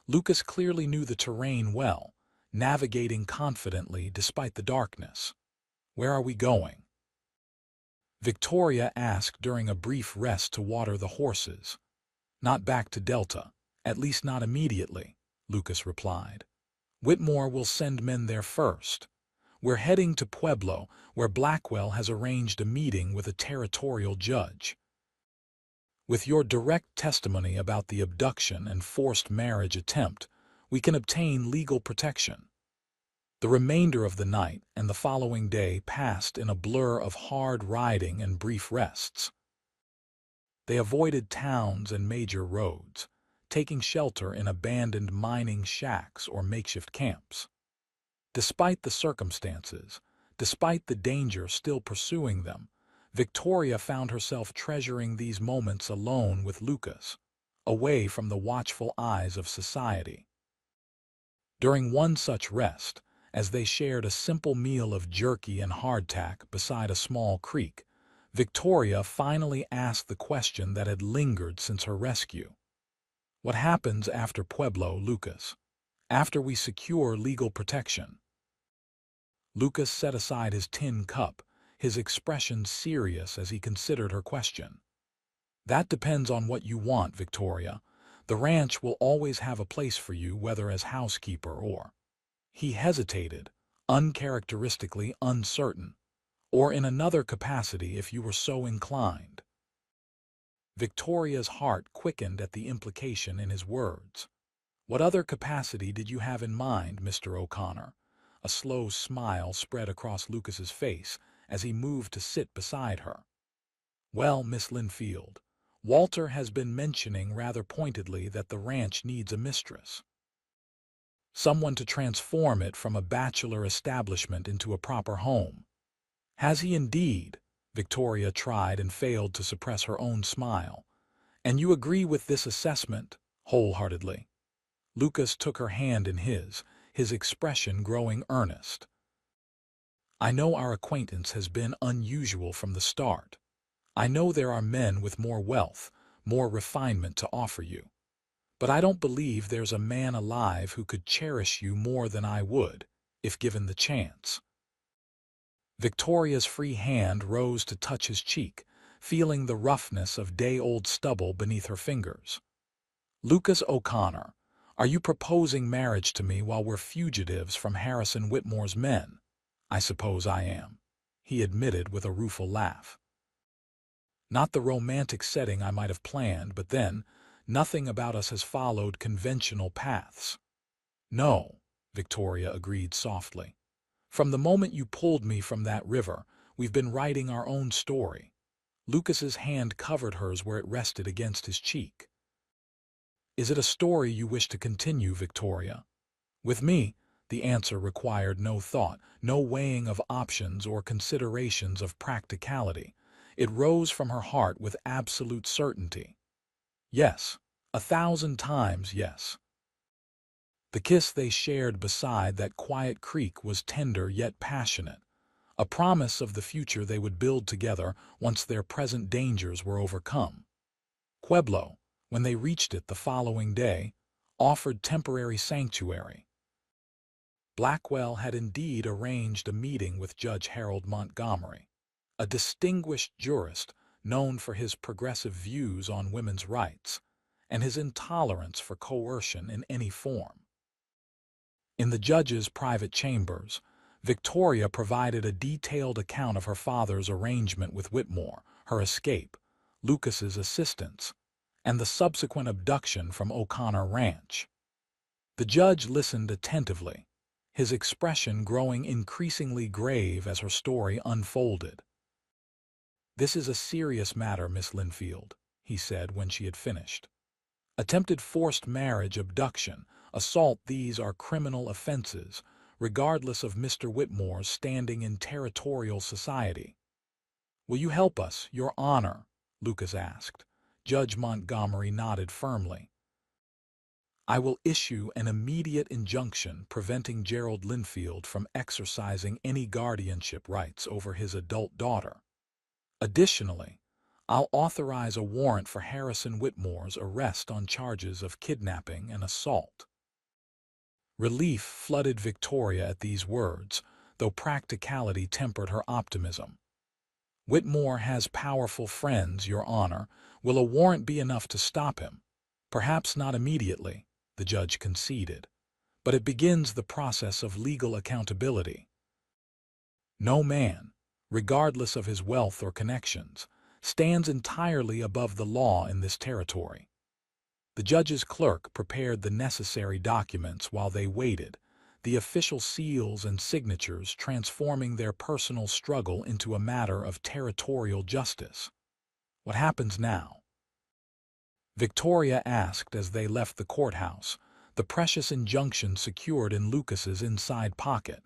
Lucas clearly knew the terrain well, navigating confidently despite the darkness. "Where are we going?" Victoria asked during a brief rest to water the horses. "Not back to Delta, at least not immediately," Lucas replied. "Whitmore will send men there first. We're heading to Pueblo, where Blackwell has arranged a meeting with a territorial judge. With your direct testimony about the abduction and forced marriage attempt, we can obtain legal protection." The remainder of the night and the following day passed in a blur of hard riding and brief rests. They avoided towns and major roads, taking shelter in abandoned mining shacks or makeshift camps. Despite the circumstances, despite the danger still pursuing them, Victoria found herself treasuring these moments alone with Lucas, away from the watchful eyes of society. During one such rest, as they shared a simple meal of jerky and hardtack beside a small creek, Victoria finally asked the question that had lingered since her rescue. "What happens after Pueblo, Lucas? After we secure legal protection?" Lucas set aside his tin cup, his expression serious as he considered her question. "That depends on what you want, Victoria. The ranch will always have a place for you, whether as housekeeper or—" He hesitated, uncharacteristically uncertain. "Or in another capacity if you were so inclined." Victoria's heart quickened at the implication in his words. "What other capacity did you have in mind, Mr. O'Connor?" A slow smile spread across Lucas's face as he moved to sit beside her. "Well, Miss Linfield, Walter has been mentioning rather pointedly that the ranch needs a mistress. Someone to transform it from a bachelor establishment into a proper home." "Has he indeed?" Victoria tried and failed to suppress her own smile. "And you agree with this assessment?" "Wholeheartedly." Lucas took her hand in his expression growing earnest. "I know our acquaintance has been unusual from the start. I know there are men with more wealth, more refinement to offer you. But I don't believe there's a man alive who could cherish you more than I would, if given the chance." Victoria's free hand rose to touch his cheek, feeling the roughness of day-old stubble beneath her fingers. "Lucas O'Connor, are you proposing marriage to me while we're fugitives from Harrison Whitmore's men?" "I suppose I am," he admitted with a rueful laugh. "Not the romantic setting I might have planned, but then, nothing about us has followed conventional paths." "No," Victoria agreed softly. "From the moment you pulled me from that river, we've been writing our own story." Lucas's hand covered hers where it rested against his cheek. "Is it a story you wish to continue, Victoria?" With me, the answer required no thought, no weighing of options or considerations of practicality. It rose from her heart with absolute certainty. "Yes, 1,000 times yes." The kiss they shared beside that quiet creek was tender yet passionate, a promise of the future they would build together once their present dangers were overcome. Pueblo, when they reached it the following day, offered temporary sanctuary. Blackwell had indeed arranged a meeting with Judge Harold Montgomery, a distinguished jurist known for his progressive views on women's rights and his intolerance for coercion in any form. In the judge's private chambers, Victoria provided a detailed account of her father's arrangement with Whitmore, her escape, Lucas's assistance, and the subsequent abduction from O'Connor Ranch. The judge listened attentively, his expression growing increasingly grave as her story unfolded. "This is a serious matter, Miss Linfield," he said when she had finished. "Attempted forced marriage, abduction, assault, these are criminal offenses, regardless of Mr. Whitmore's standing in territorial society." "Will you help us, Your Honor?" Lucas asked. Judge Montgomery nodded firmly. "I will issue an immediate injunction preventing Gerald Linfield from exercising any guardianship rights over his adult daughter. Additionally, I'll authorize a warrant for Harrison Whitmore's arrest on charges of kidnapping and assault." Relief flooded Victoria at these words, though practicality tempered her optimism. "Whitmore has powerful friends, Your Honor. Will a warrant be enough to stop him?" "Perhaps not immediately," the judge conceded, "but it begins the process of legal accountability. No man, regardless of his wealth or connections, stands entirely above the law in this territory." The judge's clerk prepared the necessary documents while they waited, the official seals and signatures transforming their personal struggle into a matter of territorial justice. "What happens now?" Victoria asked as they left the courthouse, the precious injunction secured in Lucas's inside pocket.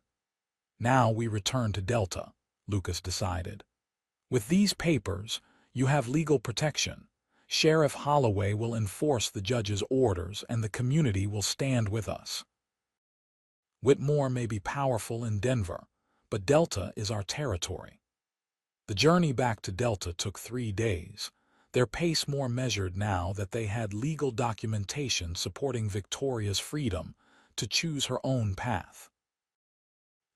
"Now we return to Delta," Lucas decided. "With these papers, you have legal protection. Sheriff Holloway will enforce the judge's orders and the community will stand with us. Whitmore may be powerful in Denver, but Delta is our territory." The journey back to Delta took 3 days, their pace more measured now that they had legal documentation supporting Victoria's freedom to choose her own path.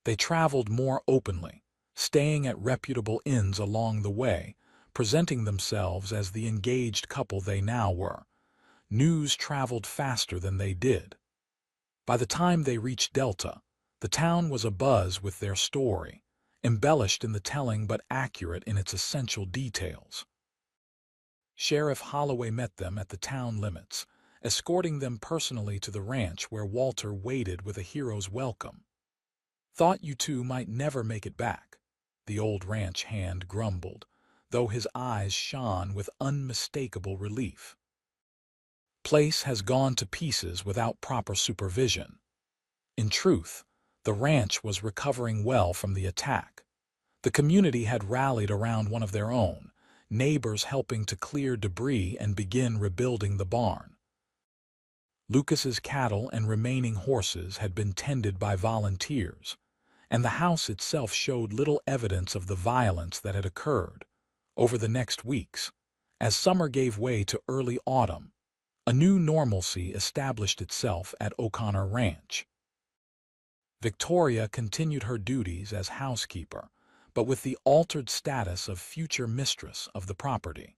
They traveled more openly, staying at reputable inns along the way, presenting themselves as the engaged couple they now were. News traveled faster than they did. By the time they reached Delta, the town was abuzz with their story, embellished in the telling but accurate in its essential details. Sheriff Holloway met them at the town limits, escorting them personally to the ranch where Walter waited with a hero's welcome. "Thought you two might never make it back," the old ranch hand grumbled, though his eyes shone with unmistakable relief. "Place has gone to pieces without proper supervision." In truth, the ranch was recovering well from the attack. The community had rallied around one of their own, neighbors helping to clear debris and begin rebuilding the barn. Lucas's cattle and remaining horses had been tended by volunteers, and the house itself showed little evidence of the violence that had occurred. Over the next weeks, as summer gave way to early autumn, a new normalcy established itself at O'Connor Ranch. Victoria continued her duties as housekeeper, but with the altered status of future mistress of the property.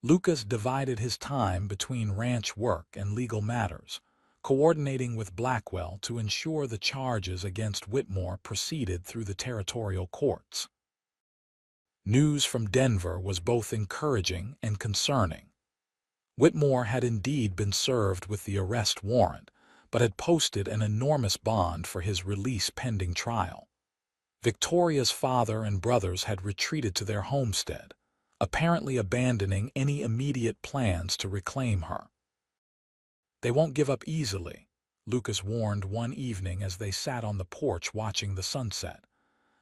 Lucas divided his time between ranch work and legal matters, coordinating with Blackwell to ensure the charges against Whitmore proceeded through the territorial courts. News from Denver was both encouraging and concerning. Whitmore had indeed been served with the arrest warrant, but had posted an enormous bond for his release pending trial. Victoria's father and brothers had retreated to their homestead, apparently abandoning any immediate plans to reclaim her. "They won't give up easily," Lucas warned one evening as they sat on the porch watching the sunset.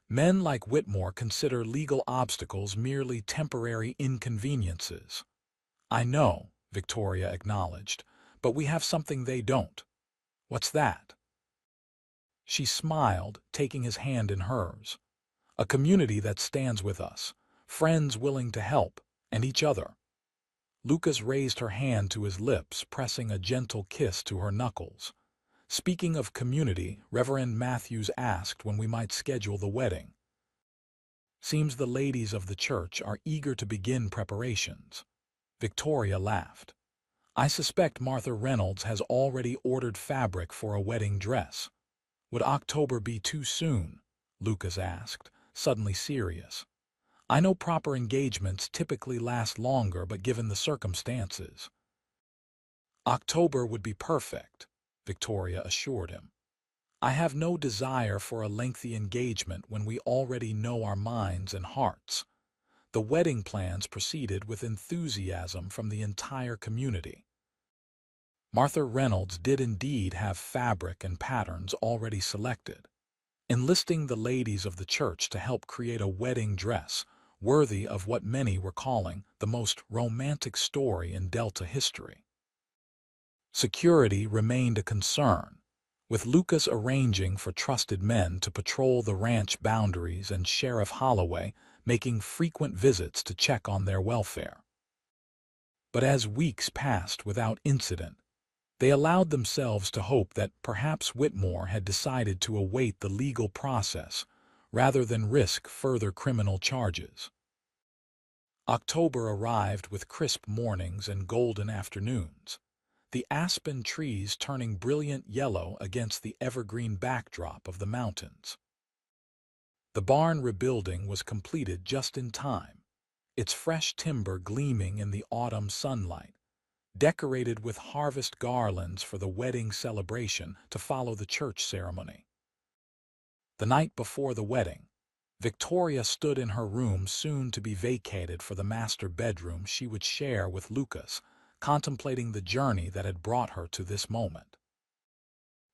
"Men like Whitmore consider legal obstacles merely temporary inconveniences." "I know," Victoria acknowledged, "but we have something they don't." "What's that?" She smiled, taking his hand in hers. "A community that stands with us, friends willing to help, and each other." Lucas raised her hand to his lips, pressing a gentle kiss to her knuckles. "Speaking of community," Reverend Matthews asked when we might schedule the wedding. "Seems the ladies of the church are eager to begin preparations." Victoria laughed. "I suspect Martha Reynolds has already ordered fabric for a wedding dress." "Would October be too soon?" Lucas asked, suddenly serious. "I know proper engagements typically last longer, but given the circumstances—" "October would be perfect," Victoria assured him. "I have no desire for a lengthy engagement when we already know our minds and hearts." The wedding plans proceeded with enthusiasm from the entire community. Martha Reynolds did indeed have fabric and patterns already selected, enlisting the ladies of the church to help create a wedding dress worthy of what many were calling the most romantic story in Delta history. Security remained a concern, with Lucas arranging for trusted men to patrol the ranch boundaries and Sheriff Holloway making frequent visits to check on their welfare. But as weeks passed without incident, they allowed themselves to hope that perhaps Whitmore had decided to await the legal process rather than risk further criminal charges. October arrived with crisp mornings and golden afternoons, the aspen trees turning brilliant yellow against the evergreen backdrop of the mountains. The barn rebuilding was completed just in time, its fresh timber gleaming in the autumn sunlight, decorated with harvest garlands for the wedding celebration to follow the church ceremony. The night before the wedding, Victoria stood in her room soon to be vacated for the master bedroom she would share with Lucas, contemplating the journey that had brought her to this moment.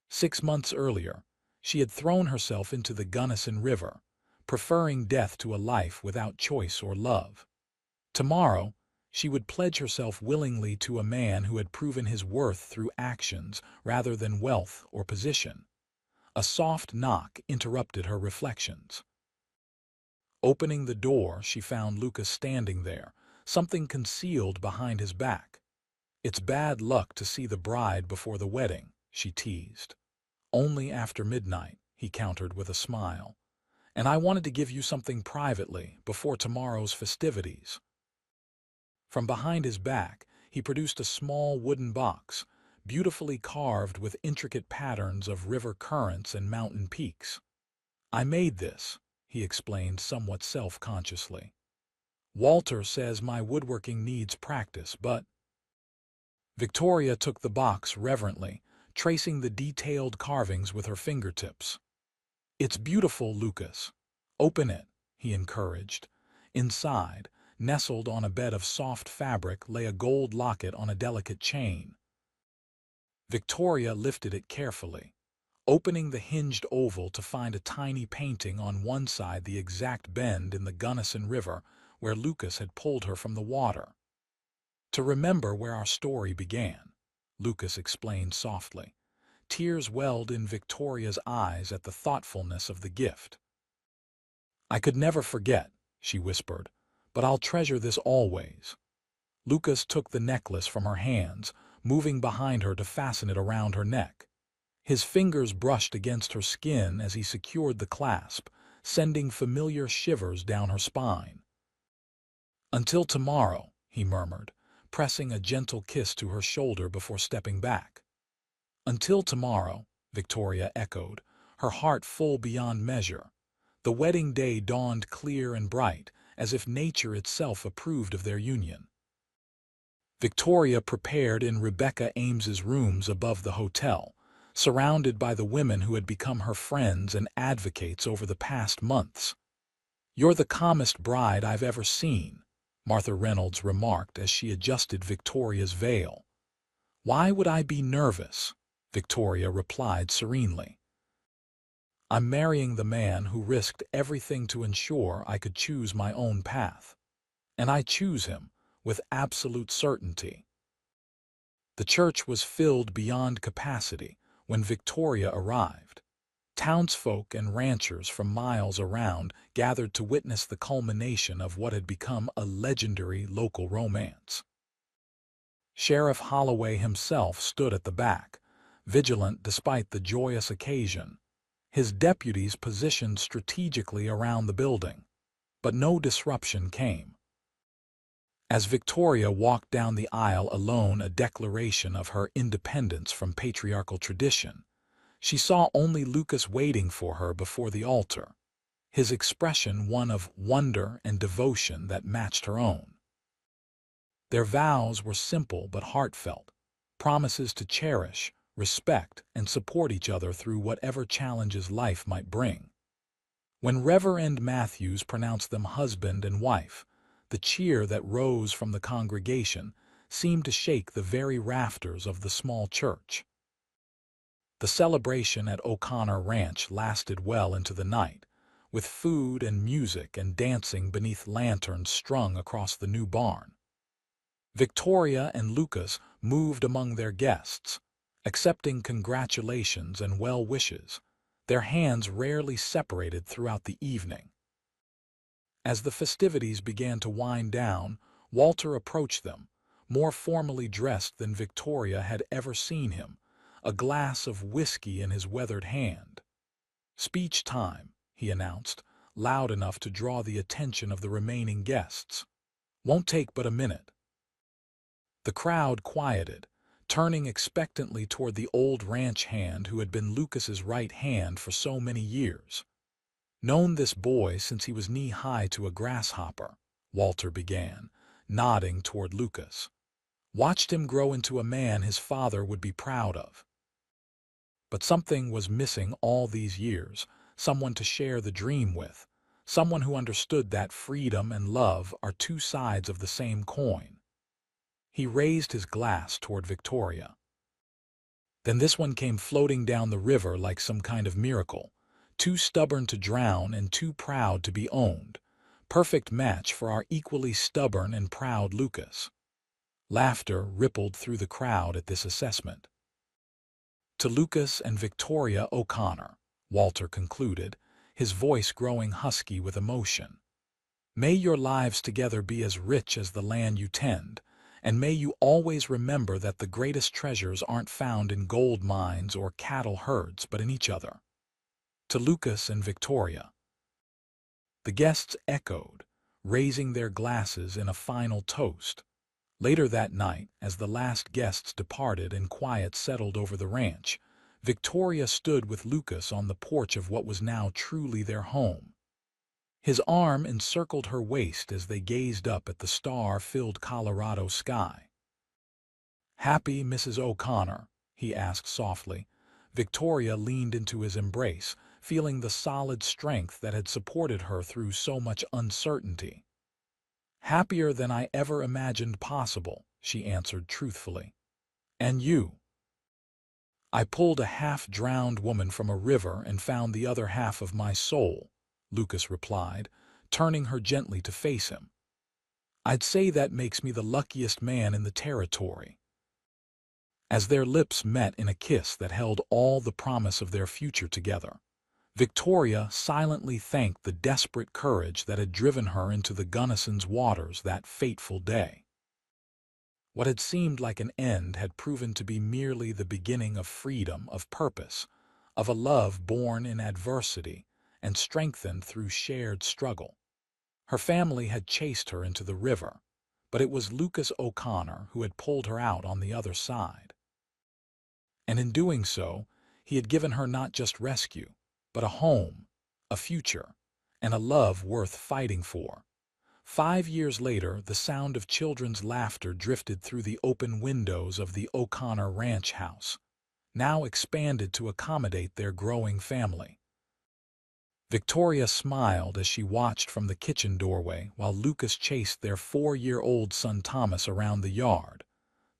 6 months earlier, she had thrown herself into the Gunnison River, preferring death to a life without choice or love. Tomorrow, she would pledge herself willingly to a man who had proven his worth through actions rather than wealth or position. A soft knock interrupted her reflections. Opening the door, she found Lucas standing there, something concealed behind his back. "It's bad luck to see the bride before the wedding," she teased. "Only after midnight," he countered with a smile. "And I wanted to give you something privately before tomorrow's festivities." From behind his back, he produced a small wooden box, beautifully carved with intricate patterns of river currents and mountain peaks. "I made this," he explained somewhat self-consciously. "Walter says my woodworking needs practice, but—" Victoria took the box reverently, tracing the detailed carvings with her fingertips. "It's beautiful, Lucas. Open it," he encouraged. Inside, nestled on a bed of soft fabric, lay a gold locket on a delicate chain. Victoria lifted it carefully, opening the hinged oval to find a tiny painting on one side, the exact bend in the Gunnison River where Lucas had pulled her from the water. "To remember where our story began," Lucas explained softly. Tears welled in Victoria's eyes at the thoughtfulness of the gift. "I could never forget," she whispered, "but I'll treasure this always." Lucas took the necklace from her hands, moving behind her to fasten it around her neck. His fingers brushed against her skin as he secured the clasp, sending familiar shivers down her spine. "Until tomorrow," he murmured, pressing a gentle kiss to her shoulder before stepping back. "Until tomorrow," Victoria echoed, her heart full beyond measure. The wedding day dawned clear and bright, as if nature itself approved of their union. Victoria prepared in Rebecca Ames's rooms above the hotel, surrounded by the women who had become her friends and advocates over the past months. "You're the calmest bride I've ever seen," Martha Reynolds remarked as she adjusted Victoria's veil. "Why would I be nervous?" Victoria replied serenely. "I'm marrying the man who risked everything to ensure I could choose my own path. And I choose him with absolute certainty." The church was filled beyond capacity when Victoria arrived. Townsfolk and ranchers from miles around gathered to witness the culmination of what had become a legendary local romance. Sheriff Holloway himself stood at the back, vigilant despite the joyous occasion, his deputies positioned strategically around the building. But no disruption came. As Victoria walked down the aisle alone, a declaration of her independence from patriarchal tradition, she saw only Lucas waiting for her before the altar, his expression one of wonder and devotion that matched her own. Their vows were simple but heartfelt, promises to cherish, respect, and support each other through whatever challenges life might bring. When Reverend Matthews pronounced them husband and wife, the cheer that rose from the congregation seemed to shake the very rafters of the small church. The celebration at O'Connor Ranch lasted well into the night, with food and music and dancing beneath lanterns strung across the new barn. Victoria and Lucas moved among their guests, accepting congratulations and well wishes, their hands rarely separated throughout the evening. As the festivities began to wind down, Walter approached them, more formally dressed than Victoria had ever seen him, a glass of whiskey in his weathered hand. "Speech time," he announced, loud enough to draw the attention of the remaining guests. "Won't take but a minute." The crowd quieted, turning expectantly toward the old ranch hand who had been Lucas's right hand for so many years. "Known this boy since he was knee-high to a grasshopper," Walter began, nodding toward Lucas. "Watched him grow into a man his father would be proud of. But something was missing all these years, someone to share the dream with, someone who understood that freedom and love are two sides of the same coin." He raised his glass toward Victoria. "Then this one came floating down the river like some kind of miracle, too stubborn to drown and too proud to be owned. Perfect match for our equally stubborn and proud Lucas." Laughter rippled through the crowd at this assessment. "To Lucas and Victoria O'Connor," Walter concluded, his voice growing husky with emotion. "May your lives together be as rich as the land you tend, and may you always remember that the greatest treasures aren't found in gold mines or cattle herds, but in each other." To Lucas and Victoria. The guests echoed, raising their glasses in a final toast. Later that night, as the last guests departed and quiet settled over the ranch, Victoria stood with Lucas on the porch of what was now truly their home. His arm encircled her waist as they gazed up at the star-filled Colorado sky. "Happy, Mrs. O'Connor?" he asked softly. Victoria leaned into his embrace, feeling the solid strength that had supported her through so much uncertainty. "Happier than I ever imagined possible," she answered truthfully. "And you?" "I pulled a half-drowned woman from a river and found the other half of my soul," Lucas replied, turning her gently to face him. "I'd say that makes me the luckiest man in the territory." As their lips met in a kiss that held all the promise of their future together, Victoria silently thanked the desperate courage that had driven her into the Gunnison's waters that fateful day. What had seemed like an end had proven to be merely the beginning of freedom, of purpose, of a love born in adversity, and strengthened through shared struggle. Her family had chased her into the river, but it was Lucas O'Connor who had pulled her out on the other side. And in doing so, he had given her not just rescue, but a home, a future, and a love worth fighting for. 5 years later, the sound of children's laughter drifted through the open windows of the O'Connor ranch house, now expanded to accommodate their growing family. Victoria smiled as she watched from the kitchen doorway while Lucas chased their 4-year-old son Thomas around the yard,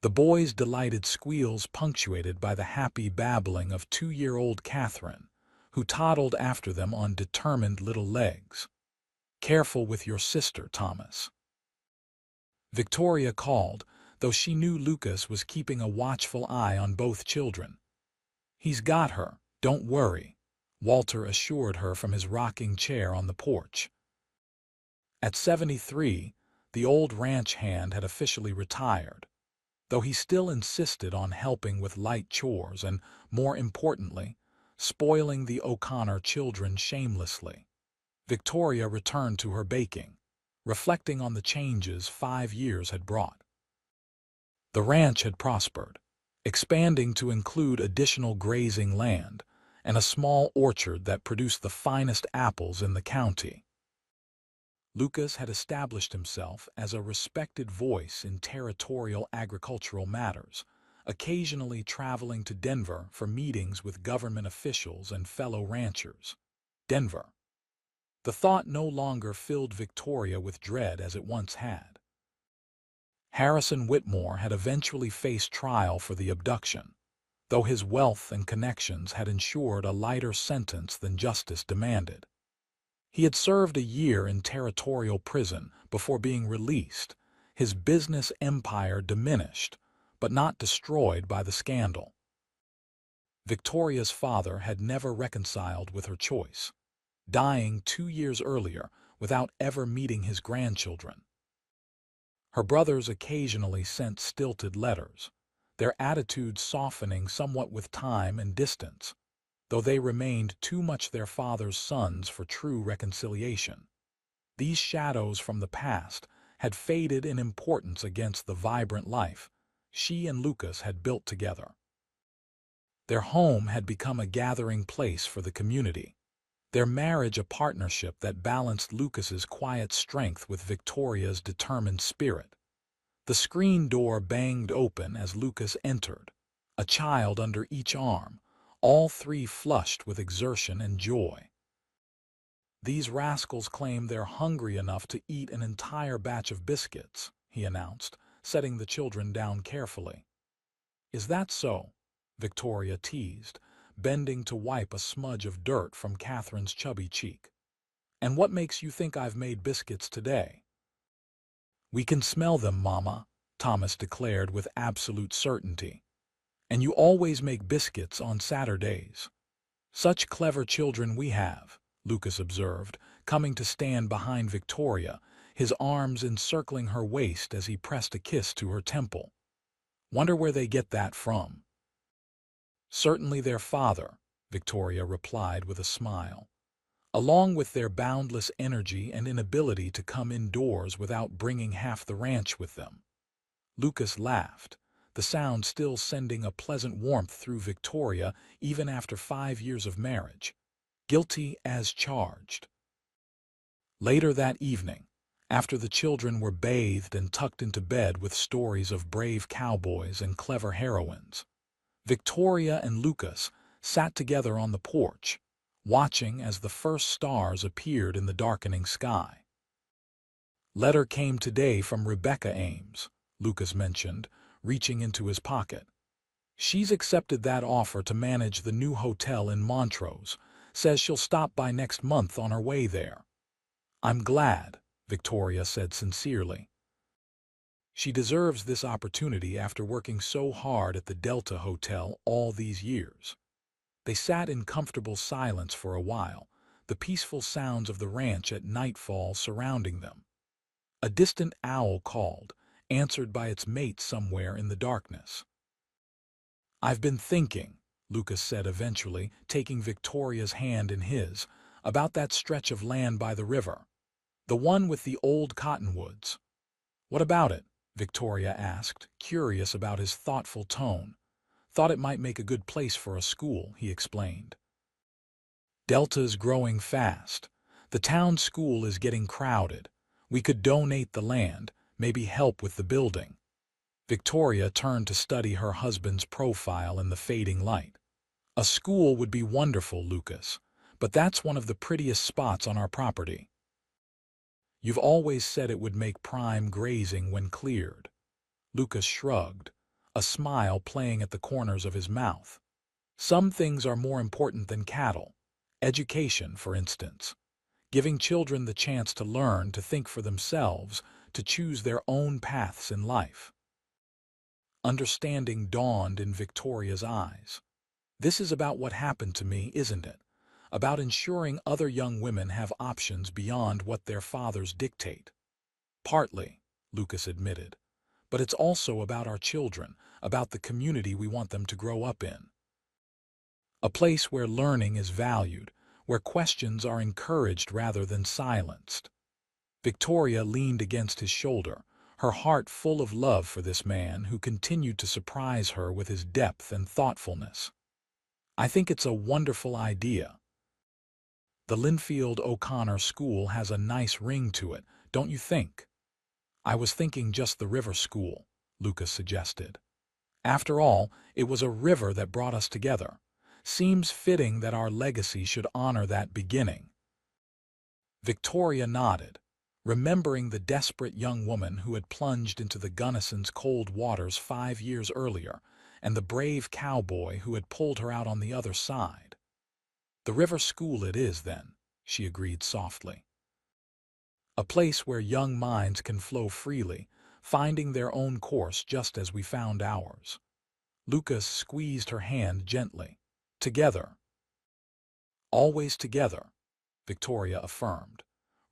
the boy's delighted squeals punctuated by the happy babbling of 2-year-old Catherine, who toddled after them on determined little legs. "Careful with your sister, Thomas," Victoria called, though she knew Lucas was keeping a watchful eye on both children. "He's got her, don't worry," Walter assured her from his rocking chair on the porch. At 73, the old ranch hand had officially retired, though he still insisted on helping with light chores and, more importantly, spoiling the O'Connor children shamelessly. Victoria returned to her baking, reflecting on the changes 5 years had brought. The ranch had prospered, expanding to include additional grazing land and a small orchard that produced the finest apples in the county. Lucas had established himself as a respected voice in territorial agricultural matters, occasionally traveling to Denver for meetings with government officials and fellow ranchers. Denver. The thought no longer filled Victoria with dread as it once had. Harrison Whitmore had eventually faced trial for the abduction, though his wealth and connections had ensured a lighter sentence than justice demanded. He had served a year in territorial prison before being released, his business empire diminished, but not destroyed by the scandal. Victoria's father had never reconciled with her choice, dying 2 years earlier without ever meeting his grandchildren. Her brothers occasionally sent stilted letters, their attitudes softening somewhat with time and distance, though they remained too much their father's sons for true reconciliation. These shadows from the past had faded in importance against the vibrant life she and Lucas had built together. Their home had become a gathering place for the community, their marriage a partnership that balanced Lucas's quiet strength with Victoria's determined spirit. The screen door banged open as Lucas entered, a child under each arm, all three flushed with exertion and joy. "These rascals claim they're hungry enough to eat an entire batch of biscuits," he announced, setting the children down carefully. "Is that so?" Victoria teased, bending to wipe a smudge of dirt from Catherine's chubby cheek. "And what makes you think I've made biscuits today?" "We can smell them, Mama," Thomas declared with absolute certainty. "And you always make biscuits on Saturdays." "Such clever children we have," Lucas observed, coming to stand behind Victoria, his arms encircling her waist as he pressed a kiss to her temple. "Wonder where they get that from." "Certainly their father," Victoria replied with a smile, "along with their boundless energy and inability to come indoors without bringing half the ranch with them." Lucas laughed, the sound still sending a pleasant warmth through Victoria even after 5 years of marriage. Guilty as charged. Later that evening, after the children were bathed and tucked into bed with stories of brave cowboys and clever heroines, Victoria and Lucas sat together on the porch, watching as the first stars appeared in the darkening sky. "Letter came today from Rebecca Ames," Lucas mentioned, reaching into his pocket. "She's accepted that offer to manage the new hotel in Montrose, says she'll stop by next month on her way there." "I'm glad," Victoria said sincerely. "She deserves this opportunity after working so hard at the Delta Hotel all these years." They sat in comfortable silence for a while, the peaceful sounds of the ranch at nightfall surrounding them. A distant owl called, answered by its mate somewhere in the darkness. "I've been thinking," Lucas said eventually, taking Victoria's hand in his, about that stretch of land by the river, the one with the old cottonwoods. What about it? Victoria asked, curious about his thoughtful tone. Thought it might make a good place for a school, he explained. Delta's growing fast. The town school is getting crowded. We could donate the land, maybe help with the building. Victoria turned to study her husband's profile in the fading light. A school would be wonderful, Lucas, but that's one of the prettiest spots on our property. You've always said it would make prime grazing when cleared. Lucas shrugged, a smile playing at the corners of his mouth. Some things are more important than cattle. Education, for instance. Giving children the chance to learn, to think for themselves, to choose their own paths in life. Understanding dawned in Victoria's eyes. This is about what happened to me, isn't it? About ensuring other young women have options beyond what their fathers dictate. Partly, Lucas admitted. But it's also about our children, about the community we want them to grow up in. A place where learning is valued, where questions are encouraged rather than silenced. Victoria leaned against his shoulder, her heart full of love for this man who continued to surprise her with his depth and thoughtfulness. I think it's a wonderful idea. The Linfield O'Connor School has a nice ring to it, don't you think? I was thinking just the river school, Lucas suggested. After all, it was a river that brought us together. Seems fitting that our legacy should honor that beginning. Victoria nodded, remembering the desperate young woman who had plunged into the Gunnisons' cold waters 5 years earlier, and the brave cowboy who had pulled her out on the other side. The river school it is, then, she agreed softly. A place where young minds can flow freely, finding their own course just as we found ours. Lucas squeezed her hand gently. Together. Always together, Victoria affirmed,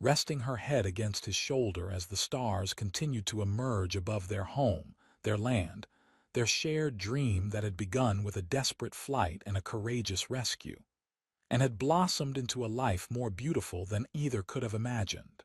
resting her head against his shoulder as the stars continued to emerge above their home, their land, their shared dream that had begun with a desperate flight and a courageous rescue, and had blossomed into a life more beautiful than either could have imagined.